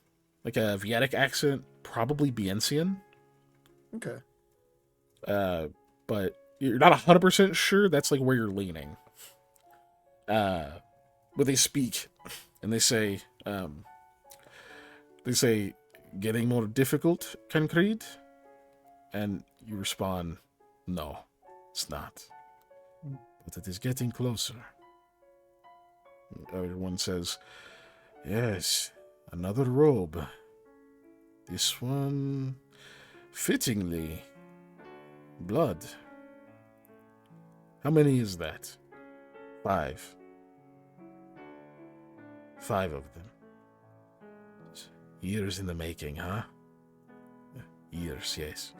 S1: like a Vietic accent, probably Biencian.
S3: Okay.
S1: But you're not 100% sure. That's like where you're leaning. But they speak, and they say, getting more difficult, Khankreed? And you respond, no, it's not. But it is getting closer. Everyone says, yes, another robe. This one, fittingly, blood. How many is that? 5. 5 of them. Years in the making, huh? Years, yes.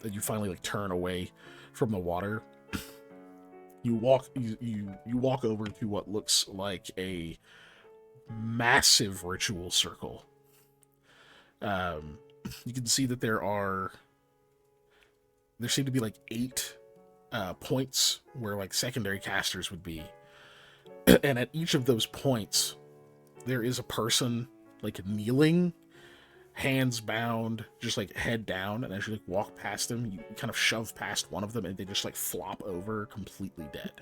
S1: You finally like turn away from the water, You walk over to what looks like a massive ritual circle. You can see that there seem to be like 8 points where like secondary casters would be, and at each of those points there is a person like kneeling, hands bound, just like head down, and as you like walk past them, you kind of shove past one of them and they just like flop over completely dead.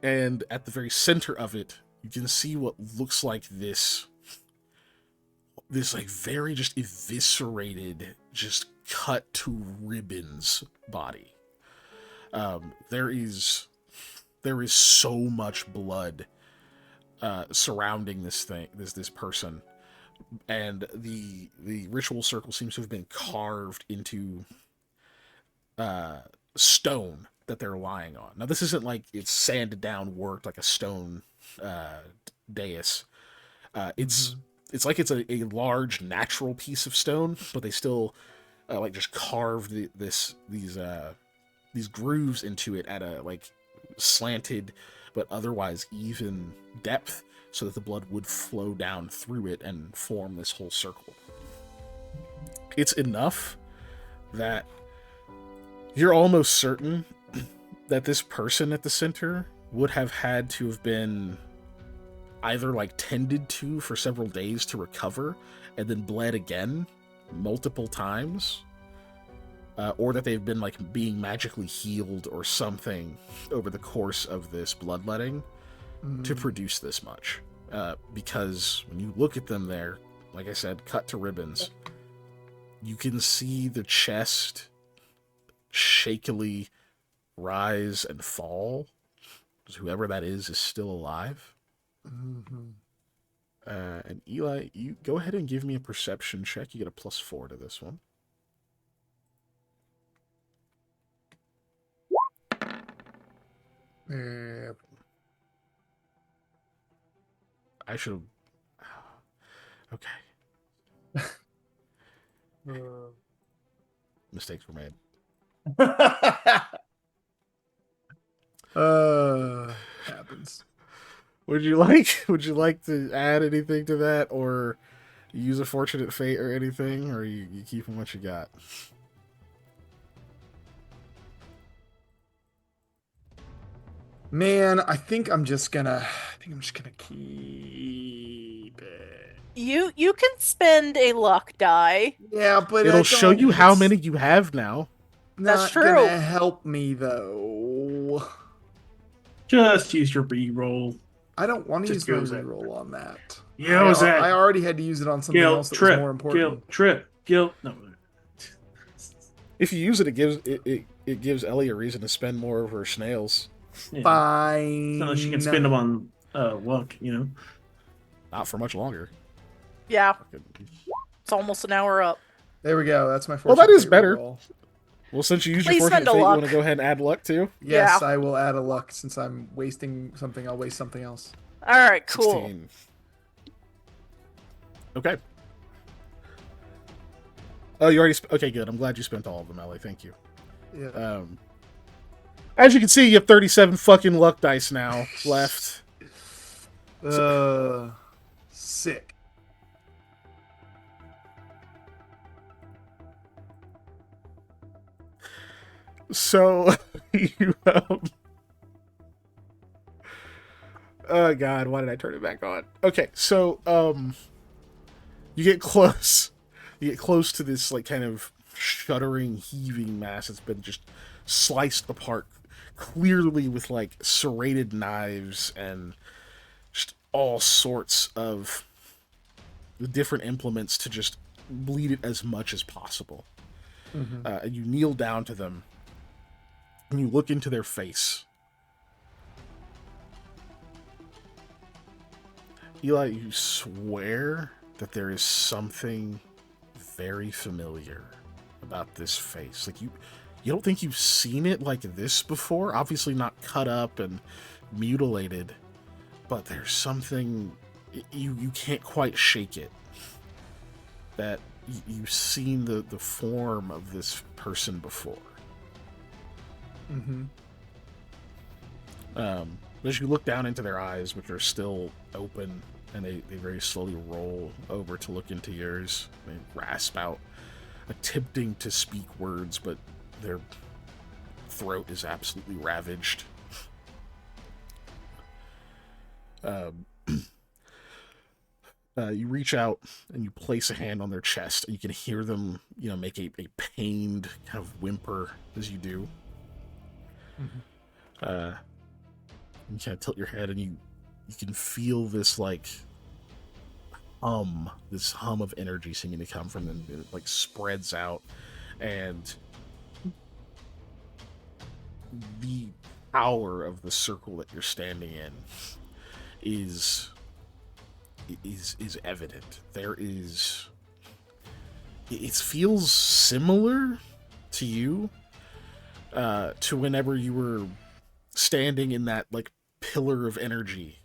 S1: And at the very center of it, you can see what looks like this like very just eviscerated, just cut to ribbons body. There is so much blood surrounding this person, and the ritual circle seems to have been carved into stone that they're lying on. Now, this isn't like it's sanded down, worked like a stone dais. It's like it's a large natural piece of stone, but they still like just carved these grooves into it at a like slanted but otherwise even depth, so that the blood would flow down through it and form this whole circle. It's enough that you're almost certain that this person at the center would have had to have been either like tended to for several days to recover and then bled again multiple times, or that they've been like being magically healed or something over the course of this bloodletting to produce this much. Because when you look at them there, like I said, cut to ribbons, you can see the chest shakily rise and fall. Whoever that is still alive. And Eli, you go ahead and give me a perception check. You get a +4 to this one. I should have... Okay. Mistakes were made.
S3: Happens.
S1: Would you like to add anything to that, or use a fortunate fate or anything, or you keeping what you got?
S3: Man, I think I'm just gonna keep it.
S4: You can spend a luck die.
S3: Yeah, but
S1: It'll show you how many you have now.
S4: That's true.
S3: Gonna help me though.
S2: Just use your reroll.
S3: I don't want to use
S2: Just
S3: my
S2: use it.
S3: reroll on that.
S2: Use it.
S3: I already had to use it on something else that was more important.
S2: Guilt. No.
S1: If you use it, it gives Ellie a reason to spend more of her snails.
S2: Yeah.
S3: Fine.
S2: Unless she can spend them on luck, you know.
S1: Not for much longer.
S4: Yeah. It's almost an hour up.
S3: There we go. That's my
S1: Well,
S3: fortunate
S1: that is
S3: fate
S1: better.
S3: reroll.
S1: Well, since you used
S4: Please
S1: your fortunate
S4: spend a
S1: fate, you
S4: luck.
S1: want to go ahead and add luck too?
S3: Yes,
S4: Yeah.
S3: I will add a luck since I'm wasting something. I'll waste something else.
S4: All right, cool.
S1: 16. Okay. Oh, you already... Okay, good. I'm glad you spent all of them, Ellie. Thank you.
S3: Yeah.
S1: As you can see, you have 37 fucking luck dice now left.
S3: Sick.
S1: So, you, oh god, why did I turn it back on? Okay, so, you get close. You get close to this, like, kind of shuddering, heaving mass that's been just sliced apart, clearly with, like, serrated knives and just all sorts of different implements to just bleed it as much as possible. And you kneel down to them, and you look into their face. Eli, you swear that there is something very familiar about this face. Like, you don't think you've seen it like this before? Obviously not cut up and mutilated, but there's something... You can't quite shake it. That you've seen the form of this person before.
S3: Mm-hmm.
S1: As you look down into their eyes, which are still open, and they very slowly roll over to look into yours, they rasp out, attempting to speak words, but their throat is absolutely ravaged. You reach out and you place a hand on their chest, and you can hear them, make a pained kind of whimper as you do.
S3: Mm-hmm.
S1: You kind of tilt your head, and you can feel this this hum of energy seeming to come from them. It spreads out, and the power of the circle that you're standing in is evident. It feels similar to you, to whenever you were standing in that pillar of energy,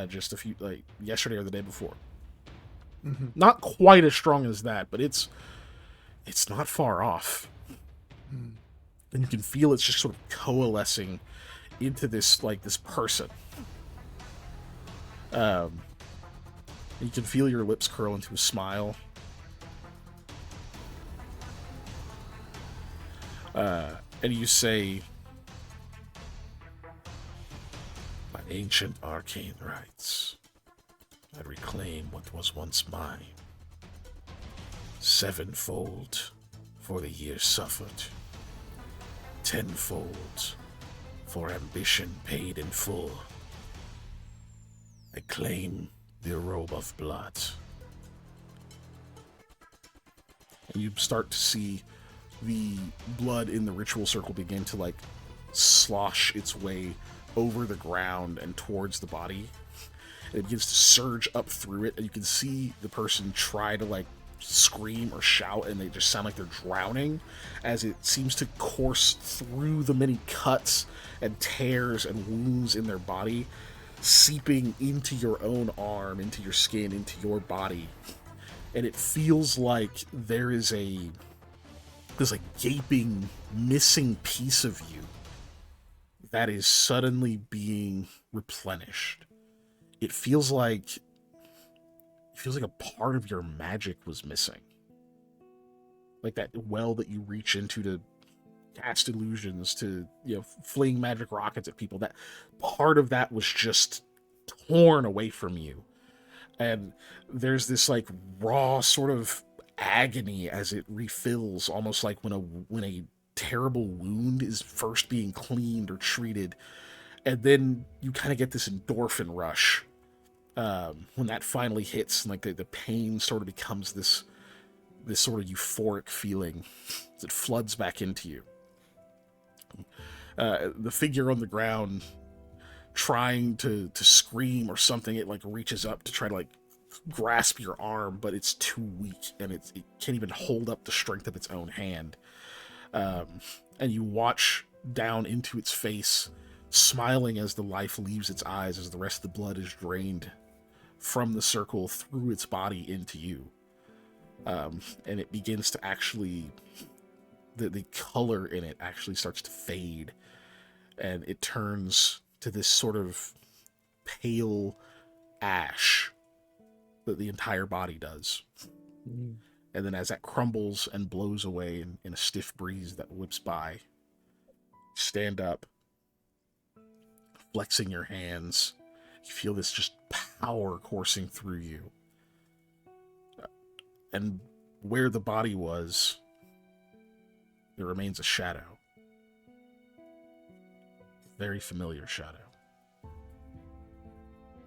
S1: just a few yesterday or the day before.
S3: Mm-hmm.
S1: Not quite as strong as that, but it's not far off.
S3: Mm.
S1: And you can feel it's just sort of coalescing into this this person. You can feel your lips curl into a smile. And you say, "By ancient arcane rights, I reclaim what was once mine. Sevenfold for the years suffered. Tenfold for ambition paid in full. I claim the robe of blood." And you start to see the blood in the ritual circle begin to slosh its way over the ground and towards the body. And it begins to surge up through it, and you can see the person try to scream or shout, and they just sound like they're drowning as it seems to course through the many cuts and tears and wounds in their body, seeping into your own arm, into your skin, into your body. And it feels like there is this gaping, missing piece of you that is suddenly being replenished. It feels like a part of your magic was missing. Like that well that you reach into to cast illusions, to fling magic rockets at people. That part of that was just torn away from you. And there's this raw sort of agony as it refills, almost like when a terrible wound is first being cleaned or treated, and then you kind of get this endorphin rush when that finally hits, and the pain sort of becomes this sort of euphoric feeling as it floods back into you. The figure on the ground trying to scream or something, it reaches up to try to grasp your arm, but it's too weak, and it can't even hold up the strength of its own hand. And you watch down into its face, smiling as the life leaves its eyes, as the rest of the blood is drained from the circle through its body into you. And it begins to actually, the color in it actually starts to fade, and it turns to this sort of pale ash that the entire body does.
S3: Mm.
S1: And then as that crumbles and blows away in a stiff breeze that whips by, stand up, flexing your hands. You feel this just power coursing through you. And where the body was, there remains a shadow. Very familiar shadow.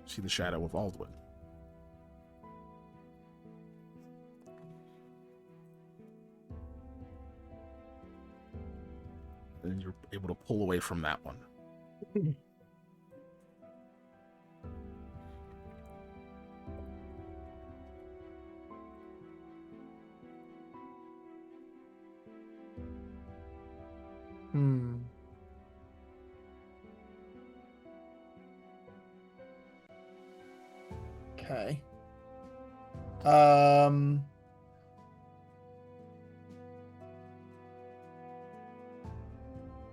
S1: See the shadow of Aldwin. And you're able to pull away from that one.
S3: Hmm. Okay.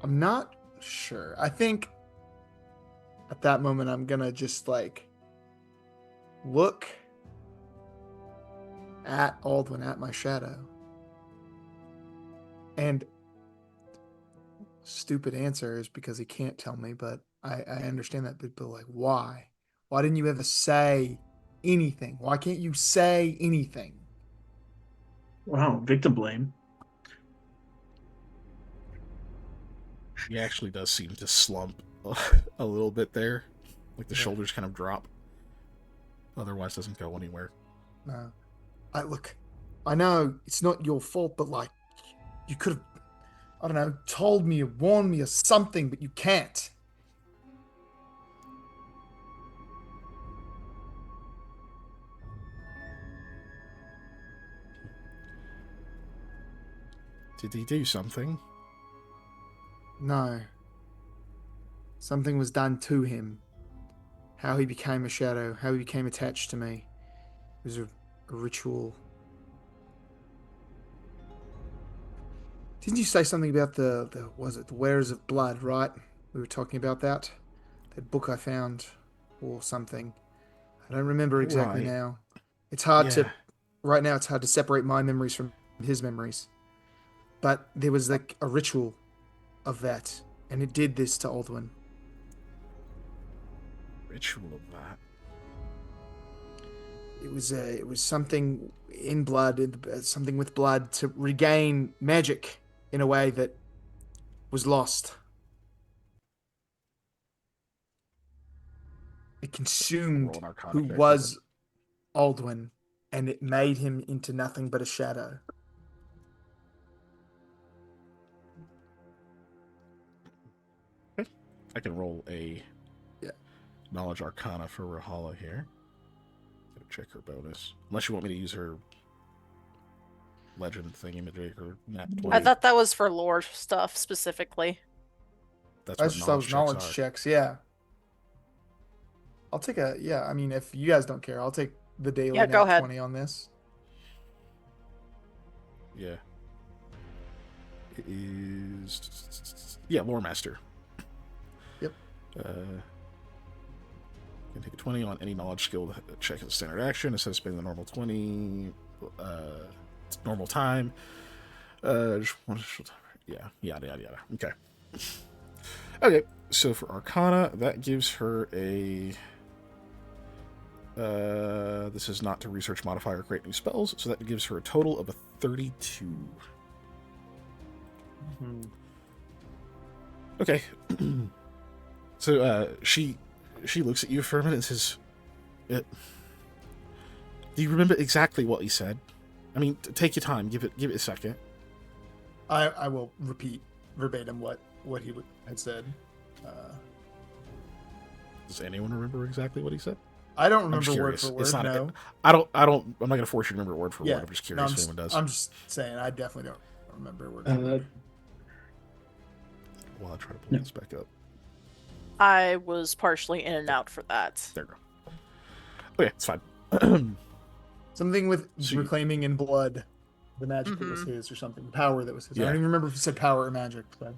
S3: I'm not Sure. I think at that moment I'm gonna just like look at Aldwin, at my shadow. And stupid answer is because he can't tell me, but I understand that. But like, why? Why didn't you ever say anything? Why can't you say anything?
S2: Wow, victim blame.
S1: He actually does seem to slump a little bit there. Like the shoulders kind of drop. Otherwise doesn't go anywhere.
S3: No. Look, I know it's not your fault, but like, you could have, I don't know, told me or warned me or something, but you can't.
S1: Did he do something?
S3: No. Something was done to him. How he became a shadow, how he became attached to me. It was a ritual. Didn't you say something about the was it the Wearers of Blood, right? We were talking about that. That book I found or something. I don't remember exactly
S1: Right.
S3: now. It's hard
S1: Yeah.
S3: to right now it's hard to separate my memories from his memories. But there was like a ritual of that, and it did this to Aldwin.
S1: Ritual of that.
S3: It was something in blood, something with blood to regain magic in a way that was lost. It
S1: Roll
S3: consumed
S1: an Arcana
S3: who
S1: check for
S3: was Aldwin, and it made him into nothing but a shadow.
S1: it. I can roll a
S3: Yeah.
S1: Knowledge Arcana for Rahala here. Gotta check her bonus. Unless you want me to use her legend thingy or nat 20.
S4: I thought that was for lore stuff specifically.
S1: That's
S3: I
S1: what
S3: just thought it was knowledge
S1: are.
S3: checks. Yeah, I'll take a yeah. I mean, if you guys don't care, I'll take the daily
S4: Yeah, go
S3: nat
S4: ahead.
S3: 20 on this.
S1: Yeah. It is... Yeah, Lore Master.
S3: Yep.
S1: You can take a 20 on any knowledge skill check as a standard action instead of spending the normal 20 normal time. Just one time. Yeah, yada yada yada. Okay. Okay, so for Arcana, that gives her a this is not to research, modify, or create new spells, so that gives her a total of a 32.
S2: Mm-hmm.
S1: Okay. So she looks at you for a minute and says, "Do you remember exactly what he said? I mean, take your time. Give it a second."
S3: I will repeat verbatim what he had said.
S1: Does anyone remember exactly what he said?
S3: I don't remember word
S1: curious.
S3: for word.
S1: It's not.
S3: No.
S1: I'm not going to force you to remember word for
S3: Yeah.
S1: word. I'm just curious if anyone does.
S3: I'm just saying I definitely don't remember word for word.
S1: While I try to pull this back up.
S4: I was partially in and out for that.
S1: There we go. Okay, it's fine.
S3: Something with
S1: So
S3: reclaiming in blood the magic that was his or something. The power that was his. I
S1: Yeah.
S3: don't even remember if he said power or magic. But...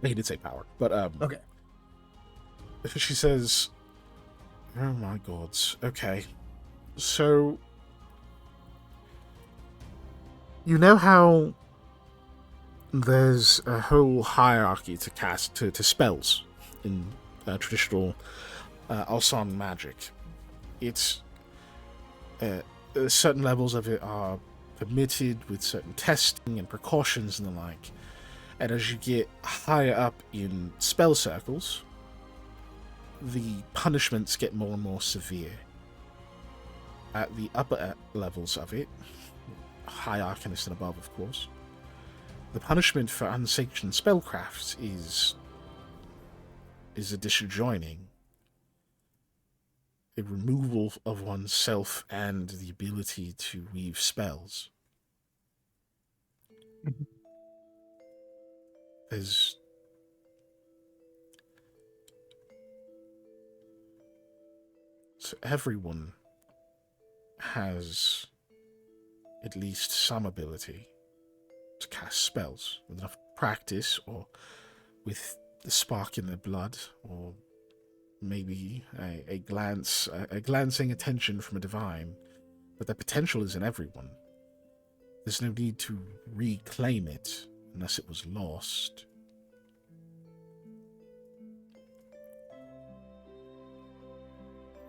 S1: he did say power, but
S3: Okay.
S1: she says, "Oh my gods. Okay. So you know how there's a whole hierarchy to cast to spells in traditional Alsan magic. It's certain levels of it are permitted with certain testing and precautions and the like. And as you get higher up in spell circles, the punishments get more and more severe. At the upper levels of it, high arcanist and above, of course, the punishment for unsanctioned spellcraft is a disjoining, a removal of oneself and the ability to weave spells. There's so everyone has at least some ability to cast spells with enough practice, or with the spark in their blood, or maybe a glancing attention from a divine. But the potential is in everyone. There's no need to reclaim it unless it was lost.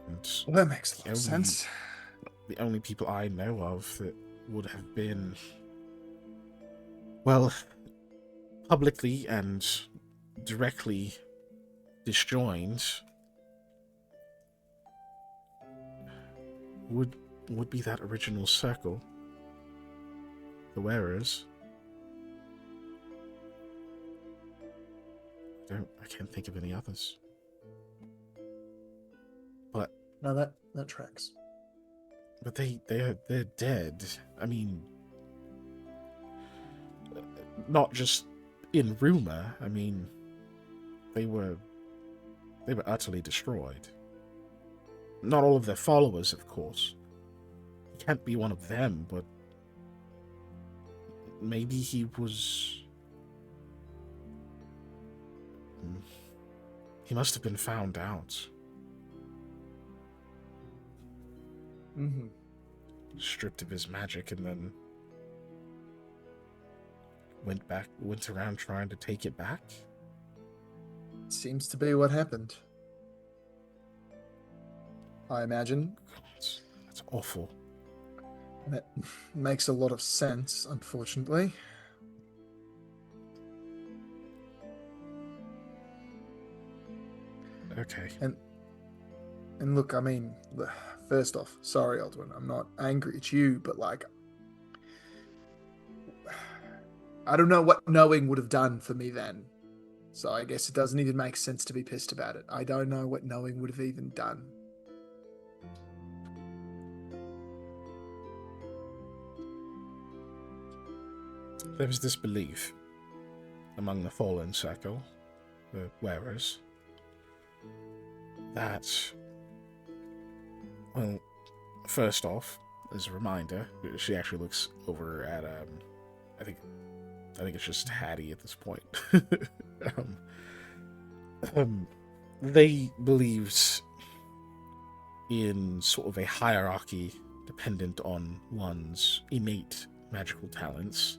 S1: And
S3: well, that makes a lot of sense.
S1: The only people I know of that would have been, well, publicly and directly disjoined would be that original circle, the wearers. I can't think of any others. But
S3: no, that tracks.
S1: But they're dead. I mean, not just in rumor. I mean, they were utterly destroyed. Not all of their followers, of course. He can't be one of them, but maybe he was. He must have been found out.
S3: Mm-hmm.
S1: Stripped of his magic, and then went around trying to take it back.
S3: Seems to be what happened. I imagine.
S1: God, that's awful.
S3: That makes a lot of sense, unfortunately.
S1: Okay.
S3: And look, I mean, first off, sorry, Aldwin, I'm not angry at you, but like, I don't know what knowing would have done for me then. So I guess it doesn't even make sense to be pissed about it. I don't know what knowing would have even done.
S1: There was this belief among the Fallen Circle, the wearers, that, well, first off, as a reminder, she actually looks over at, I think it's just Hattie at this point. They believed in sort of a hierarchy dependent on one's innate magical talents,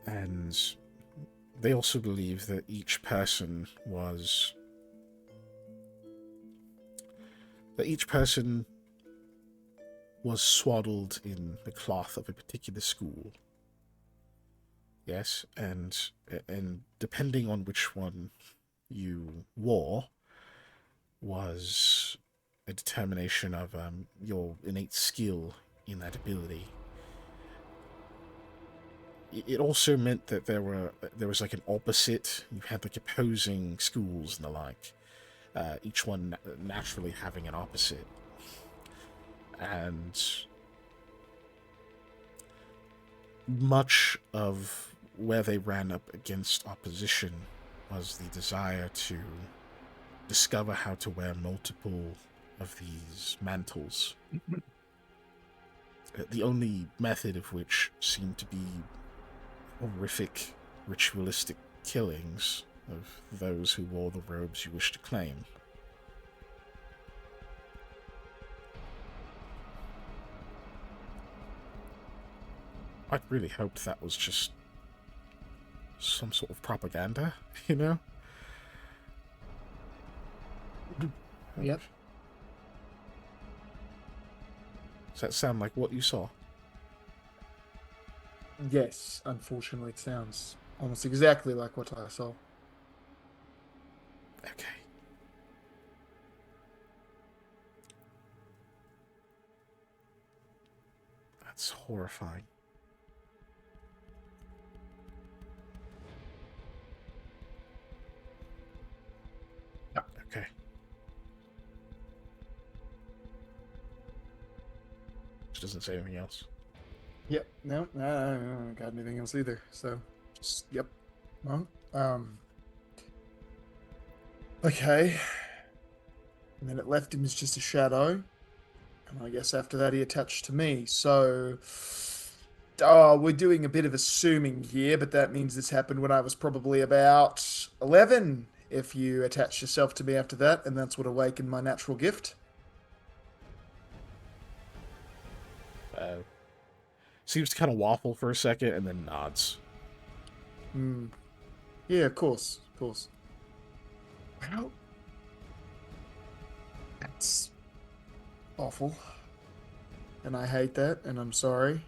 S1: and they also believed that each person was swaddled in the cloth of a particular school. Yes, and depending on which one you wore was a determination of your innate skill in that ability. It also meant that there was like an opposite. You had like opposing schools and the like. Each one naturally having an opposite. And much of where they ran up against opposition was the desire to discover how to wear multiple of these mantles. The only method of which seemed to be horrific ritualistic killings of those who wore the robes you wish to claim. I really hoped that was just some sort of propaganda, you know?
S3: Yep.
S1: Does that sound like what you saw?
S3: Yes, unfortunately, it sounds almost exactly like what I saw.
S1: Okay. That's horrifying. Okay. She doesn't say anything else.
S3: Yep. No, I don't got anything else either. So, just yep. Well, okay. And then it left him as just a shadow. And I guess after that he attached to me. So, we're doing a bit of assuming here, but that means this happened when I was probably about 11. If you attach yourself to me after that, and that's what awakened my natural gift.
S1: Seems to kind of waffle for a second and then nods.
S3: Yeah, of course, of course. Well, that's awful. And I hate that, and I'm sorry.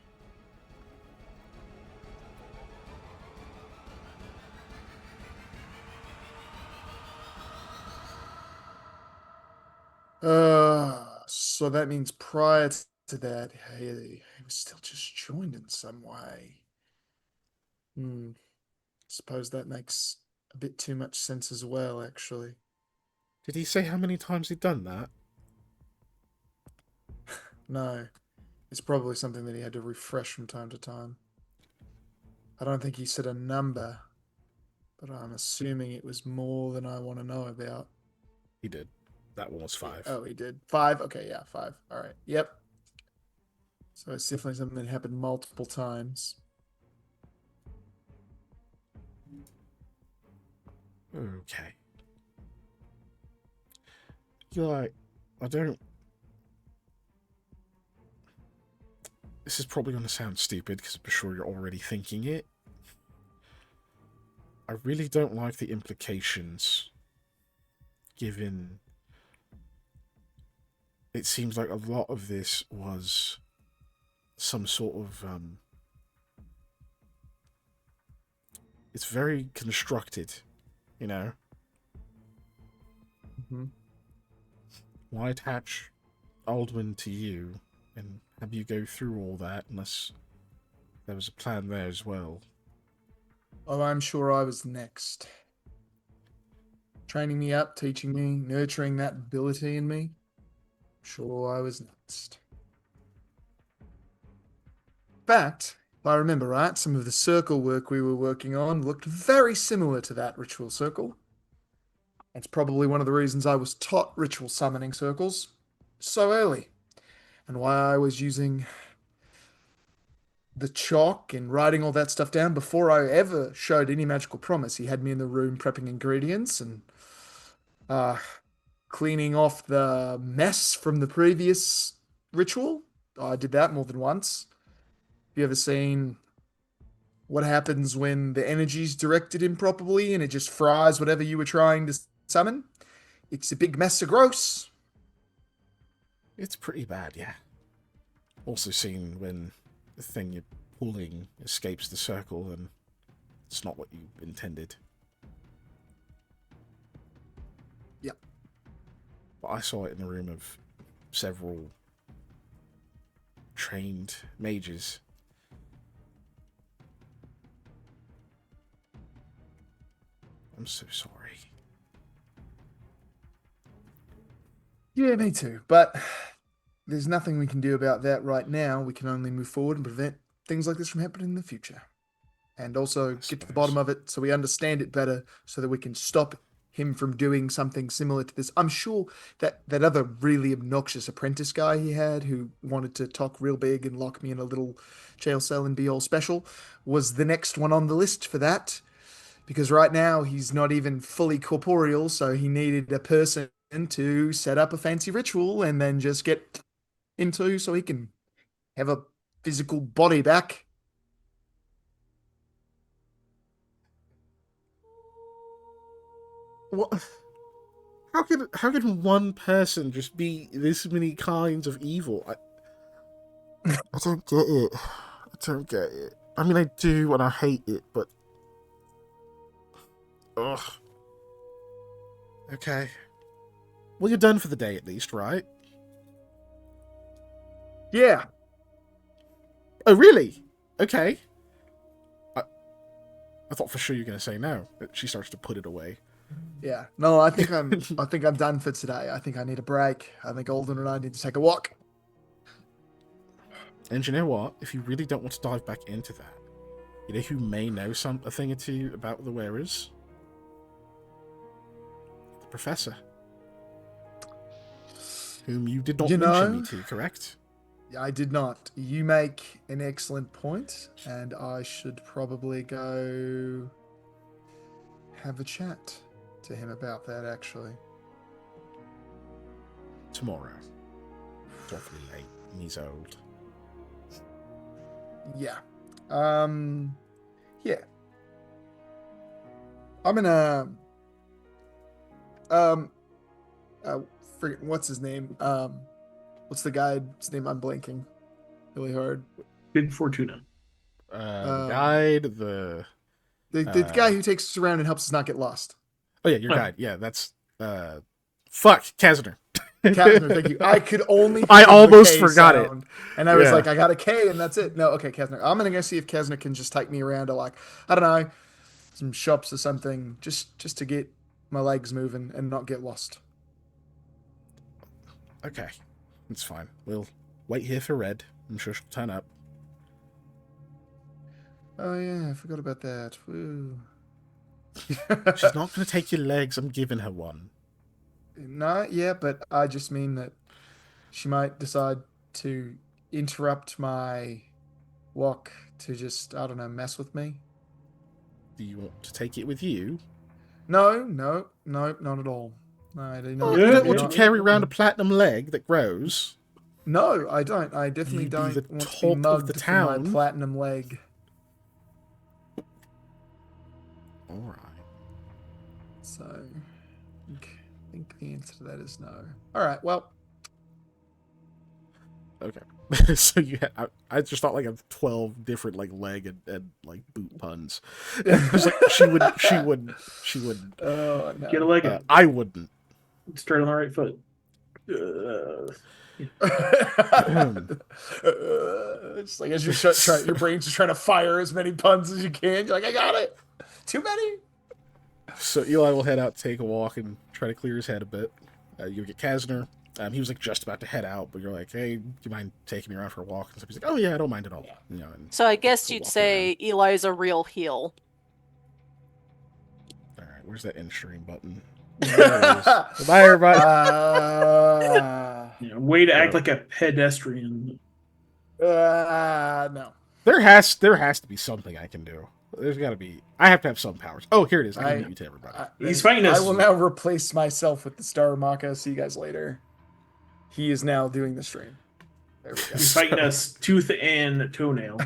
S3: So that means prior to that, he was still just joined in some way. Suppose that makes a bit too much sense as well, actually.
S1: Did he say how many times he'd done that?
S3: No. It's probably something that he had to refresh from time to time. I don't think he said a number, but I'm assuming it was more than I want to know about.
S1: He did. That one was 5.
S3: Oh, he did. 5? Okay, yeah, 5. All right. Yep. So it's definitely something that happened multiple times.
S1: Okay. You're like, I don't... This is probably going to sound stupid, because I'm sure you're already thinking it. I really don't like the implications, given... It seems like a lot of this was some sort of... It's very constructed, you know? Why attach Aldwin to you and have you go through all that unless there was a plan there as well?
S3: Oh, I'm sure I was next. Training me up, teaching me, nurturing that ability in me. Sure I was next. In fact, if I remember right, some of the circle work we were working on looked very similar to that ritual circle. That's probably one of the reasons I was taught ritual summoning circles so early, and why I was using the chalk and writing all that stuff down before I ever showed any magical promise. He had me in the room prepping ingredients and cleaning off the mess from the previous ritual. I did that more than once. Have you ever seen what happens when the energy's directed improperly and it just fries whatever you were trying to summon? It's a big mess of gross.
S1: It's pretty bad, yeah. Also seen when the thing you're pulling escapes the circle and it's not what you intended.
S3: Yep.
S1: But I saw it in a room of several trained mages. I'm so sorry.
S3: Yeah, me too. But there's nothing we can do about that right now. We can only move forward and prevent things like this from happening in the future. And also get to the bottom of it so we understand it better so that we can stop him from doing something similar to this. I'm sure that that other really obnoxious apprentice guy he had who wanted to talk real big and lock me in a little jail cell and be all special was the next one on the list for that. Because right now he's not even fully corporeal, so he needed a person to set up a fancy ritual and then just get into so he can have a physical body back.
S1: What? How can one person just be this many kinds of evil? I don't get it. I don't get it. I mean, I do, and I hate it, but ugh. Okay. Well, you're done for the day at least, right?
S3: Yeah.
S1: Oh, really? Okay. I thought for sure you were going to say no. She starts to put it away.
S3: Yeah. No, I think I'm done for today. I think I need a break. I think Alden and I need to take a walk.
S1: And you know what? If you really don't want to dive back into that, you know who may know a thing or two about the wearers? The professor. Whom you did not mention me to, correct?
S3: I did not. You make an excellent point, and I should probably go have a chat to him about that, actually.
S1: Tomorrow. It's awfully late, and he's old.
S3: Yeah. Yeah. I'm gonna forget what's his name. What's the guy's name? I'm blanking really hard.
S2: Big Fortuna.
S1: The guide, the
S3: guy who takes us around and helps us not get lost.
S1: Oh yeah, your guide. Yeah, that's fuck, Kazner.
S3: Kazner, thank you. I could only
S1: I almost forgot it.
S3: And I was like, I got a K and that's it. No, okay, Kazner. I'm gonna go see if Kazner can just take me around to, like, I don't know, some shops or something, just to get my legs moving and not get lost.
S1: Okay. It's fine. We'll wait here for Red. I'm sure she'll turn up.
S3: Oh yeah, I forgot about that. Woo.
S1: She's not going to take your legs. I'm giving her one.
S3: No, yeah, but I just mean that she might decide to interrupt my walk to just, I don't know, mess with me.
S1: Do you want to take it with you?
S3: No, not at all. No, I do not.
S1: You don't want to carry around a platinum leg that grows.
S3: No, I don't. I definitely don't want to be mugged for my platinum leg.
S1: All right.
S3: So, I think the answer to that is no. All right, well.
S1: Okay. So you had, I just thought like of 12 different like leg and like boot puns. It was like she wouldn't.
S3: Oh, no.
S2: Get a leg up.
S1: I wouldn't.
S2: Straight on the right foot.
S3: It's like as your brain's just trying to fire as many puns as you can. You're like, I got it. Too many.
S1: So Eli will head out, take a walk, and try to clear his head a bit. You get Kazner. He was like just about to head out, but you're like, "Hey, do you mind taking me around for a walk?" And so he's like, "Oh yeah, I don't mind at all." You know.
S4: So I guess you'd say around. Eli's a real heel.
S1: All right, where's that end stream button? Bye, everybody.
S2: Way to act like a pedestrian.
S3: No.
S1: There has to be something I can do. There's got to be. I have to have some powers. Oh, here it is. I can meet you to everybody.
S2: He's fighting us.
S3: I will now replace myself with the Star Maka. See you guys later. He is now doing the stream. There we go.
S2: He's fighting us tooth and toenail.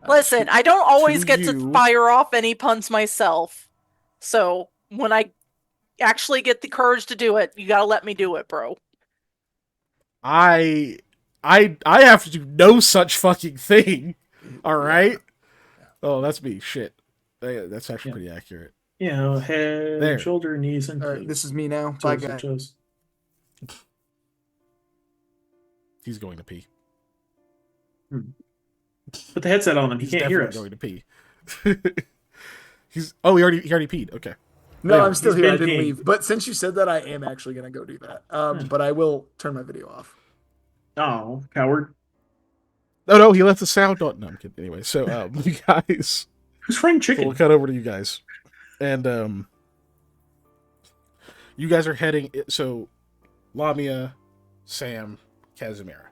S4: Listen, I don't always get to fire off any puns myself. So when I actually get the courage to do it, you gotta let me do it, bro.
S1: I have to do no such fucking thing. All right. Oh, that's me. Shit. That's actually pretty accurate.
S2: Head, shoulder, knees, and
S3: all right, this is me now. Bye, guys.
S1: He's going to pee.
S2: Put the headset on him. He can't hear us.
S1: Going to pee. He already peed. Okay.
S3: No, I'm still here. I didn't leave. But since you said that, I am actually going to go do that. But I will turn my video off.
S2: Oh, coward.
S1: No, he left the sound on. No, I'm kidding. Anyway, so you guys.
S2: Who's frying chicken?
S1: We'll cut over to you guys. And you guys are heading. So Lamia, Sam, Casimira.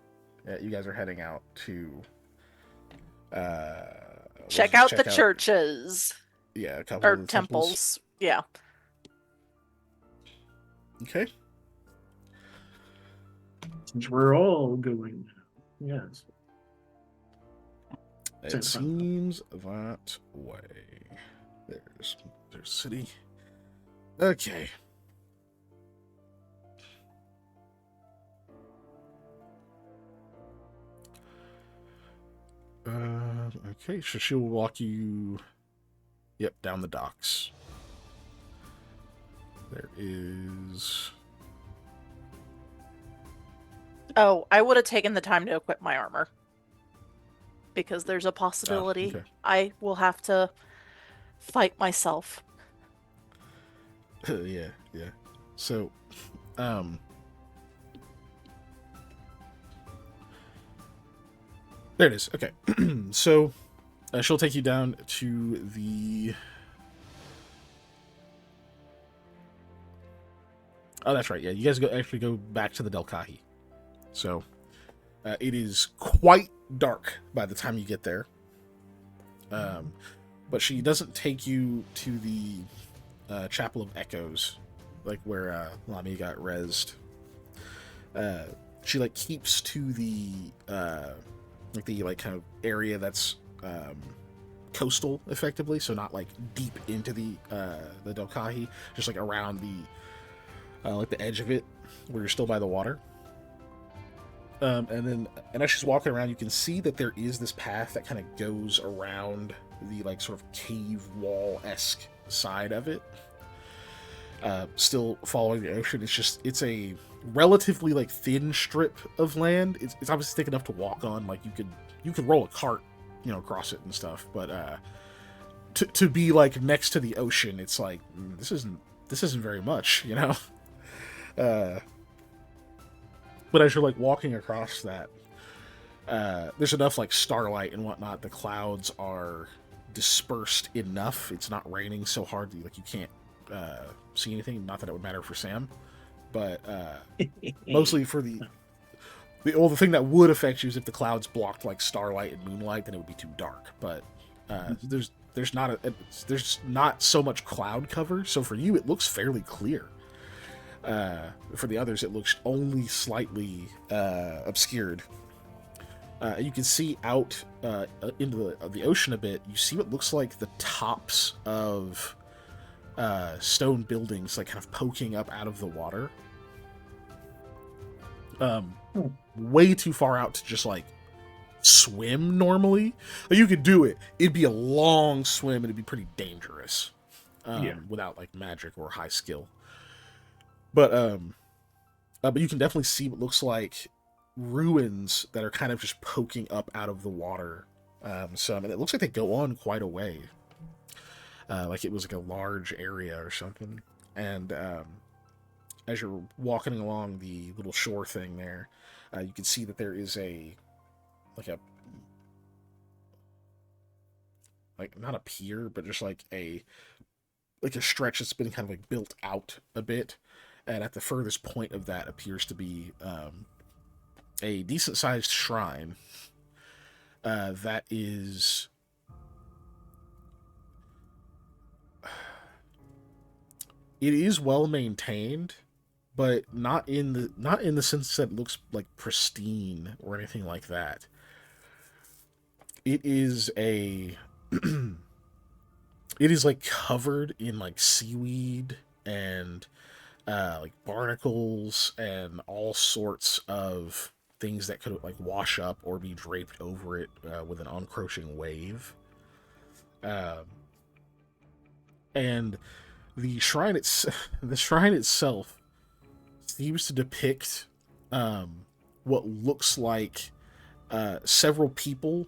S1: You guys are heading out to
S4: check out the churches.
S1: Yeah, a couple of
S4: temples. Yeah.
S1: Okay.
S2: Since we're all going, yes.
S1: It seems that way. There's city. Okay. Okay, so she'll walk you, down the docks. There is...
S4: Oh, I would have taken the time to equip my armor. Because there's a possibility I will have to fight myself.
S1: Yeah. So, there it is. Okay. So, she'll take you down to the... Oh, that's right. Yeah, you guys actually go back to the Delkahi. So it is quite dark by the time you get there. But she doesn't take you to the Chapel of Echoes, like where Lami got rezzed. She like keeps to the kind of area that's coastal, effectively, so not like deep into the Delkahi, just like around the like the edge of it, where you're still by the water. And as she's walking around, you can see that there is this path that kind of goes around the like sort of cave wall-esque side of it. Still following the ocean. It's a relatively like thin strip of land. It's obviously thick enough to walk on. Like you could roll a cart, across it and stuff. But to be like next to the ocean, it's like this isn't very much, But as you're like walking across that, there's enough like starlight and whatnot. The clouds are dispersed enough. It's not raining so hard that you can't see anything. Not that it would matter for Sam, but mostly for the thing that would affect you is if the clouds blocked like starlight and moonlight, then it would be too dark. But there's not so much cloud cover, so for you it looks fairly clear. For the others, it looks only slightly obscured. You can see out into the ocean a bit. You see what looks like the tops of stone buildings, like kind of poking up out of the water. Way too far out to just like swim normally. You could do it. It'd be a long swim and it'd be pretty dangerous without like magic or high skill. But you can definitely see what looks like ruins that are kind of just poking up out of the water. And it looks like they go on quite a way. Like it was like a large area or something. And as you're walking along the little shore thing there, you can see that there is not a pier, but just like a stretch that's been kind of like built out a bit. And at the furthest point of that appears to be a decent-sized shrine that is... It is well maintained, but not in the sense that it looks like pristine or anything like that. It is it is like covered in like seaweed and like barnacles and all sorts of things that could like wash up or be draped over it with an encroaching wave. And the shrine itself seems to depict what looks like several people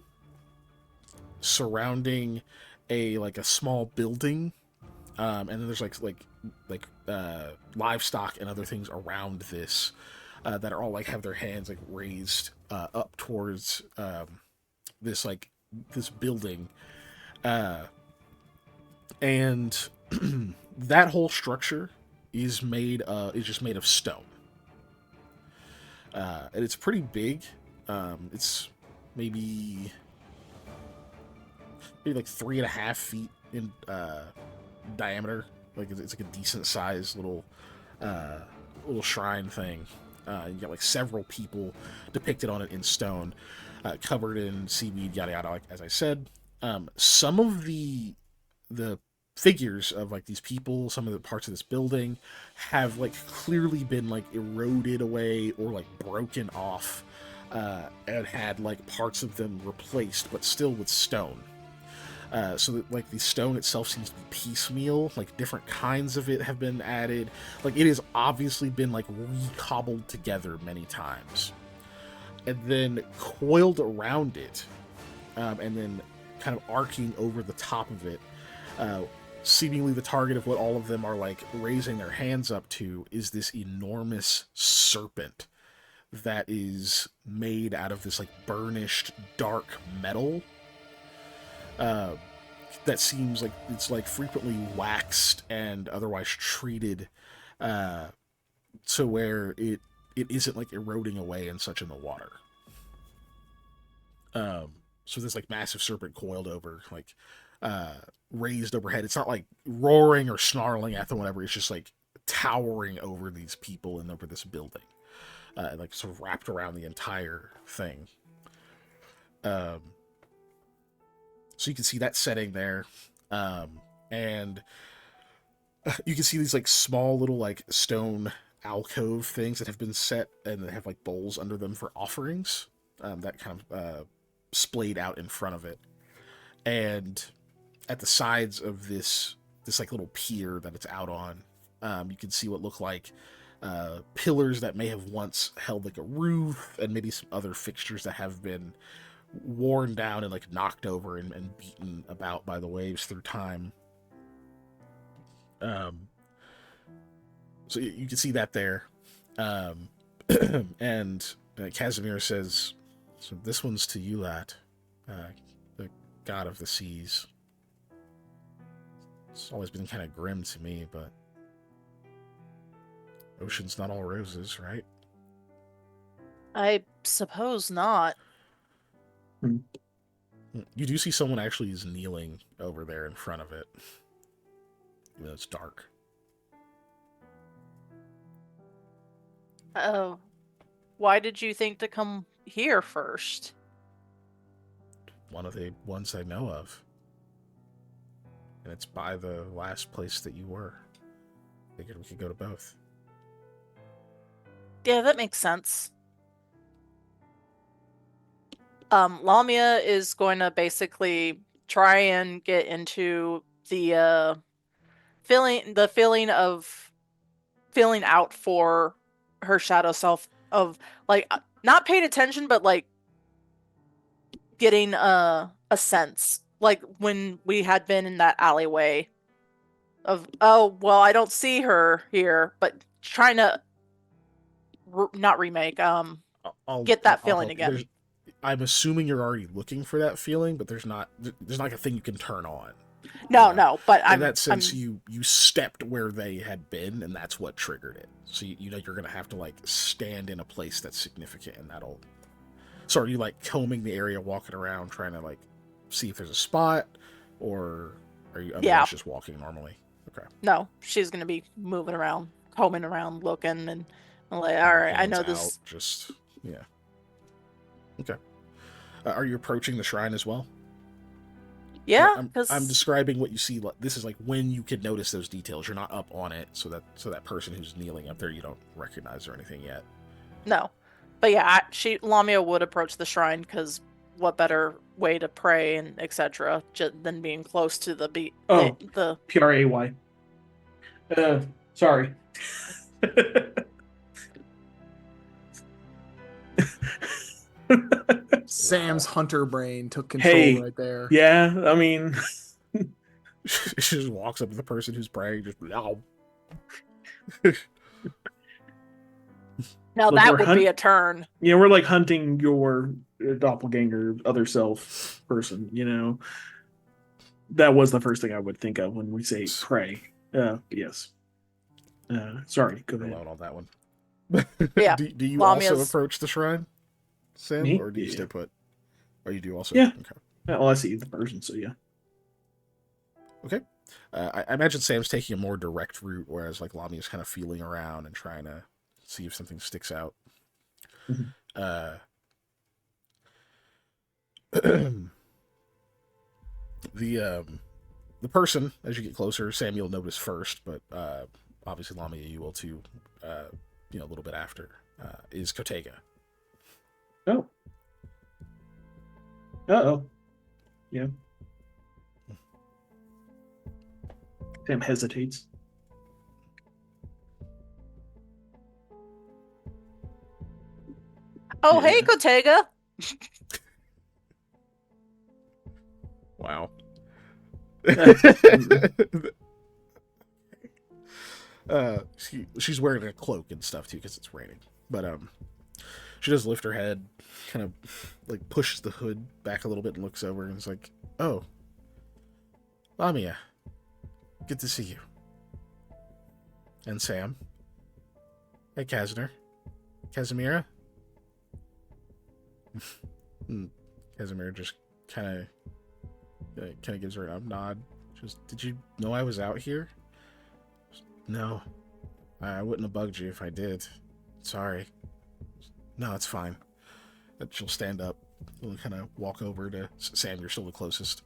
S1: surrounding a small building, and then there's like livestock and other things around this that are all like have their hands like raised up towards this building, and that whole structure is just made of stone, and it's pretty big. It's maybe like 3.5 feet in diameter. Like it's like a decent sized little shrine thing. You got like several people depicted on it in stone, covered in seaweed, yada yada. Like as I said, some of the figures of like these people, some of the parts of this building have like clearly been like eroded away or like broken off, and had like parts of them replaced, but still with stone. So that like the stone itself seems to be piecemeal, like different kinds of it have been added. Like it has obviously been like re-cobbled together many times. And then coiled around it, and then kind of arcing over the top of it, seemingly the target of what all of them are like raising their hands up to is this enormous serpent that is made out of this like burnished dark metal. That seems like it's like frequently waxed and otherwise treated, to where it it isn't like eroding away and such in the water. So this like massive serpent coiled over, like raised overhead. It's not like roaring or snarling at them, whatever. It's just like towering over these people and over this building, like sort of wrapped around the entire thing. So you can see that setting there, and you can see these like small little like stone alcove things that have been set, and they have like bowls under them for offerings, that kind of splayed out in front of it. And at the sides of this like little pier that it's out on, you can see what look like pillars that may have once held like a roof, and maybe some other fixtures that have been worn down and like knocked over and beaten about by the waves through time. So you can see that there. And Casimir says, so this one's to you, lad, the god of the seas. It's always been kind of grim to me, but ocean's not all roses, right?
S4: I suppose not.
S1: You do see someone actually is kneeling over there in front of it. Even though it's dark.
S4: Oh, why did you think to come here first?
S1: One of the ones I know of. And it's by the last place that you were. Figured we could go to both.
S4: Yeah, that makes sense. Lamia is going to basically try and get into the feeling out for her shadow self, of like not paying attention, but like getting a sense, like when we had been in that alleyway of, oh well, I don't see her here, but trying to not remake, get that feeling again.
S1: I'm assuming you're already looking for that feeling, but there's not like a thing you can turn on.
S4: No, but
S1: in that sense, you stepped where they had been, and that's what triggered it. So you know you're gonna have to like stand in a place that's significant, and that'll. So are you like combing the area, walking around, trying to like see if there's a spot, or are you otherwise just walking normally? Okay.
S4: No, she's gonna be moving around, combing around, looking, and like, all right, I know this.
S1: Yeah. Okay. Are you approaching the shrine as well?
S4: Yeah,
S1: I'm describing what you see. This is like when you can notice those details. You're not up on it, so that person who's kneeling up there you don't recognize or anything yet.
S4: No, but yeah, Lamia would approach the shrine, because what better way to pray and etc. than being close to the the
S2: Pray. Sorry.
S3: Sam's hunter brain took control right there.
S2: Yeah, I mean,
S1: she just walks up to the person who's praying, just now.
S4: Now that would be a turn.
S2: Yeah, we're like hunting your doppelganger, other self person. You know, that was the first thing I would think of when we say pray. Yes. Sorry, go ahead.
S1: On that one.
S4: Yeah.
S1: Do you also approach the shrine, Sam, or do you stay put? Or you do also?
S2: Yeah.
S1: Okay.
S2: Well, I see the person, so yeah.
S1: Okay. I imagine Sam's taking a more direct route, whereas like Lamia's kind of feeling around and trying to see if something sticks out. Mm-hmm. The person, as you get closer, Sam you'll notice first, but obviously Lamia you will too. A little bit after is Kotega.
S2: Oh. Uh-oh. Yeah. Sam hesitates.
S4: Oh, yeah. Hey, Kotega.
S1: Wow. She's wearing a cloak and stuff too because it's raining. But she does lift her head, kind of like pushes the hood back a little bit and looks over and is like, "Oh, Lamia, good to see you." And Sam, hey, Kazner. Casimira? Casimira just kind of gives her a nod. Just, did you know I was out here? No, I wouldn't have bugged you if I did. Sorry. No, it's fine. She'll stand up and kind of walk over to Sam. You're still the closest.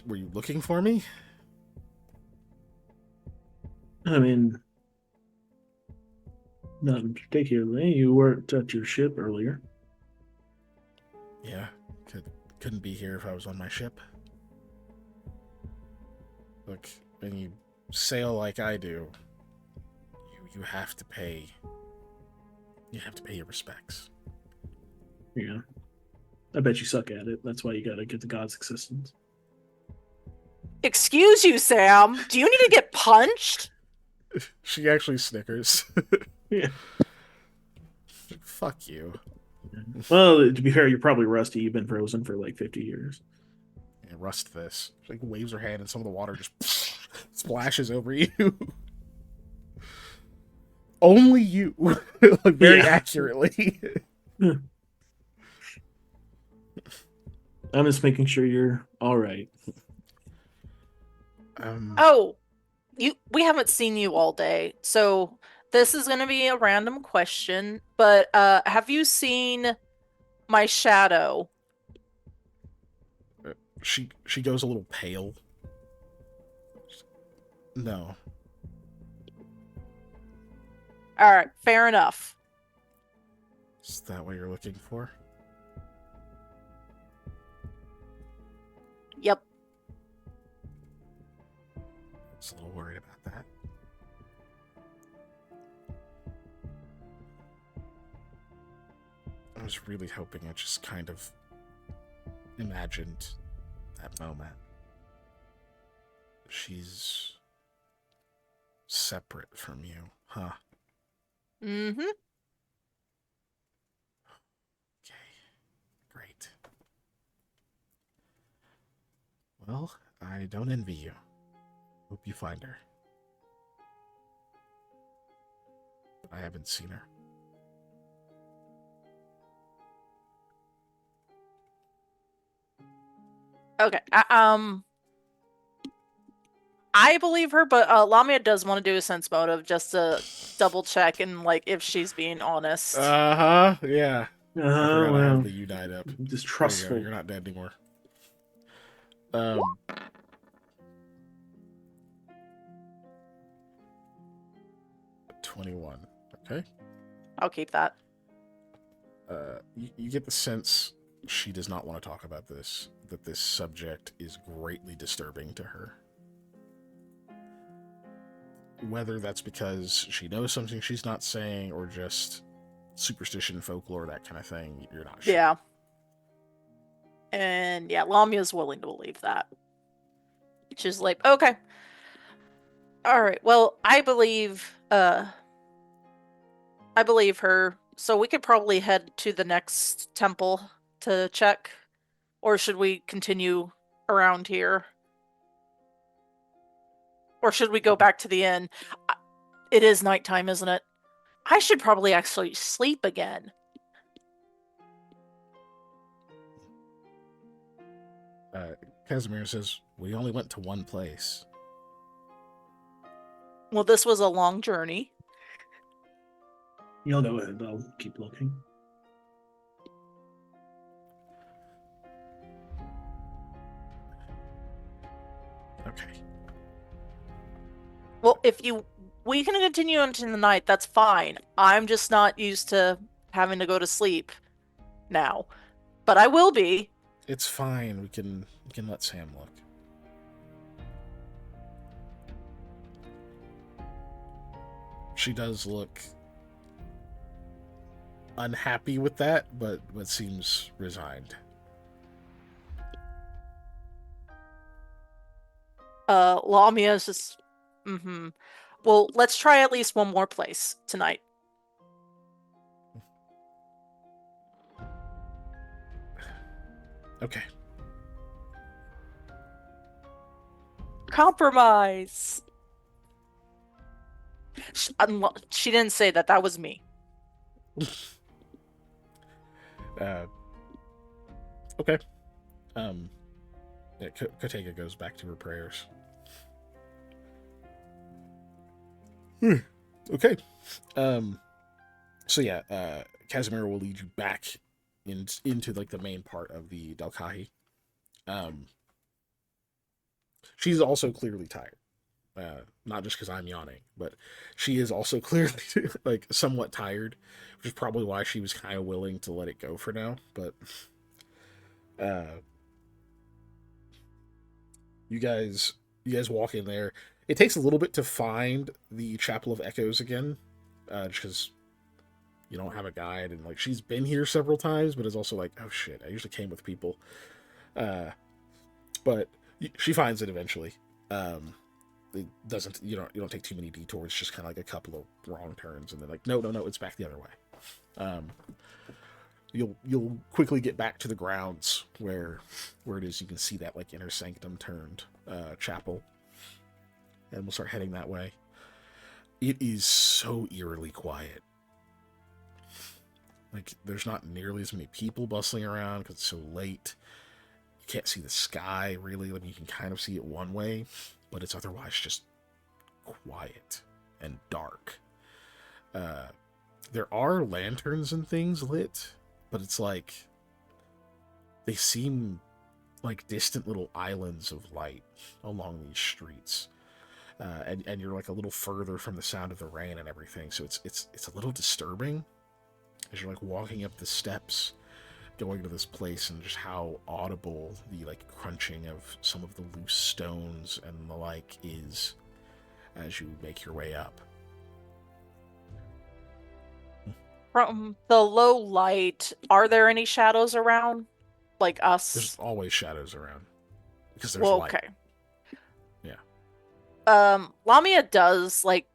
S1: Were you looking for me?
S2: I mean, not particularly. You weren't at your ship earlier.
S1: Yeah, couldn't be here if I was on my ship. Look, when you sail like I do, you have to pay. You have to pay your respects.
S2: Yeah. I bet you suck at it. That's why you gotta get the god's assistance.
S4: Excuse you, Sam. Do you need to get punched?
S1: She actually snickers.
S2: Yeah.
S1: Fuck you.
S2: Well, to be fair, you're probably rusty. You've been frozen for like 50 years.
S1: Yeah, rust this. She like waves her hand and some of the water just splashes over you. Only you. Like very accurately.
S2: I'm just making sure you're all right.
S4: Oh, we haven't seen you all day, so this is going to be a random question, but have you seen my shadow?
S1: She goes a little pale. No.
S4: All right, fair enough.
S1: Is that what you're looking for?
S4: Yep.
S1: I was a little worried about that. I was really hoping I just kind of imagined that moment. She's separate from you, huh?
S4: Mm-hmm.
S1: Okay, great. Well, I don't envy you. Hope you find her. I haven't seen her.
S4: Okay. I believe her, but Lamia does want to do a sense motive just to double check and like if she's being honest.
S1: Yeah. I forgot I have
S2: Well,
S1: the unite up.
S2: distrustful.
S1: You're not dead anymore. 21. Okay.
S4: I'll keep that.
S1: You get the sense she does not want to talk about this, that this subject is greatly disturbing to her. Whether that's because she knows something she's not saying or just superstition, folklore, that kind of thing, you're not sure.
S4: Yeah. And yeah, Lamia's willing to believe that. She's like, okay. Alright, well, I believe her, so we could probably head to the next temple to check. Or should we continue around here? Or should we go back to the inn? It is nighttime, isn't it? I should probably actually sleep again.
S1: Casimir says, we only went to one place.
S4: Well, this was a long journey.
S2: You'll know it. I'll keep looking.
S1: Okay.
S4: Well, we can continue into the night, that's fine. I'm just not used to having to go to sleep now. But I will be.
S1: It's fine. We can let Sam look. She does look unhappy with that, but seems resigned.
S4: Lamia's just... Well, let's try at least one more place tonight.
S1: Okay.
S4: Compromise! She didn't say that. That was me.
S1: Okay. Yeah, Kotega goes back to her prayers. Okay. So yeah, Casimiro will lead you back into like the main part of the Dalkahi. She's also clearly tired. Not just because I'm yawning, but she is also clearly like somewhat tired, which is probably why she was kind of willing to let it go for now. But you guys walk in there. It takes a little bit to find the Chapel of Echoes again, just because you don't have a guide, and like she's been here several times, but it's also like, oh shit, I usually came with people. But she finds it eventually. It doesn't, you don't take too many detours, just kind of like a couple of wrong turns, and then like, no, it's back the other way. You'll quickly get back to the grounds where it is. You can see that like inner sanctum turned chapel, and we'll start heading that way. It is so eerily quiet. Like there's not nearly as many people bustling around because it's so late. You can't see the sky really. Like you can kind of see it one way, but it's otherwise just quiet and dark. There are lanterns and things lit, but it's like they seem like distant little islands of light along these streets. And you're like a little further from the sound of the rain and everything, so it's a little disturbing as you're like walking up the steps going to this place, and just how audible the like crunching of some of the loose stones and the like is as you make your way up.
S4: From the low light, are there any shadows around? Like us?
S1: There's always shadows around because there's
S4: well,
S1: light.
S4: Okay.
S1: Yeah.
S4: Lamia does like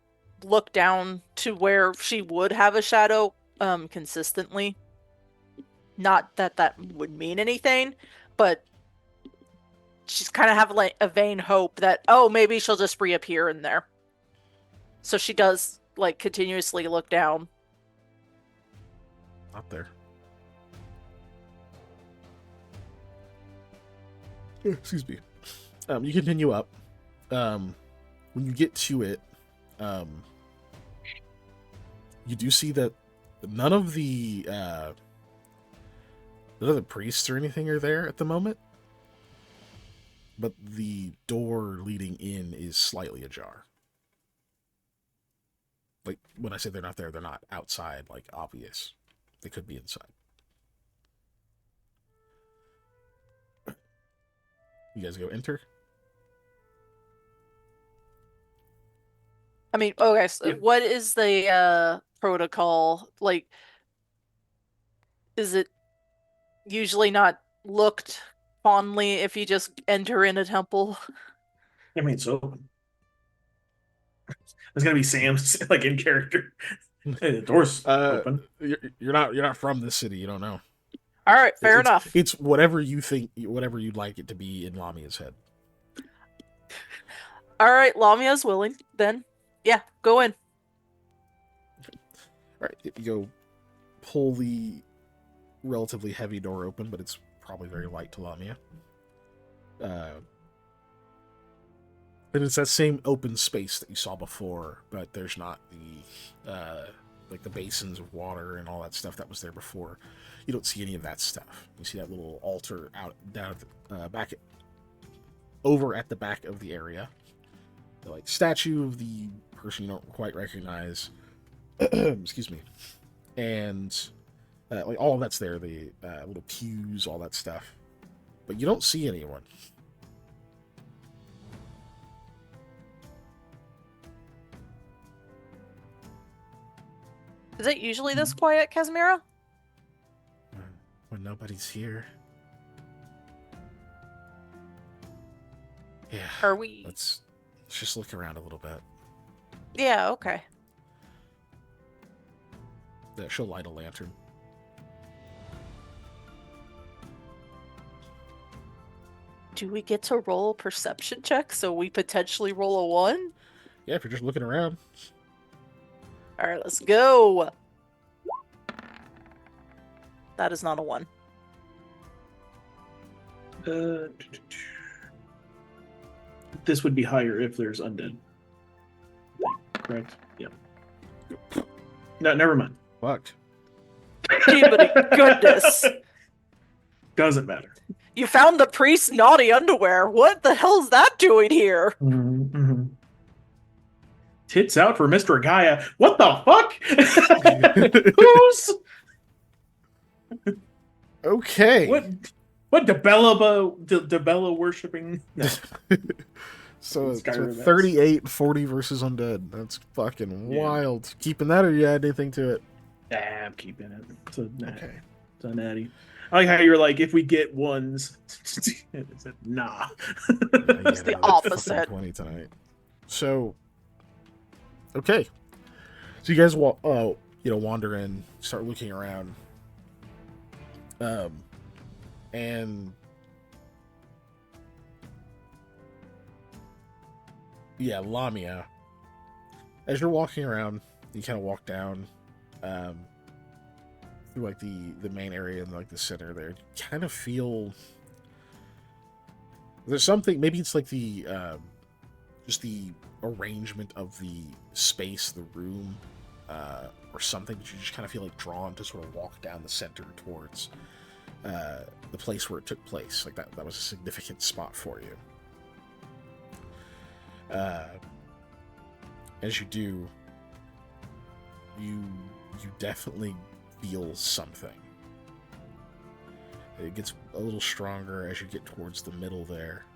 S4: look down to where she would have a shadow consistently. Not that would mean anything, but she's kind of have like a vain hope that, oh, maybe she'll just reappear in there. So she does like continuously look down.
S1: Not there. Excuse me. You continue up. When you get to it, you do see that none of the priests or anything are there at the moment, but the door leading in is slightly ajar. Like, when I say they're not there, they're not outside, like, obvious. They could be inside. You guys go enter?
S4: I mean, okay, so what is the protocol? Like, is it usually not looked fondly if you just enter in a temple?
S2: I mean, it's open. There's gonna be Sam's like in character. Hey, the door's open.
S1: You're not from this city. You don't know.
S4: All right, fair enough.
S1: It's whatever you think, whatever you'd like it to be in Lamia's head.
S4: All right, Lamia's willing. Then, yeah, go in.
S1: All right, you go pull the relatively heavy door open, but it's probably very light to Lamia. And it's that same open space that you saw before, but there's not the like the basins of water and all that stuff that was there before. You don't see any of that stuff. You see that little altar out down at the back, over at the back of the area. The like statue of the person you don't quite recognize. Excuse me. And like all of that's there. The little pews, all that stuff. But you don't see anyone.
S4: Is it usually this quiet, Casimira?
S1: When nobody's here. Yeah.
S4: Are we?
S1: Let's just look around a little bit.
S4: Yeah, okay.
S1: Yeah, she'll light a lantern.
S4: Do we get to roll a perception check so we potentially roll a 1?
S1: Yeah, if you're just looking around.
S4: All right, let's go. That is not a 1.
S2: This would be higher if there's undead. Correct? Yeah. No, never mind.
S1: Fucked.
S4: Goodness.
S2: Doesn't matter.
S4: You found the priest's naughty underwear. What the hell is that doing here?
S2: Mm-hmm. Tits out for Mr. Gaia. What the fuck? Who's?
S1: Okay.
S2: What Debella worshipping? No.
S1: So 38-40 versus undead. That's fucking wild. Keeping that, or you add anything to it?
S2: I'm keeping it. It's a
S1: Okay.
S2: It's a natty. I like how you're like, if we get ones, nah.
S4: It's the opposite.
S1: 20 tonight. So, okay. So you guys wander in, start looking around, and yeah, Lamia. As you're walking around, you kind of walk down, through like the main area and like the center there. You kind of feel there's something. Maybe it's like the just the arrangement of the space, the room, or something. But you just kind of feel like drawn to sort of walk down the center towards the place where it took place. Like that was a significant spot for you. As you do, you definitely feel something. It gets a little stronger as you get towards the middle there.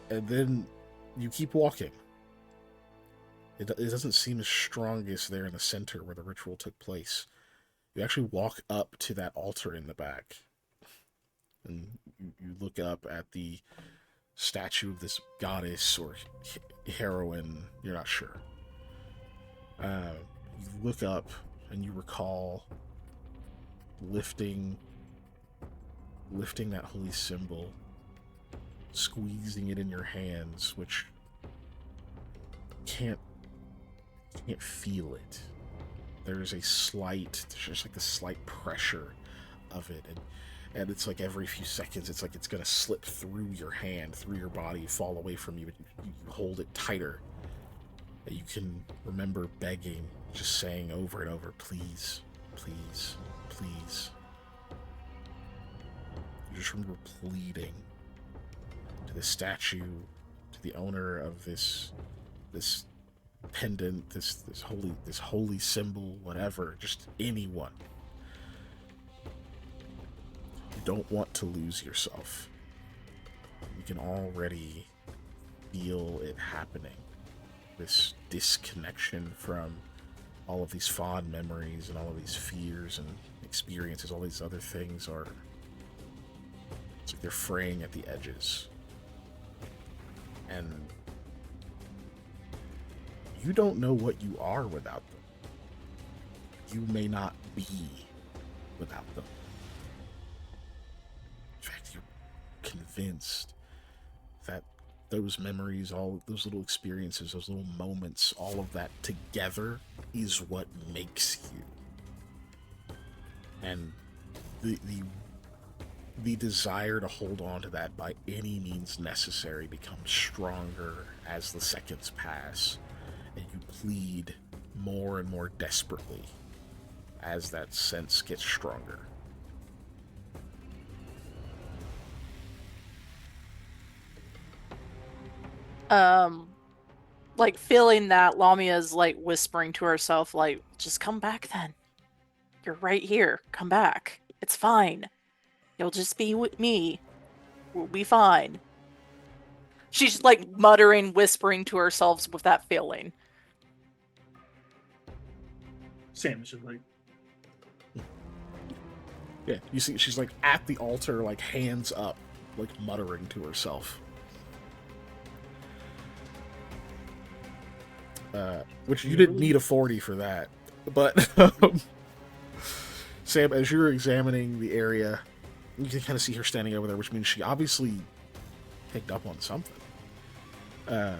S1: And then you keep walking. It doesn't seem as strong as there in the center where the ritual took place. You actually walk up to that altar in the back. And you look up at the statue of this goddess or heroine, you're not sure. You look up and you recall lifting that holy symbol, squeezing it in your hands, which can't feel it. There's just like the slight pressure of it, and it's like every few seconds it's like it's gonna slip through your hand, through your body, fall away from you, but you hold it tighter. You can remember begging, just saying over and over, please, please, please. You just remember pleading to the statue, to the owner of this pendant, this holy symbol, whatever, just anyone. You don't want to lose yourself. You can already feel it happening. This disconnection from all of these fond memories and all of these fears and experiences, all these other things it's like they're fraying at the edges. And you don't know what you are without them. You may not be without them. In fact, you're convinced that those memories, all those little experiences, those little moments, all of that together is what makes you. And the desire to hold on to that by any means necessary becomes stronger as the seconds pass, and you plead more and more desperately as that sense gets stronger.
S4: Like feeling that, Lamia's like whispering to herself, like, just come back then. You're right here. Come back. It's fine. You'll just be with me. We'll be fine. She's like muttering, whispering to herself with that feeling.
S2: Sam is just like,
S1: yeah, you see she's like at the altar, like hands up, like muttering to herself. Which you didn't need a 40 for that. But Sam, as you're examining the area, you can kind of see her standing over there, which means she obviously picked up on something. Uh,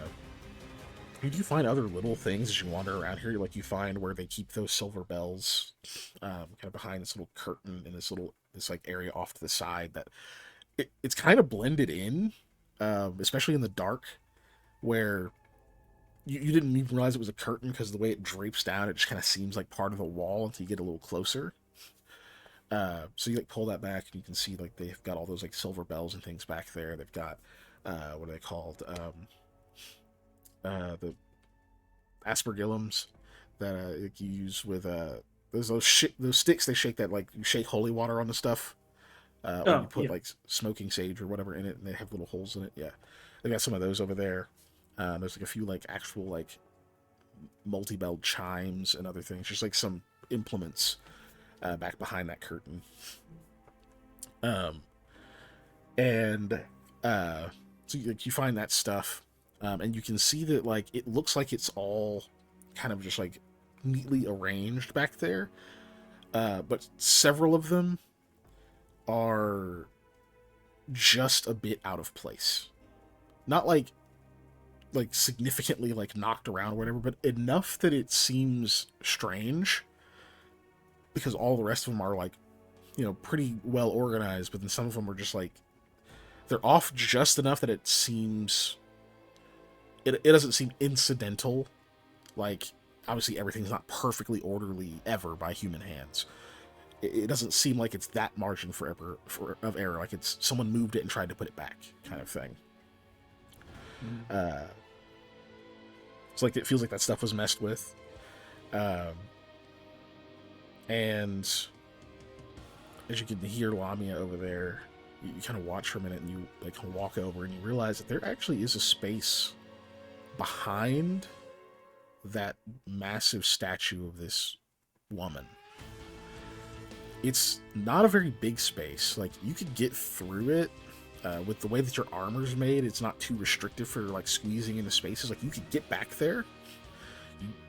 S1: you do find other little things as you wander around here. Like you find where they keep those silver bells, kind of behind this little curtain in this like area off to the side that it's kind of blended in, especially in the dark, where you didn't even realize it was a curtain because the way it drapes down, it just kind of seems like part of the wall until you get a little closer. So you like pull that back and you can see like they've got all those like silver bells and things back there. They've got what are they called? The aspergillums that like you use with those sticks they shake that like you shake holy water on the stuff. Or you put like smoking sage or whatever in it, and they have little holes in it. Yeah, they got some of those over there. There's like a few like actual like multi-belled chimes and other things, just like some implements back behind that curtain. And so you find that stuff, and you can see that like it looks like it's all kind of just like neatly arranged back there, but several of them are just a bit out of place. Not like significantly like knocked around or whatever, but enough that it seems strange, because all the rest of them are like, you know, pretty well organized, but then some of them are just like they're off just enough that it seems it doesn't seem incidental. Like obviously everything's not perfectly orderly ever by human hands. It doesn't seem like it's that margin of error, like it's someone moved it and tried to put it back kind of thing. It's like it feels like that stuff was messed with. And as you can hear Lamia over there, you kind of watch for a minute and you like walk over and you realize that there actually is a space behind that massive statue of this woman. It's not a very big space. Like you could get through it with the way that your armor's made. It's not too restrictive for like squeezing into spaces. Like you could get back there.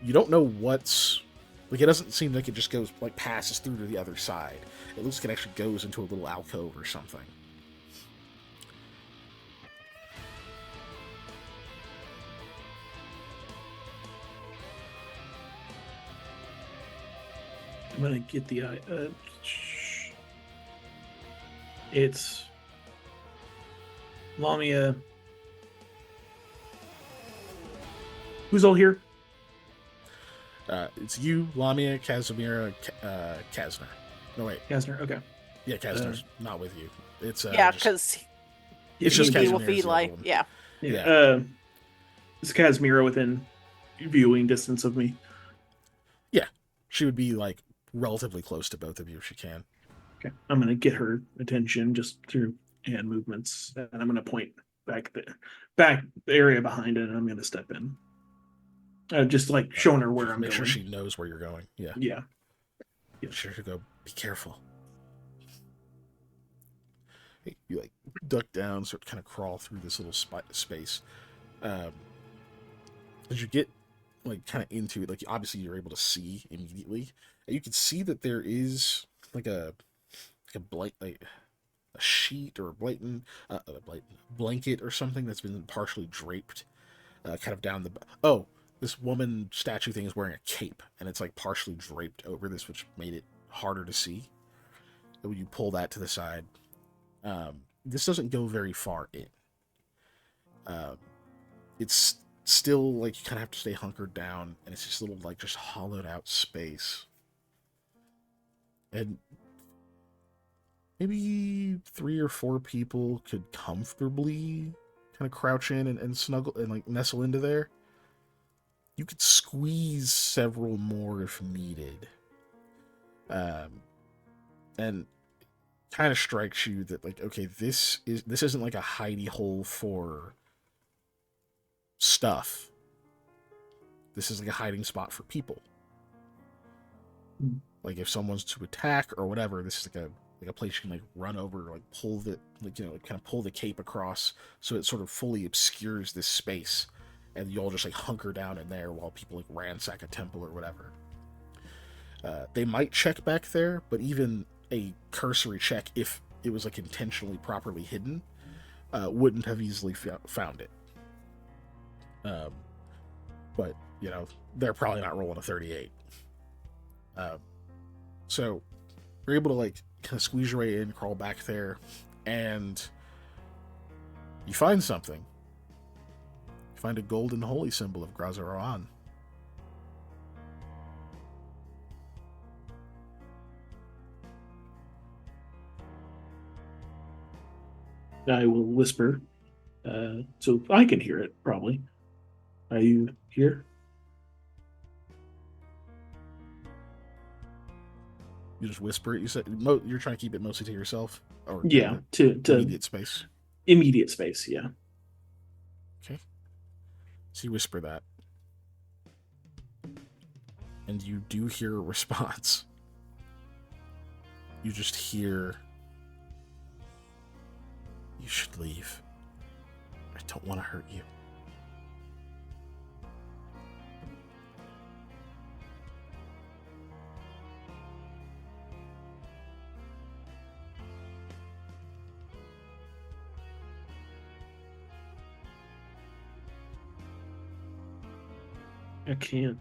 S1: You don't know what's like. It doesn't seem like it just goes like passes through to the other side. It looks like it actually goes into a little alcove or something.
S2: I'm gonna get the it's Lamia. Who's all here?
S1: It's you, Lamia, Casimira, Kasner. No wait,
S2: Kasner. Okay.
S1: Yeah, Kasner's not with you. It's
S4: because
S1: it's just
S4: he will
S1: Casimira's
S4: be
S1: the
S4: like,
S1: other one.
S4: yeah.
S2: It's Casimira within viewing distance of me.
S1: Yeah, she would be like relatively close to both of you if she can.
S2: Okay, I'm gonna get her attention just through hand movements, and I'm gonna point back the area behind it, and I'm gonna step in. Just like showing her where I'm
S1: Make
S2: going.
S1: sure she knows where you're going. Yeah.
S2: Yeah.
S1: Make sure to go. Be careful. You like duck down, sort of kind of crawl through this little space. As you get like kind of into it, like obviously you're able to see immediately, and you can see that there is like a sheet or a blanket or something that's been partially draped, kind of down the. This woman statue thing is wearing a cape, and it's like partially draped over this, which made it harder to see. And when you pull that to the side, this doesn't go very far in. It's still like you kind of have to stay hunkered down, and it's just a little like just hollowed out space. And maybe 3 or 4 people could comfortably kind of crouch in and snuggle and like nestle into there. You could squeeze several more if needed. And kind of strikes you that like, okay, this isn't like a hidey hole for stuff. This is like a hiding spot for people. Like if someone's to attack or whatever, this is like a place you can like run over, like pull the kind of pull the cape across so it sort of fully obscures this space, and you all just like hunker down in there while people like ransack a temple or whatever. They might check back there, but even a cursory check, if it was like intentionally properly hidden, wouldn't have easily found it. But they're probably not rolling a 38. So you're able to like kind of squeeze your way in, crawl back there, and you find something. You find a golden holy symbol of Grazaran.
S2: I will whisper, so I can hear it, probably. Are you here?
S1: You just whisper it. You said you're trying to keep it mostly to yourself, or
S2: Yeah, to
S1: immediate space.
S2: Immediate space, yeah.
S1: Okay. So you whisper that, and you do hear a response. You just hear, "You should leave. I don't want to hurt you."
S2: I can't.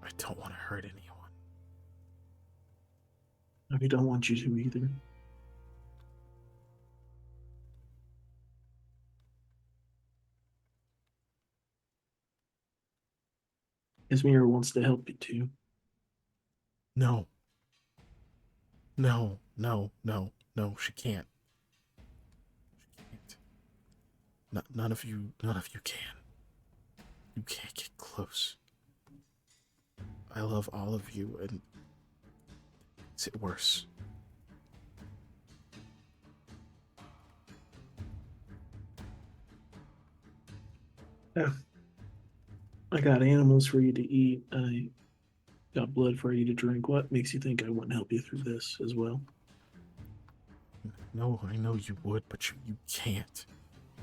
S1: I don't want to hurt anyone.
S2: I don't want you to either. Esmir wants to help you too.
S1: No. No, no, no, no, she can't. She can't. None of you can. You can't get close. I love all of you, and it's it worse.
S2: Yeah. I got animals for you to eat. I got blood for you to drink. What makes you think I wouldn't help you through this as well?
S1: No, I know you would, but you can't.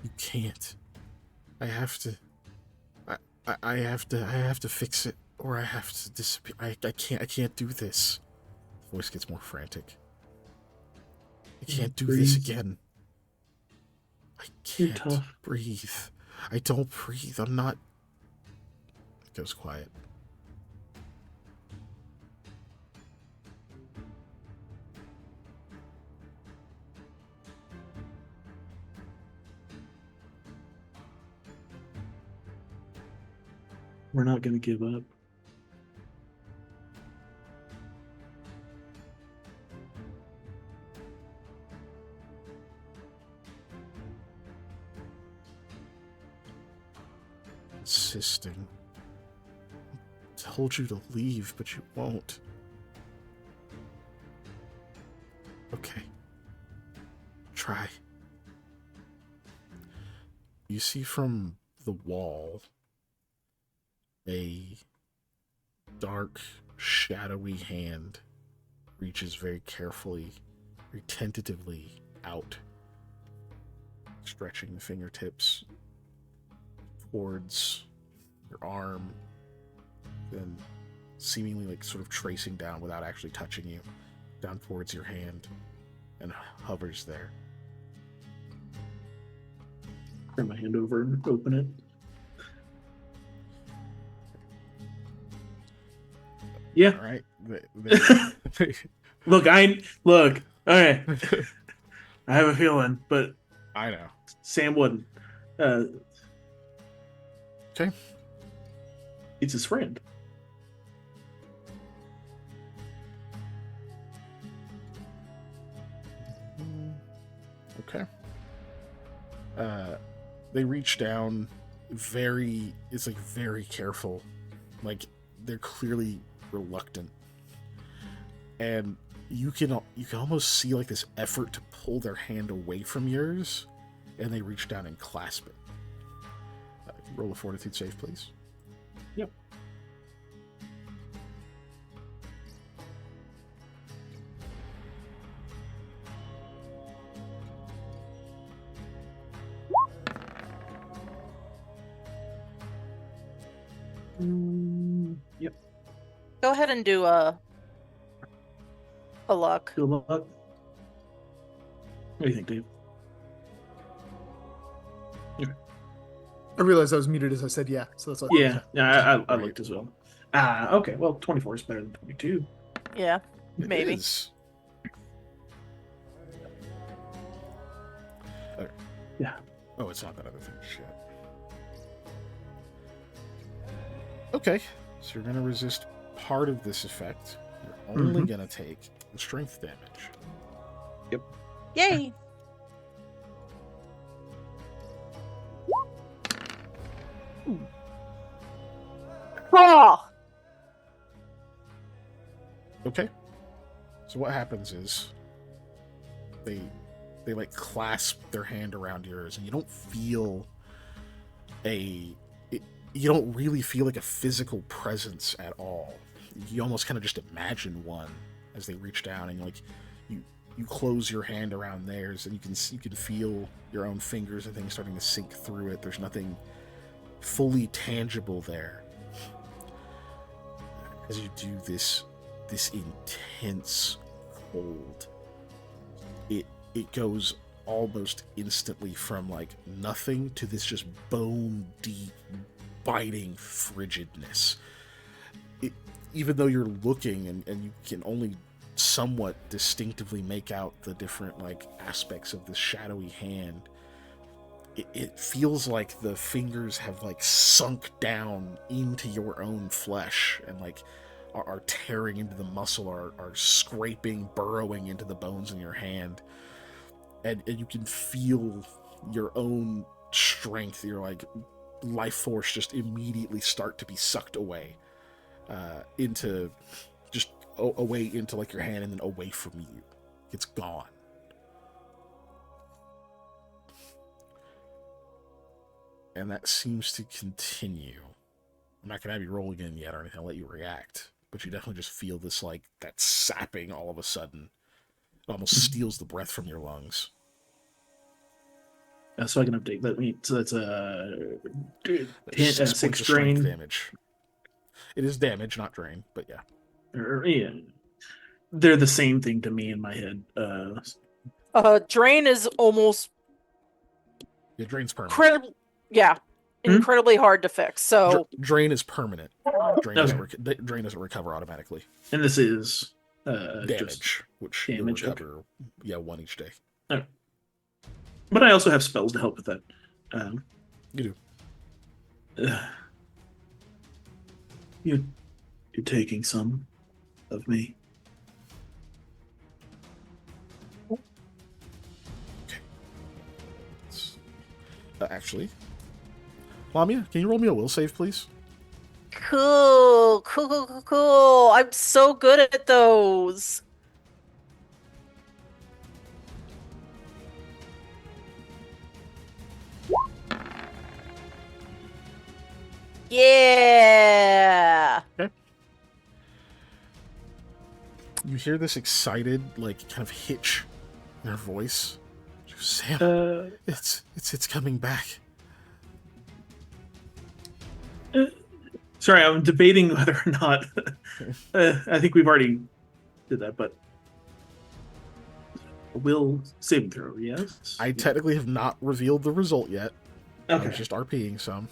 S1: You can't. I have to. I have to fix it, or I have to disappear. I can't do this. The voice gets more frantic. I can't do this again. I can't breathe. I don't breathe. I'm not. It goes quiet.
S2: We're not going to give up.
S1: Insisting. I told you to leave, but you won't. Okay. Try. You see from the wall a dark, shadowy hand reaches very carefully, very tentatively out, stretching the fingertips towards your arm, then seemingly like sort of tracing down without actually touching you, down towards your hand, and hovers there.
S2: Turn my hand over and open it. Yeah.
S1: All right.
S2: Look. All right. I have a feeling, but
S1: I know
S2: Sam wouldn't.
S1: Okay.
S2: It's his friend.
S1: Okay. They reach down it's like very careful. Like they're clearly reluctant. And you can almost see like this effort to pull their hand away from yours, and they reach down and clasp it. Roll a fortitude save, please.
S2: Yep. Yep.
S4: Go ahead and do a luck.
S2: Good luck. What do you think, Dave?
S3: I realized I was muted as I said yeah, so that's what
S2: I looked as well. Okay, well, 24 is better than 22.
S4: Yeah, maybe.
S1: It is. Okay.
S2: Yeah.
S1: Oh, it's not that other thing. Shit. Okay, so you're gonna resist part of this effect. You're only gonna take strength damage.
S2: Yep.
S4: Yay! Oh!
S1: Okay. So what happens is they like clasp their hand around yours, and you don't feel you don't really feel like a physical presence at all. You almost kind of just imagine one as they reach down, and like you close your hand around theirs, and you can feel your own fingers and things starting to sink through it. There's nothing fully tangible there. As you do this intense cold, it goes almost instantly from like nothing to this just bone deep biting frigidness. Even though you're looking and you can only somewhat distinctively make out the different like aspects of this shadowy hand, it feels like the fingers have like sunk down into your own flesh and like are tearing into the muscle, are scraping, burrowing into the bones in your hand. And you can feel your own strength, your like life force just immediately start to be sucked away into just away into like your hand and then away from you. It's gone. And that seems to continue. I'm not gonna have you roll again yet or anything. I'll let you react, but you definitely just feel this like that sapping all of a sudden. It almost steals the breath from your lungs.
S2: So I can update that. So that's a 6
S1: drain damage. It is damage, not drain, but yeah.
S2: Yeah, they're the same thing to me in my head.
S4: Drain is almost.
S1: Yeah, drain's permanent.
S4: Incredibly hard to fix. So
S1: drain is permanent. Drain doesn't recover automatically.
S2: And this is
S1: damage, which
S2: damage,
S1: you'll recover. Okay. 1 each day.
S2: Okay. But I also have spells to help with that.
S1: You do.
S2: You're taking some of me.
S1: Okay. Actually, Lamia, can you roll me a will save, please?
S4: Cool. I'm so good at those. Yeah.
S1: Okay. You hear this excited, like, kind of hitch in her voice. Sam, it's coming back.
S2: Sorry, I'm debating whether or not. I think we've already did that, but will saving throw, yes.
S1: I technically have not revealed the result yet.
S2: Okay.
S1: I was just RPing some.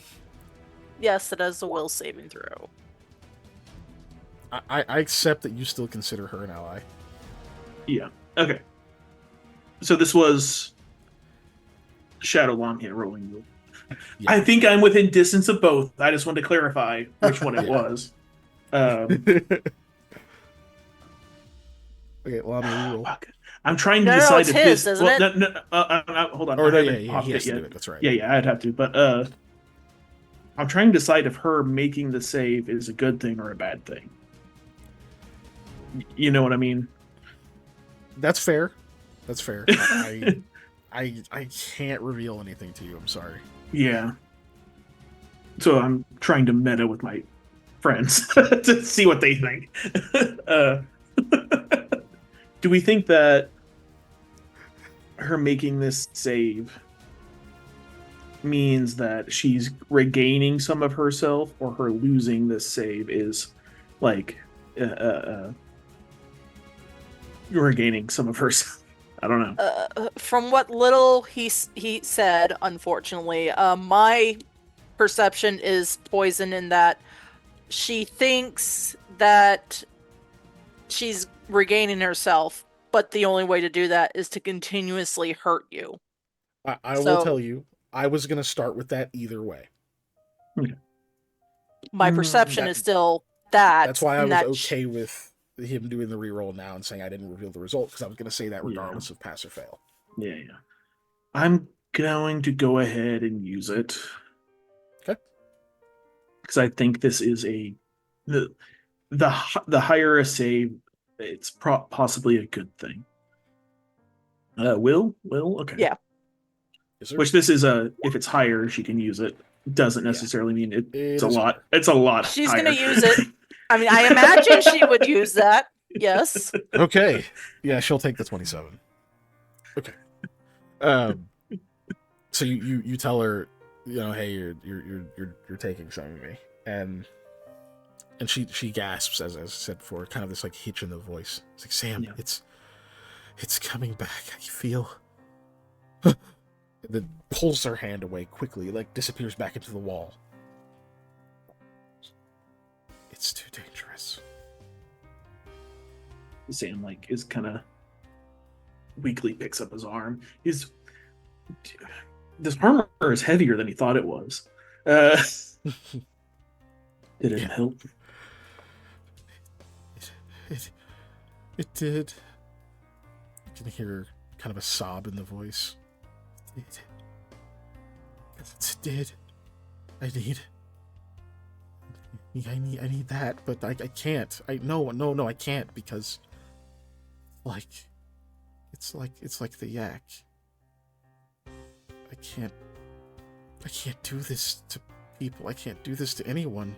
S4: Yes, it is a will saving throw.
S1: I accept that you still consider her an ally.
S2: Yeah. Okay. So this was Shadow Lamia rolling you. Yeah. I think I'm within distance of both. I just wanted to clarify which one it was.
S1: Okay, Lamia, you roll.
S2: I'm trying to decide
S4: it's
S2: if
S4: his,
S2: this.
S4: Isn't it?
S2: Hold on.
S1: Or no, he has to do it. That's right.
S2: Yeah, I'd have to. But I'm trying to decide if her making the save is a good thing or a bad thing. You know what I mean?
S1: That's fair. That's fair. I can't reveal anything to you. I'm sorry.
S2: Yeah. So I'm trying to meta with my friends to see what they think. Do we think that her making this save means that she's regaining some of herself, or her losing this save is like regaining some of herself? I don't know.
S4: From what little he said, unfortunately, my perception is poison in that she thinks that she's regaining herself, but the only way to do that is to continuously hurt you.
S1: I will tell you, I was going to start with that either way.
S4: My perception is still that.
S1: That's why I was okay with him doing the reroll now and saying I didn't reveal the result, because I was going to say that regardless of pass or fail.
S2: Yeah. I'm going to go ahead and use it.
S1: Okay.
S2: Because I think this is the higher a save, it's possibly a good thing. Will? Okay.
S4: Yeah.
S1: Yes,
S2: which this is if it's higher, she can use it. Doesn't necessarily mean it's a lot. It's a lot.
S4: She's going to use it. I mean, I imagine she would use that. Yes.
S1: Okay. Yeah, she'll take the 27. Okay. So you tell her, hey, you're taking some of me, and she gasps, as I said before, kind of this like hitch in the voice. It's like, Sam, it's coming back. I feel. And then pulls her hand away quickly, like disappears back into the wall. It's too dangerous.
S2: Sam is kind of weakly picks up his arm. This armor is heavier than he thought it was. Did it help?
S1: It did. You can hear kind of a sob in the voice. It did. I need that, but I can't. No, I can't, because it's like the yak. I can't do this to people. I can't do this to anyone.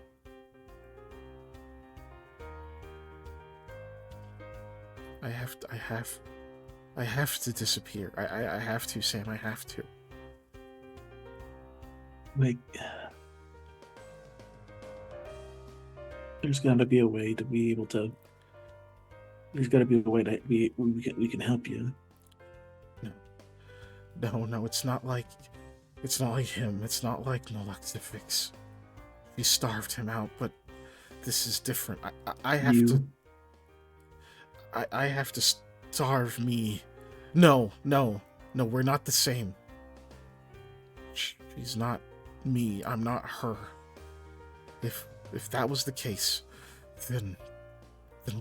S1: I have to disappear. I have to, Sam. I have to.
S2: There's got to be a way to be able to. There's got to be a way to we can help you.
S1: No. It's not like him. It's not like Nolexifix. He starved him out, but this is different. I have to. I have to starve me. No, we're not the same. She's not me. I'm not her. If that was the case, then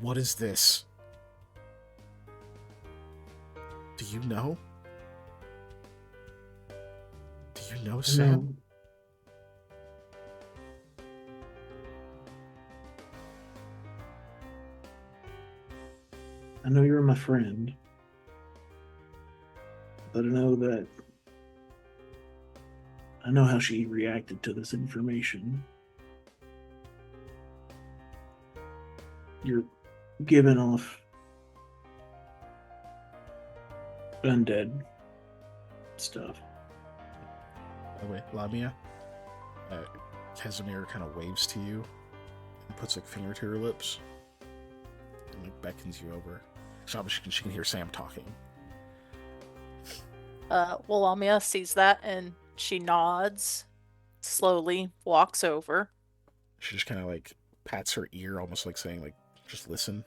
S1: what is this? Do you know? Do you know, Sam?
S2: No. I know you're my friend, but I know how she reacted to this information. You're giving off undead stuff.
S1: By the way, Lamia, Casimir kind of waves to you and puts a finger to her lips and beckons you over. She can hear Sam talking.
S4: Lamia sees that and she nods, slowly walks over.
S1: She just kind of pats her ear, almost like saying, just listen.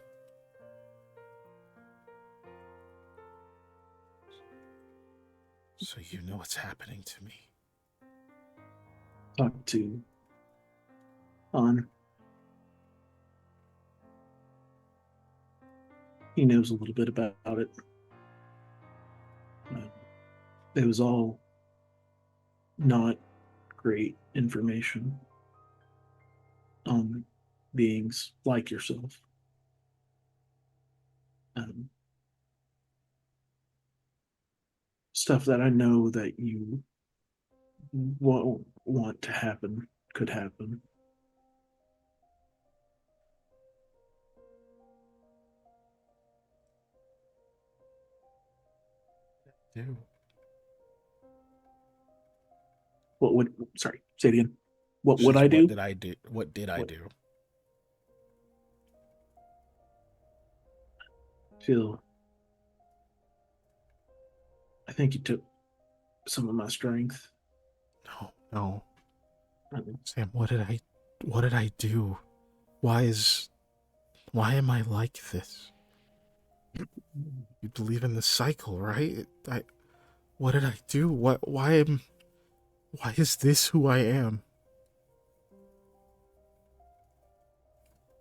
S1: So you know what's happening to me.
S2: Talk to Han. He knows a little bit about it. It was all not great information on beings like yourself. Stuff that I know that you won't want to happen could happen.
S1: Do.
S2: What would? Sorry, say it again. What would I do?
S1: What did I do? What did I do?
S2: Phil, I think you took some of my strength.
S1: No. Sam, what did I do? Why am I like this? You believe in the cycle, right? What did I do? Why is this who I am?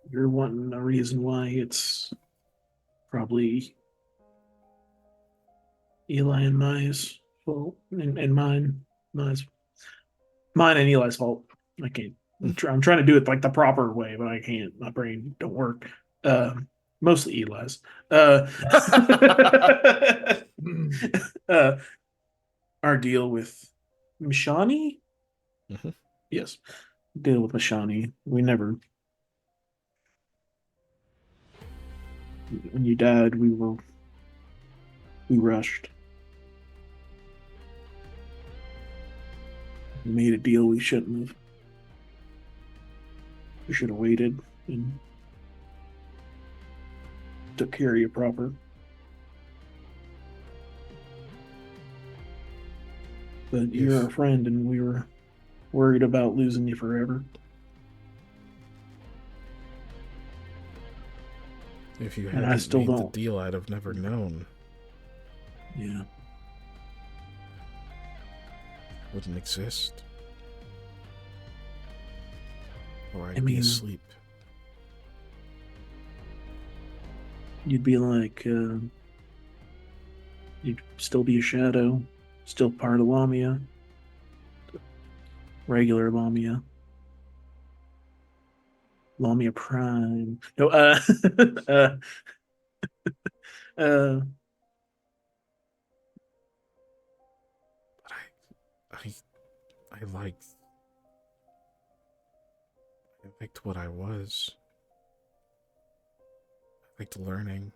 S2: You're wanting a reason why it's probably Eli and Maya's fault, and Maya's, mine and Eli's fault. I can't. I'm trying to do it like the proper way, but I can't. My brain don't work. Uh, Mostly Eli's. Uh, our deal with Mishani.
S1: Mm-hmm.
S2: Yes, deal with Mishani. We never. When you died, we rushed. We made a deal we shouldn't have. We should have waited and took care of you proper. But you're our friend, and we were worried about losing you forever.
S1: If you
S2: And I
S1: hadn't
S2: still
S1: made
S2: don't.
S1: the deal, I'd have never known.
S2: Yeah.
S1: Wouldn't exist. Or I'd
S2: I
S1: be
S2: mean-
S1: asleep.
S2: You'd be like, you'd still be a shadow, still part of Lamia, regular Lamia, Lamia Prime. No, uh, uh,
S1: But I liked what I was. I liked learning.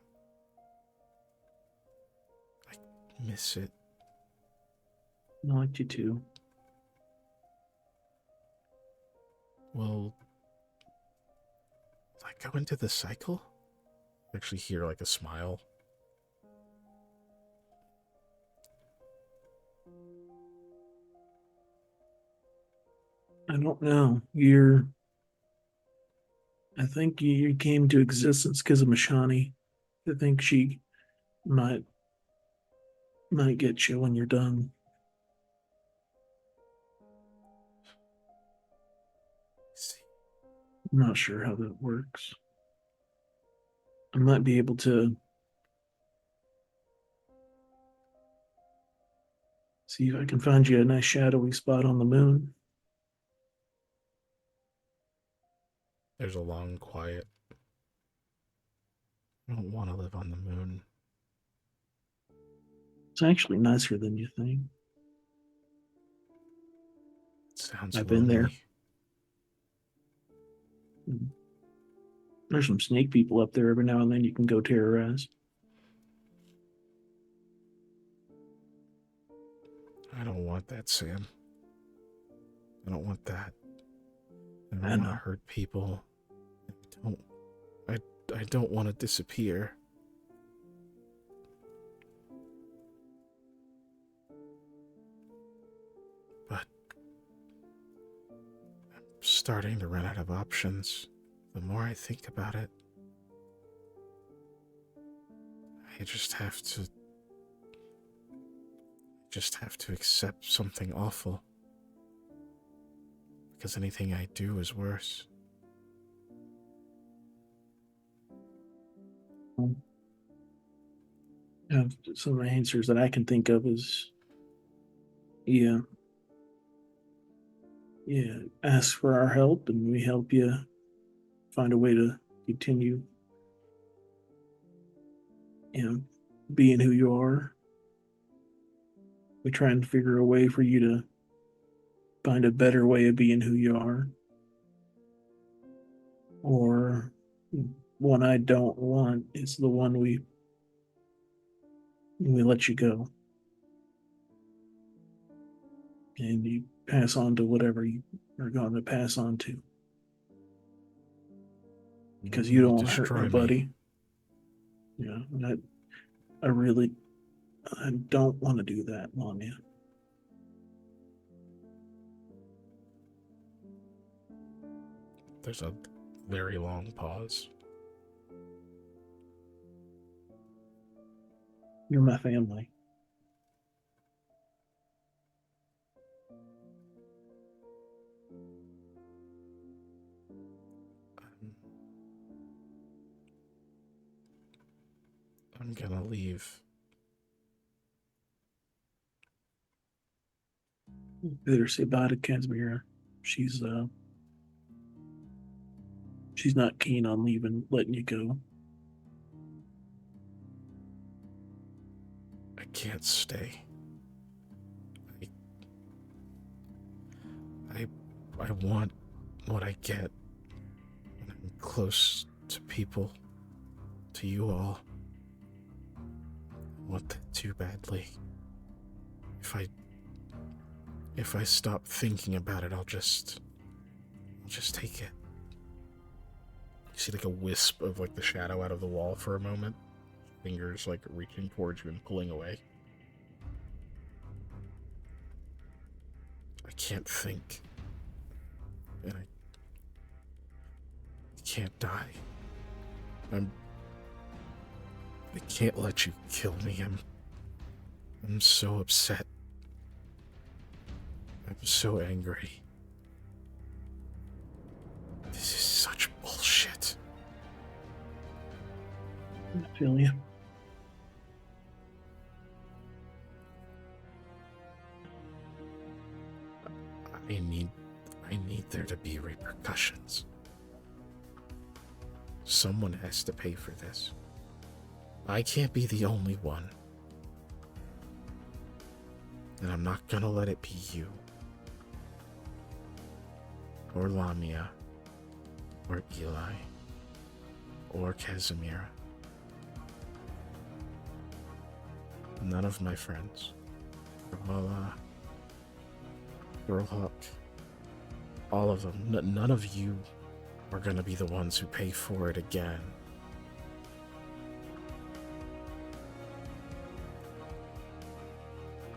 S1: I miss it.
S2: I liked you too.
S1: Well, like go into the cycle? I actually hear like a smile.
S2: I don't know. I think you came to existence because of Mashani. I think she might get you when you're done.
S1: See,
S2: I'm not sure how that works. I might be able to see if I can find you a nice shadowy spot on the moon.
S1: there's a long quiet. I don't want to live on the moon.
S2: It's actually nicer than you think.
S1: It sounds
S2: I've been there.
S1: lonely.
S2: There's some snake people up there every now and then you can go terrorize.
S1: I don't want that, Sam. I don't want that. I don't
S2: I
S1: want to
S2: know.
S1: hurt people. I don't want to disappear. But I'm starting to run out of options. The more I think about it, I just have to accept something awful. Because anything I do is worse.
S2: Some of the answers that I can think of is, yeah, ask for our help and we help you find a way to continue, being who you are. We try and figure a way for you to find a better way of being who you are. Or one I don't want is the one we let you go. And you pass on to whatever you are going to pass on to. Because you don't want to hurt
S1: Destroy
S2: nobody.
S1: me.
S2: Yeah, and I don't want to do that, Lamia.
S1: There's a very long pause.
S2: You're my family.
S1: I'm gonna leave.
S2: Better say bye to Casimira. She's not keen on letting you go.
S1: I can't stay. I want what I get when I'm close to people, to you all. I want that too badly. If I stop thinking about it, I'll just take it. You see like a wisp of like the shadow out of the wall for a moment. Fingers like reaching towards you and pulling away. I can't think. And I can't die. I can't let you kill me. I'm so upset. I'm so angry. This is such bullshit.
S2: I feel you.
S1: I need there to be repercussions. Someone has to pay for this. I can't be the only one. And I'm not gonna let it be you. Or Lamia. Or Eli. Or Casimira. None of my friends. Girlhawk. All of them. None of you are gonna be the ones who pay for it again.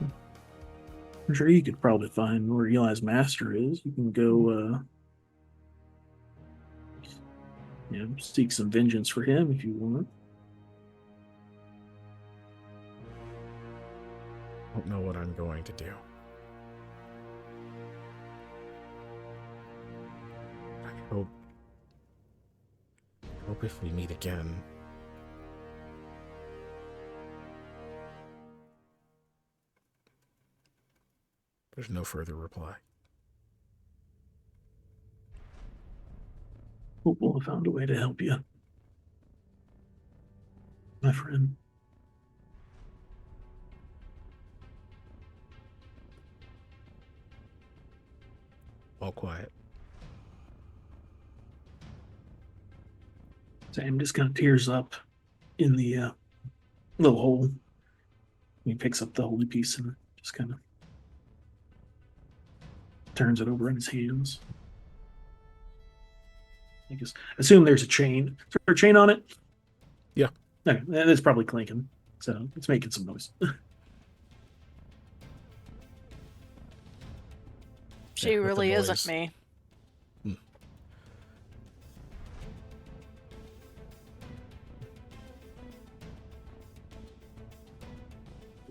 S2: I'm sure you could probably find where Eli's master is. You can go, seek some vengeance for him if you want.
S1: I don't know what I'm going to do. I hope if we meet again, there's no further reply.
S2: Hope we'll have found a way to help you, my friend.
S1: All quiet.
S2: Sam just kind of tears up in the little hole. He picks up the holy piece and just kind of turns it over in his hands. I just assume there's a chain. Is there a chain on it?
S1: Yeah.
S2: Okay, and it's probably clinking, so it's making some noise.
S4: She really isn't me.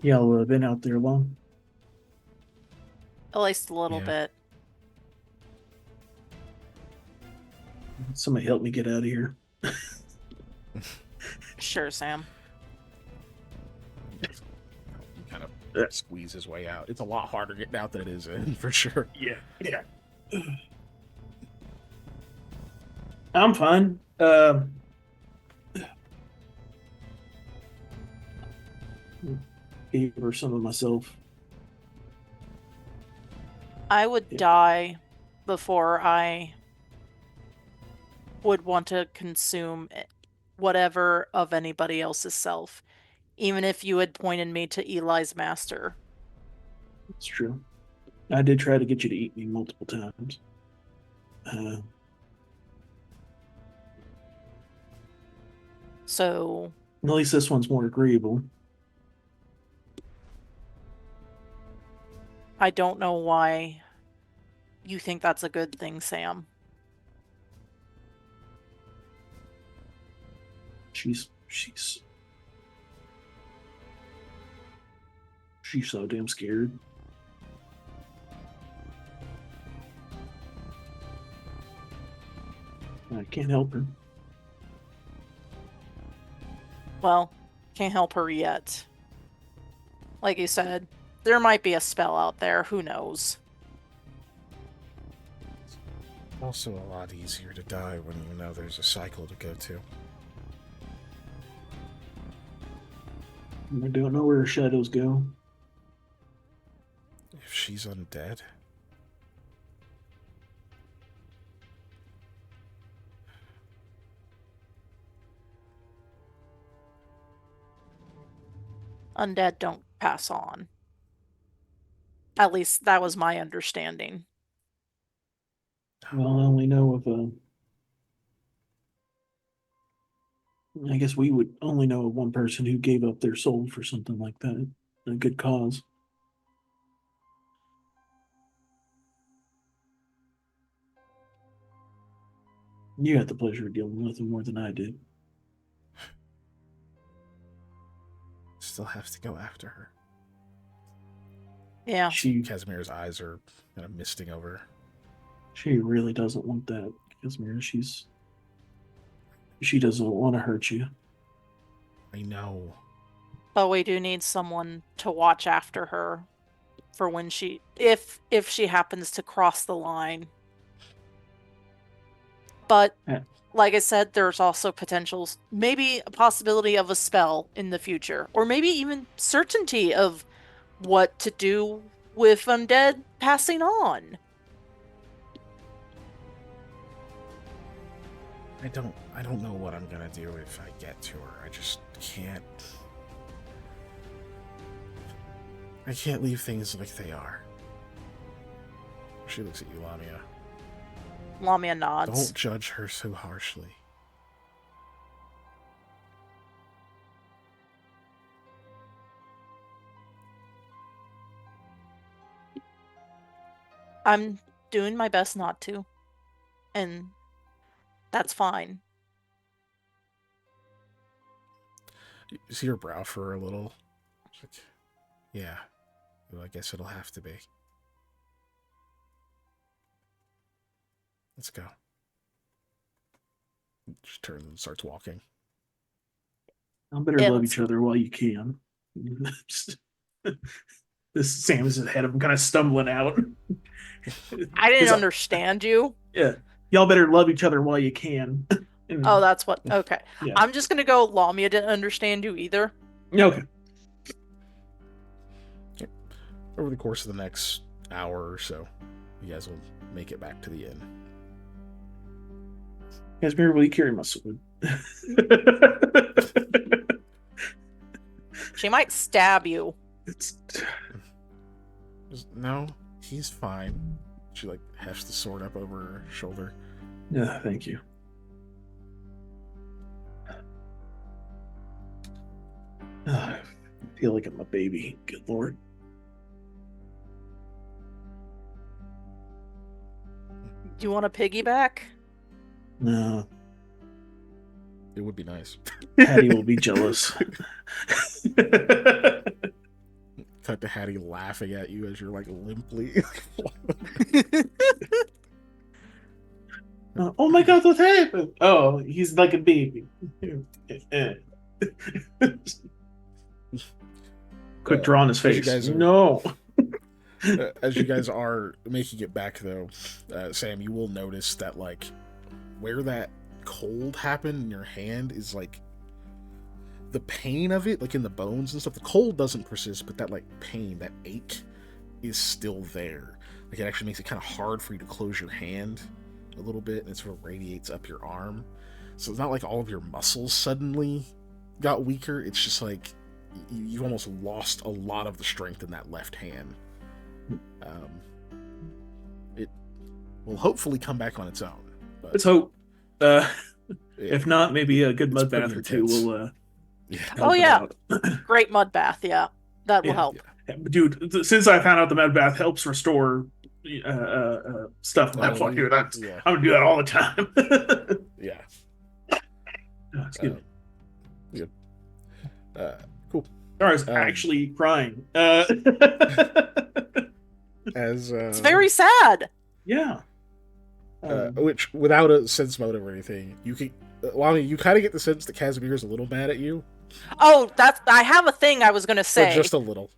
S2: Y'all been out there long?
S4: At least a little bit.
S2: Somebody help me get out of here.
S4: Sure, Sam.
S1: He kind of squeeze his way out. It's a lot harder getting out than it is in, for sure.
S2: Yeah. I'm fine. Gave her some of myself.
S4: I would die before I would want to consume whatever of anybody else's self, even if you had pointed me to Eli's master.
S2: It's true. I did try to get you to eat me multiple times.
S4: So
S2: at least this one's more agreeable.
S4: I don't know why you think that's a good thing, Sam.
S2: She's so damn scared. I can't help her.
S4: Well, can't help her yet. Like you said, there might be a spell out there. Who knows?
S1: Also a lot easier to die when you know there's a cycle to go to.
S2: I don't know where her shadows go.
S1: If she's undead...
S4: Undead don't pass on. At least that was my understanding.
S2: Well, I only know of I guess we would only know of one person who gave up their soul for something like that. A good cause. You had the pleasure of dealing with him more than I did.
S1: Still have to go after her.
S4: Yeah.
S1: Casimir's eyes are kind of misting over.
S2: She really doesn't want that, Casimir. She doesn't want to hurt you.
S1: I know.
S4: But we do need someone to watch after her for when if she happens to cross the line. But like I said, there's also potentials, maybe a possibility of a spell in the future, or maybe even certainty of what to do with undead passing on.
S1: I don't know what I'm gonna do if I get to her. I just can't. I can't leave things like they are. She looks at you, Lamia.
S4: Lamia nods.
S1: Don't judge her so harshly.
S4: I'm doing my best not to. And that's fine.
S1: You see her brow for a little. She's like, yeah, well, I guess it'll have to be. Let's go. She turns and starts walking.
S2: I better love each other while you can. This Sam's ahead of him, kind of stumbling out.
S4: I didn't understand you.
S2: Yeah, y'all better love each other while you can.
S4: Oh, that's what. Okay,
S2: yeah.
S4: I'm just gonna go. Lamia didn't understand you either.
S2: Okay.
S1: Over the course of the next hour or so, you guys will make it back to the inn.
S2: Casimir, will you carry my sword?
S4: She might stab you.
S1: No, he's fine. She like hefts the sword up over her shoulder.
S2: Yeah, thank you. I feel like I'm a baby. Good Lord.
S4: Do you want a piggyback?
S2: No.
S1: It would be nice.
S2: Hattie will be jealous.
S1: Cut to Hattie laughing at you as you're like limply.
S2: Oh my God, what happened? Oh, he's like a baby. Quick draw on his face. No.
S1: As you guys are making it back, though, Sam, you will notice that, like, where that cold happened in your hand is, like, the pain of it, like, in the bones and stuff. The cold doesn't persist, but that, like, pain, that ache is still there. Like, it actually makes it kind of hard for you to close your hand a little bit, and it sort of radiates up your arm. So it's not like all of your muscles suddenly got weaker. It's just, like, you've almost lost a lot of the strength in that left hand. It will hopefully come back on its own.
S2: Let's hope. If not, maybe a good mud bath or two will.
S4: Oh yeah, great mud bath. Yeah, that will help.
S2: Yeah. Dude, since I found out the mud bath helps restore stuff, I'm gonna do that all the time.
S1: Yeah.
S2: Oh, excuse me.
S1: Cool.
S2: Sorry, I was actually crying.
S4: It's very sad.
S2: Yeah.
S1: Which, without a sense motive or anything, you can. Well, I mean, you kind of get the sense that Casimir's a little mad at you.
S4: Oh, I have a thing I was gonna say.
S1: But just a little.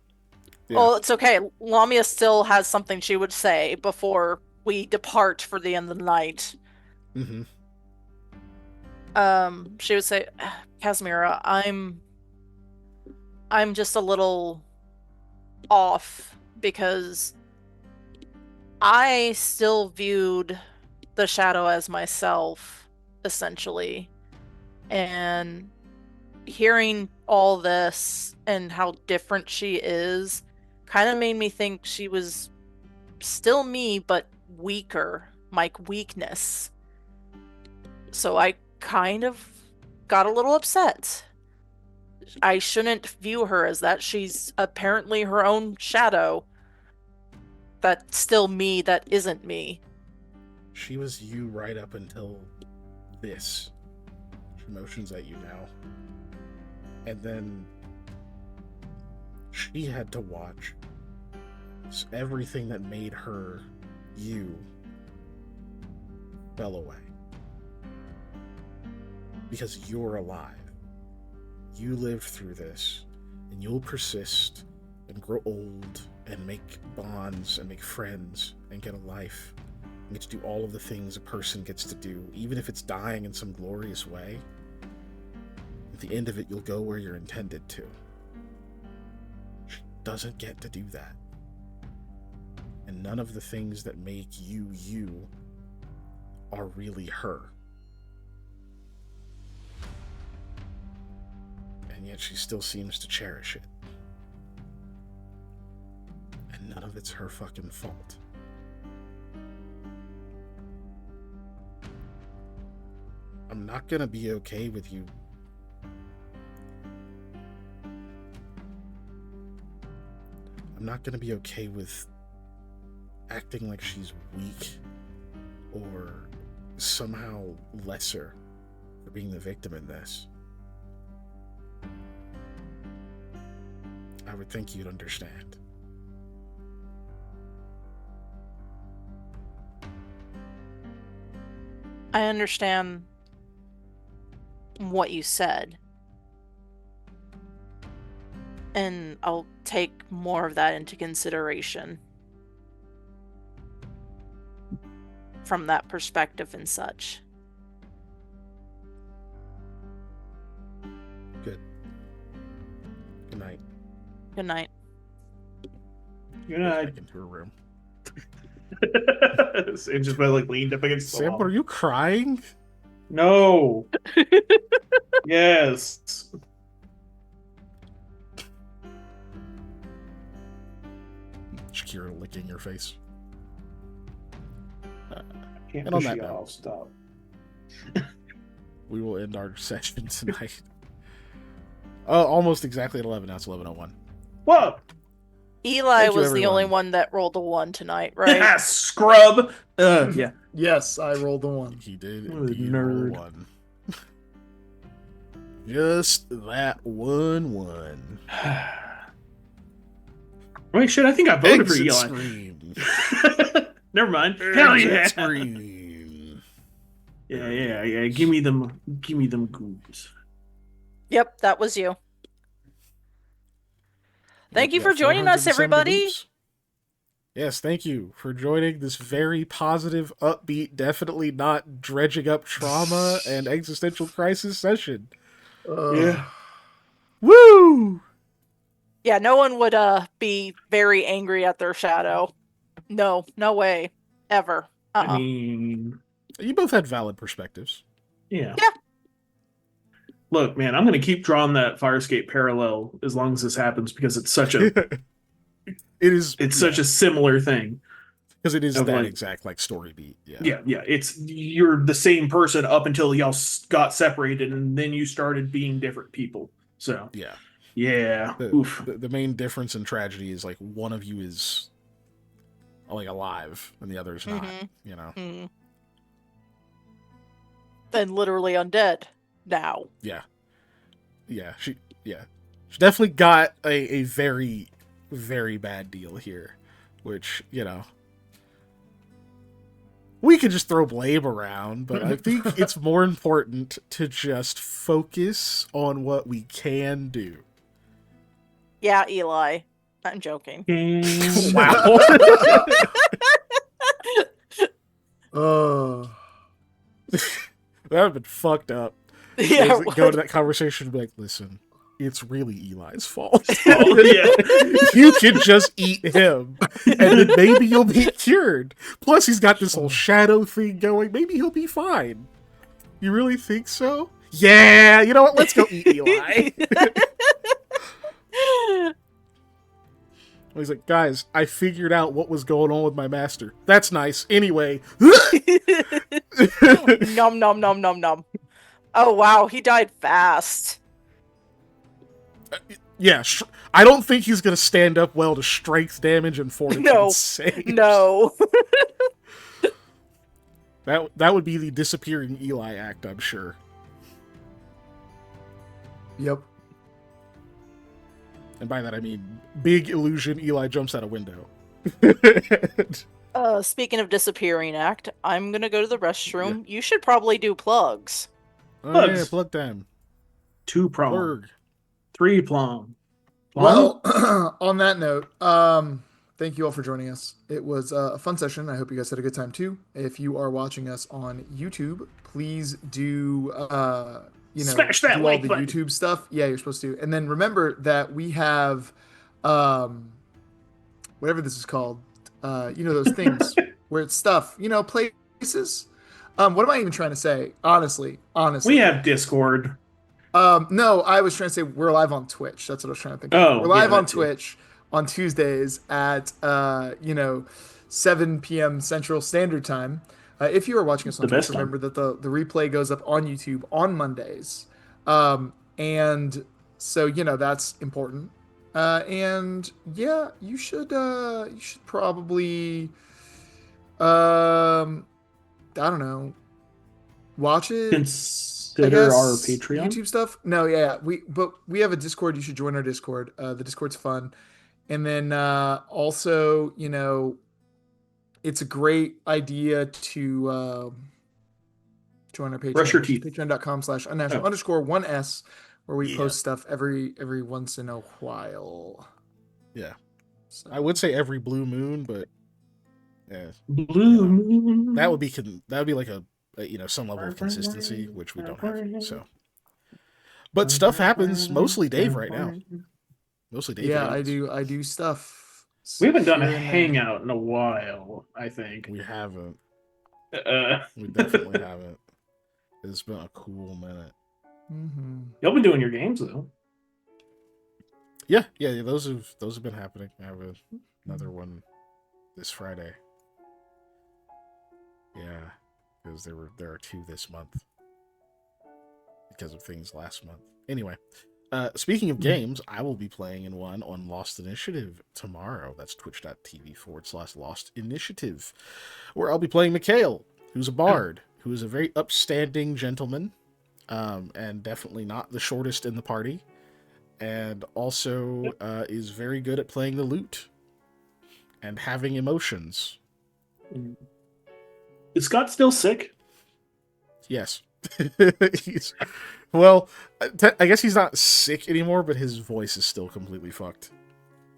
S4: Yeah. Oh, it's okay. Lamia still has something she would say before we depart for the end of the night.
S1: Mm-hmm.
S4: She would say, Casimira, I'm just a little off because I still viewed the shadow as myself, essentially. And hearing all this and how different she is kind of made me think she was still me, but weaker, my weakness. So I kind of got a little upset. I shouldn't view her as that. She's apparently her own shadow. That's still me that isn't me.
S1: She was you right up until this. She motions at you now. And then she had to watch everything that made her you fell away. Because you're alive. You lived through this, and you'll persist and grow old and make bonds and make friends and get a life and get to do all of the things a person gets to do, even if it's dying in some glorious way. At the end of it, you'll go where you're intended to. She doesn't get to do that. And none of the things that make you you are really her. And yet she still seems to cherish it. And none of it's her fucking fault. I'm not gonna be okay with you I'm not gonna be okay with acting like she's weak or somehow lesser for being the victim in this. I would think you'd understand.
S4: I understand what you said. And I'll take more of that into consideration. From that perspective and such.
S1: Good. Good night.
S4: Good night.
S2: Good night.
S1: Back into her room.
S2: Sam just leaned up against the
S1: Sam,
S2: wall.
S1: were you crying?
S2: No. Yes.
S1: Shakira licking your face.
S2: Can't
S1: And on
S2: push
S1: that
S2: you
S1: note,
S2: off. Stop.
S1: we will end our session tonight. Almost exactly at 11. Now it's 11:01.
S2: Whoa!
S4: Eli was the only one that rolled a 1 tonight, right?
S2: Scrub! Yeah.
S3: Yes, I rolled the 1.
S1: He did
S2: What a
S1: indeed roll
S2: nerd.
S1: 1. Just that 1.
S2: Wait, shit, I think I voted for
S1: Exit
S2: Eli.
S1: screen.
S2: Never mind. Hell
S1: Exit
S2: yeah.
S1: screen.
S2: Yeah. Give me them goobs.
S4: Yep, that was you. Thank you
S1: Yeah,
S4: for joining us,
S1: 470
S4: everybody.
S1: goops. Yes, thank you for joining this very positive, upbeat, definitely not dredging up trauma and existential crisis session.
S2: Yeah.
S1: Woo!
S4: Yeah, no one would be very angry at their shadow. No way. Ever.
S2: I mean,
S1: You both had valid perspectives.
S2: yeah.
S4: Yeah.
S2: Look, man, I'm going to keep drawing that Firescape parallel as long as this happens because it's such a such a similar thing.
S1: Because it is
S2: Of
S1: that exact story beat.
S2: Yeah. It's you're the same person up until y'all got separated and then you started being different people. So
S1: Yeah.
S2: Oof.
S1: The main difference in tragedy is one of you is alive and the other is not. You know.
S4: Mm-hmm. And literally undead now.
S1: Yeah. She definitely got a very, very bad deal here, which, you know, we could just throw blame around, but I think it's more important to just focus on what we can do.
S4: Yeah, Eli. I'm joking.
S1: Wow.
S3: Oh.
S1: That would have been fucked up.
S4: Yeah,
S1: Go to that conversation and be like, listen, it's really Eli's fault.
S2: Oh, yeah.
S1: You can just eat him, and then maybe you'll be cured. Plus, he's got this whole shadow thing going. Maybe he'll be fine. You really think so? Yeah, you know what? Let's go eat Eli. He's like, guys, I figured out what was going on with my master. That's nice. Anyway.
S4: Nom nom nom nom nom. Oh wow, he died fast.
S1: Yeah, I don't think he's going to stand up well to strength damage and fortitude saves.
S4: No.
S1: That would be the disappearing Eli act, I'm sure.
S3: Yep.
S1: And by that I mean big illusion, Eli jumps out a window.
S4: Speaking of disappearing act, I'm gonna go to the restroom. You should probably do plugs.
S1: Oh
S2: Plugs.
S1: yeah, plug time.
S2: 2-prong.
S1: Plug.
S2: 3-prong.
S3: Well, on that note, thank you all for joining us. It was a fun session. I hope you guys had a good time too. If you are watching us on YouTube, please do
S2: smash that
S3: do all
S2: like
S3: the
S2: button.
S3: YouTube stuff. Yeah, you're supposed to. And then remember that we have whatever this is called. Those things where it's stuff, places. What am I even trying to say? Honestly.
S2: We have Discord.
S3: No, I was trying to say we're live on Twitch. That's what I was trying to think.
S2: Oh,
S3: we're live
S2: yeah,
S3: on
S2: that too.
S3: Twitch on Tuesdays at 7 p.m. Central Standard Time. If you are watching us on
S2: The
S3: Twitch,
S2: best time.
S3: remember that the replay goes up on YouTube on Mondays, and so that's important. And yeah, you should probably I don't know, watch it.
S2: Consider our Patreon.
S3: YouTube stuff. No, yeah, we have a Discord. You should join our Discord. The Discord's fun, and then also, it's a great idea to join our Patreon.
S2: Brush your teeth.
S3: Patreon.com/unnatural_1s, where we
S1: Yeah.
S3: post stuff every once in a while.
S1: Yeah.
S3: So,
S1: I would say every blue moon, but yeah,
S2: Blue moon.
S1: that would be like a some level of consistency, which we don't have. So, but stuff happens mostly Dave right now. Mostly Dave.
S3: yeah,
S1: happens.
S3: I do stuff.
S2: We haven't done a
S3: here and there.
S2: hangout in a while, I think.
S1: We haven't.
S2: Uh,
S1: We definitely haven't. It's been a cool minute.
S3: Mhm.
S2: y'all been doing your games though.
S1: Yeah, those have been happening. I have another one this Friday. Yeah, because there are 2 this month because of things last month. Anyway, speaking of games, I will be playing in one on Lost Initiative tomorrow. That's twitch.tv/Lost Initiative, where I'll be playing Mikhail, who's a bard, who is a very upstanding gentleman, and definitely not the shortest in the party, and also is very good at playing the lute and having emotions.
S2: Is Scott still sick?
S1: Yes. I guess he's not sick anymore, but his voice is still completely fucked.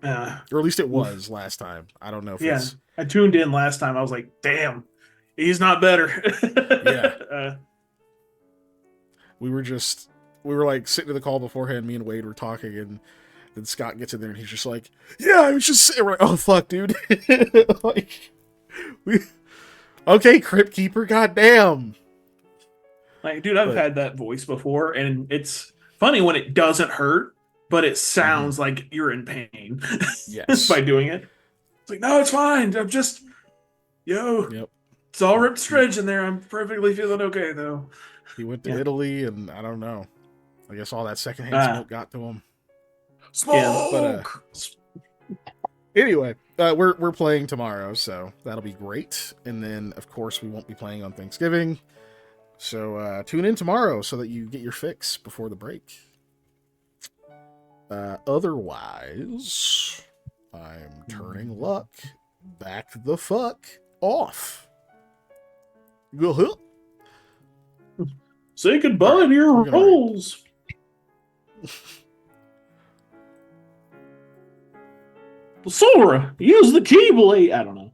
S1: Or at least it was last time. I don't know if
S2: Yeah,
S1: it's...
S2: I tuned in last time. I was like, damn, he's not better.
S1: Yeah. We were like sitting in the call beforehand, me and Wade were talking, and then Scott gets in there and he's just like, yeah, I was just sitting. We're like, oh fuck, dude. Okay, Crypt Keeper, goddamn.
S2: Like, dude, I've had that voice before, and it's funny when it doesn't hurt, but it sounds like you're in pain.
S1: Yes.
S2: By doing it. It's like, no, it's fine. I'm just,
S1: Yep.
S2: It's all ripped stretch in there. I'm perfectly feeling okay, though.
S1: He went to Italy, and I don't know. I guess all that secondhand smoke got to him.
S3: Smoke!
S1: Anyway, we're playing tomorrow, so that'll be great. And then, of course, we won't be playing on Thanksgiving. So tune in tomorrow so that you get your fix before the break. Otherwise, I'm turning luck back the fuck off.
S2: Say goodbye to your rolls. Sora, use the Keyblade. I don't know.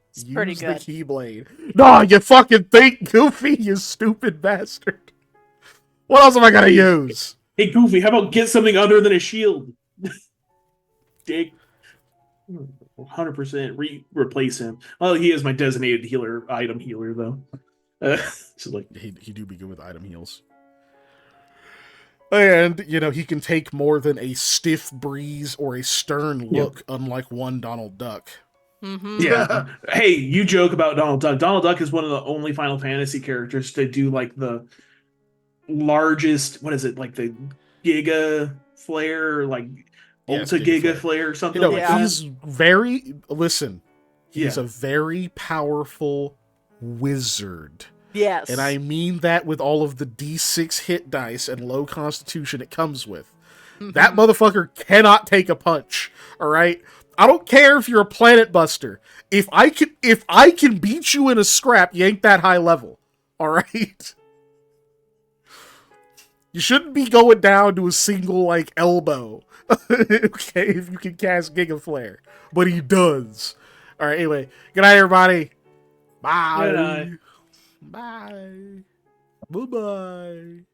S4: It's pretty good.
S1: The Keyblade. No, you fucking think, Goofy, you stupid bastard. What else am I gonna use?
S2: Hey, Goofy, how about get something other than a shield? Dick. 100% replace him. Well, he is my designated item healer, though. So like
S1: he do be good with item heals. And, you know, he can take more than a stiff breeze or a stern look, unlike one Donald Duck.
S4: Mm-hmm.
S2: Yeah. Hey, you joke about Donald Duck. Donald Duck is one of the only Final Fantasy characters to do, like, the largest, what is it, like the Giga Flare, like,
S1: Yes,
S2: Ultra Giga Flare or something
S1: like that. He's he's a very powerful wizard.
S4: Yes.
S1: And I mean that with all of the D6 hit dice and low constitution it comes with. Mm-hmm. That motherfucker cannot take a punch. All right? I don't care if you're a planet buster. If I can beat you in a scrap, you ain't that high level. All right? You shouldn't be going down to a single, like, elbow. Okay, if you can cast Giga Flare. But he does. All right, anyway. Good night, everybody. Bye.
S2: Good night.
S1: Bye. Bye-bye.